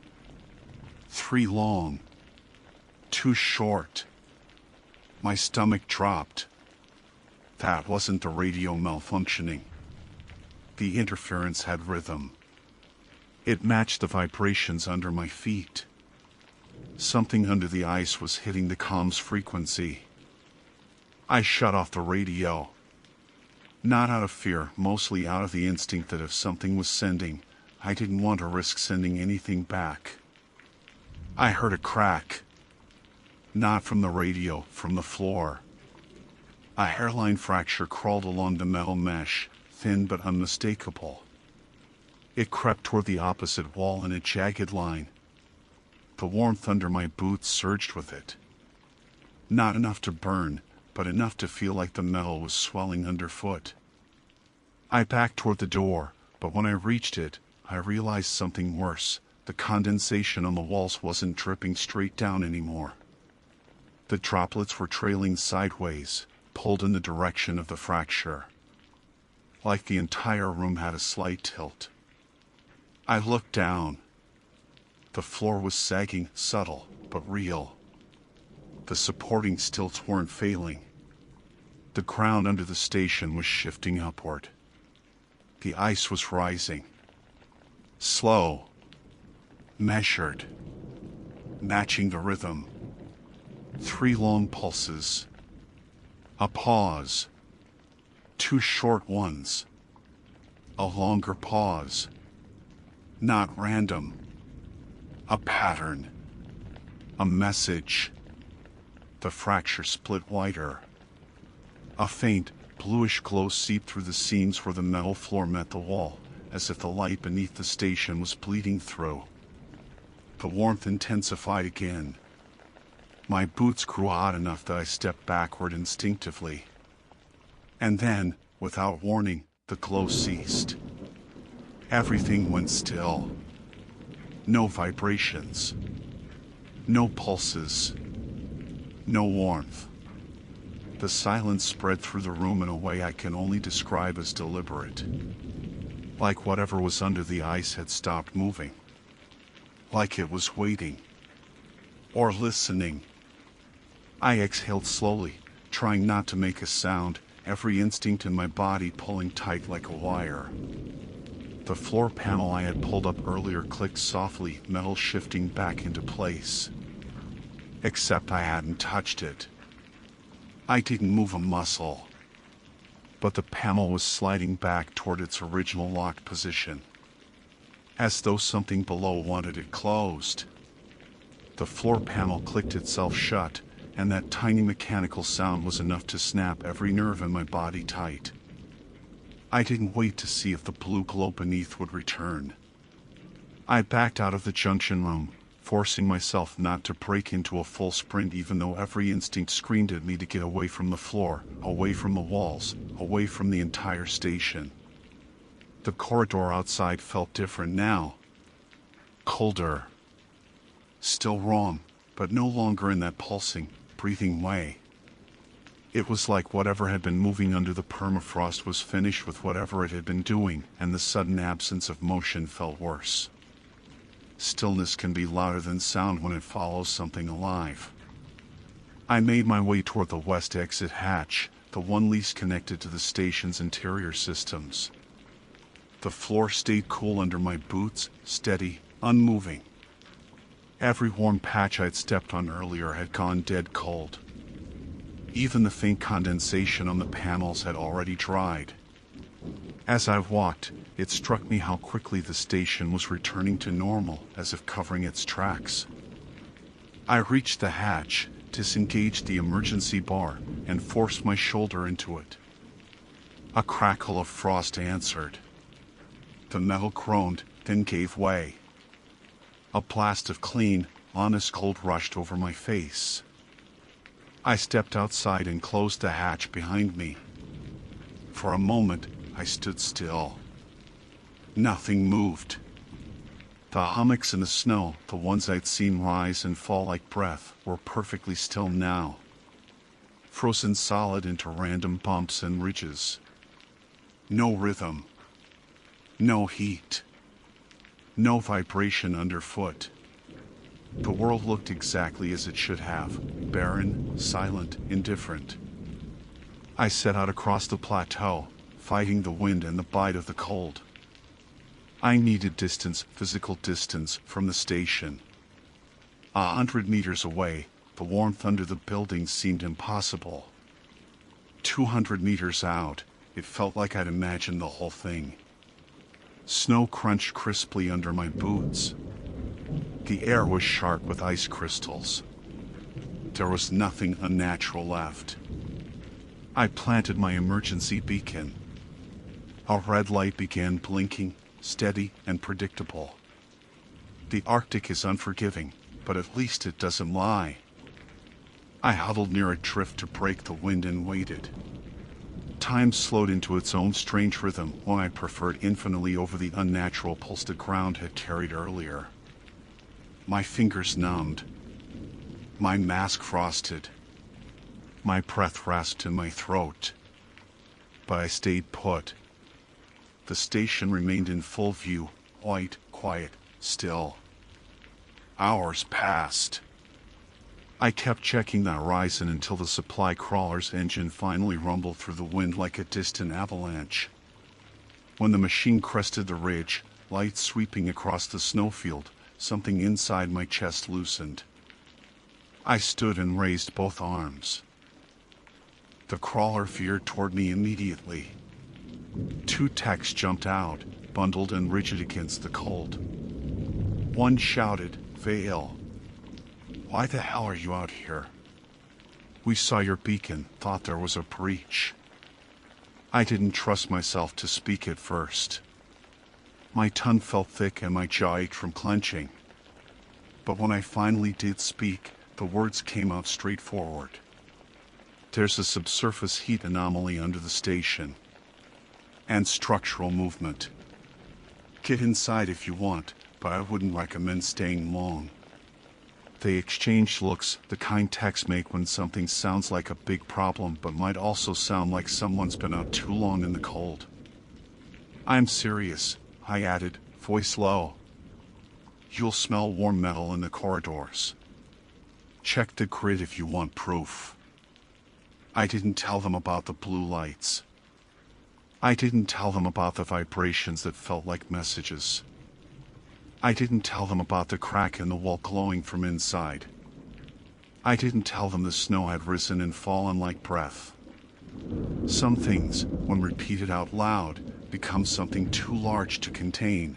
3 long. 2 short. My stomach dropped. That wasn't the radio malfunctioning. The interference had rhythm. It matched the vibrations under my feet. Something under the ice was hitting the comms frequency. I shut off the radio. Not out of fear, mostly out of the instinct that if something was sending, I didn't want to risk sending anything back. I heard a crack. Not from the radio, from the floor. A hairline fracture crawled along the metal mesh, thin but unmistakable. It crept toward the opposite wall in a jagged line. The warmth under my boots surged with it. Not enough to burn, but enough to feel like the metal was swelling underfoot. I backed toward the door, but when I reached it, I realized something worse. The condensation on the walls wasn't dripping straight down anymore. The droplets were trailing sideways, pulled in the direction of the fracture. Like the entire room had a slight tilt. I looked down. The floor was sagging, subtle, but real. The supporting stilts weren't failing. The ground under the station was shifting upward. The ice was rising. Slow. Measured. Matching the rhythm. 3 long pulses. A pause. 2 short ones. A longer pause. Not random. A pattern. A message. The fracture split wider. A faint, bluish glow seeped through the seams where the metal floor met the wall, as if the light beneath the station was bleeding through. The warmth intensified again. My boots grew hot enough that I stepped backward instinctively. And then, without warning, the glow ceased. Everything went still. No vibrations. No pulses. No warmth. The silence spread through the room in a way I can only describe as deliberate. Like whatever was under the ice had stopped moving. Like it was waiting. Or listening. I exhaled slowly, trying not to make a sound, every instinct in my body pulling tight like a wire. The floor panel I had pulled up earlier clicked softly, metal shifting back into place. Except I hadn't touched it. I didn't move a muscle. But the panel was sliding back toward its original locked position. As though something below wanted it closed. The floor panel clicked itself shut, and that tiny mechanical sound was enough to snap every nerve in my body tight. I didn't wait to see if the blue glow beneath would return. I backed out of the junction room, forcing myself not to break into a full sprint even though every instinct screamed at me to get away from the floor, away from the walls, away from the entire station. The corridor outside felt different now. Colder. Still wrong, but no longer in that pulsing, breathing way. It was like whatever had been moving under the permafrost was finished with whatever it had been doing, and the sudden absence of motion felt worse. Stillness can be louder than sound when it follows something alive. I made my way toward the west exit hatch, the one least connected to the station's interior systems. The floor stayed cool under my boots, steady, unmoving. Every warm patch I'd stepped on earlier had gone dead cold. Even the faint condensation on the panels had already dried. As I walked, it struck me how quickly the station was returning to normal, as if covering its tracks. I reached the hatch, disengaged the emergency bar, and forced my shoulder into it. A crackle of frost answered. The metal groaned, then gave way. A blast of clean, honest cold rushed over my face. I stepped outside and closed the hatch behind me. For a moment, I stood still. Nothing moved. The hummocks in the snow, the ones I'd seen rise and fall like breath, were perfectly still now. Frozen solid into random bumps and ridges. No rhythm. No heat. No vibration underfoot. The world looked exactly as it should have, barren, silent, indifferent. I set out across the plateau, fighting the wind and the bite of the cold. I needed distance, physical distance, from the station. 100 meters away, the warmth under the buildings seemed impossible. 200 meters out, it felt like I'd imagined the whole thing. Snow crunched crisply under my boots. The air was sharp with ice crystals. There was nothing unnatural left. I planted my emergency beacon. A red light began blinking, steady and predictable. The Arctic is unforgiving, but at least it doesn't lie. I huddled near a drift to break the wind and waited. Time slowed into its own strange rhythm, one I preferred infinitely over the unnatural pulse the ground had carried earlier. My fingers numbed. My mask frosted. My breath rasped in my throat. But I stayed put. The station remained in full view, white, quiet, still. Hours passed. I kept checking the horizon until the supply crawler's engine finally rumbled through the wind like a distant avalanche. When the machine crested the ridge, light sweeping across the snowfield, something inside my chest loosened. I stood and raised both arms. The crawler veered toward me immediately. 2 techs jumped out, bundled and rigid against the cold. One shouted, "Vale. Why the hell are you out here? We saw your beacon, thought there was a breach." I didn't trust myself to speak at first. My tongue felt thick and my jaw ached from clenching. But when I finally did speak, the words came out straightforward. "There's a subsurface heat anomaly under the station. And structural movement. Get inside if you want, but I wouldn't recommend staying long. They exchanged looks, the kind texts make when something sounds like a big problem but might also sound like someone's been out too long in the cold. "I'm serious," I added, voice low. "You'll smell warm metal in the corridors. Check the grid if you want proof." I didn't tell them about the blue lights. I didn't tell them about the vibrations that felt like messages. I didn't tell them about the crack in the wall glowing from inside. I didn't tell them the snow had risen and fallen like breath. Some things, when repeated out loud, become something too large to contain.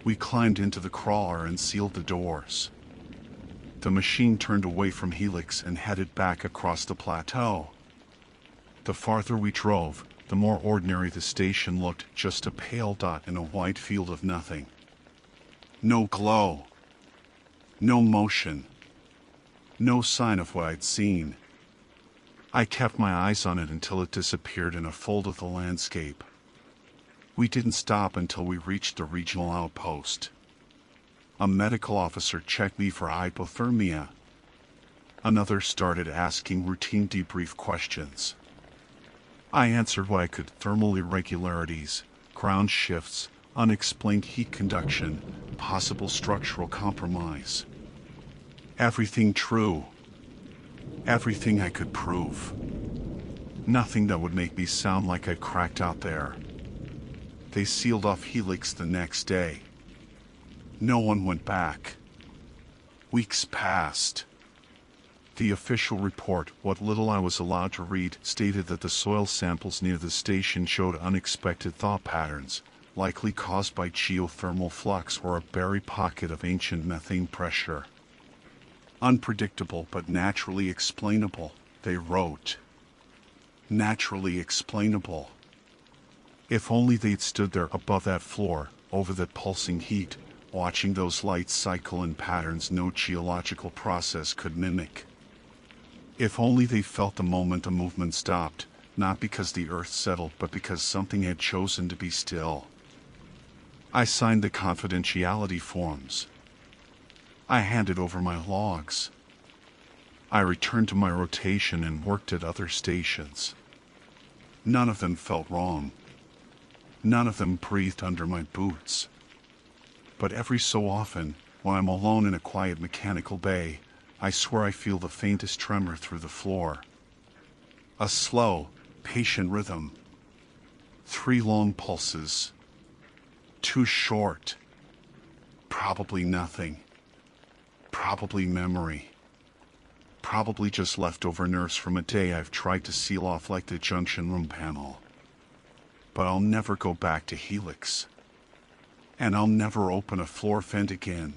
We climbed into the crawler and sealed the doors. The machine turned away from Helix and headed back across the plateau. The farther we drove, the more ordinary the station looked, just a pale dot in a wide field of nothing. No glow. No motion. No sign of what I'd seen. I kept my eyes on it until it disappeared in a fold of the landscape. We didn't stop until we reached the regional outpost. A medical officer checked me for hypothermia. Another started asking routine debrief questions. I answered what I could: thermal irregularities, ground shifts, unexplained heat conduction, possible structural compromise. Everything true. Everything I could prove. Nothing that would make me sound like I cracked out there. They sealed off Helix the next day. No one went back. Weeks passed. The official report, what little I was allowed to read, stated that the soil samples near the station showed unexpected thaw patterns, likely caused by geothermal flux or a buried pocket of ancient methane pressure. Unpredictable but naturally explainable, they wrote. Naturally explainable. If only they'd stood there above that floor, over that pulsing heat, watching those lights cycle in patterns no geological process could mimic. If only they felt the moment the movement stopped, not because the earth settled but because something had chosen to be still. I signed the confidentiality forms. I handed over my logs. I returned to my rotation and worked at other stations. None of them felt wrong. None of them breathed under my boots. But every so often, when I'm alone in a quiet mechanical bay, I swear I feel the faintest tremor through the floor. A slow, patient rhythm. 3 long pulses. 2 short. Probably nothing. Probably memory. Probably just leftover nerves from a day I've tried to seal off like the junction room panel. But I'll never go back to Helix. And I'll never open a floor vent again.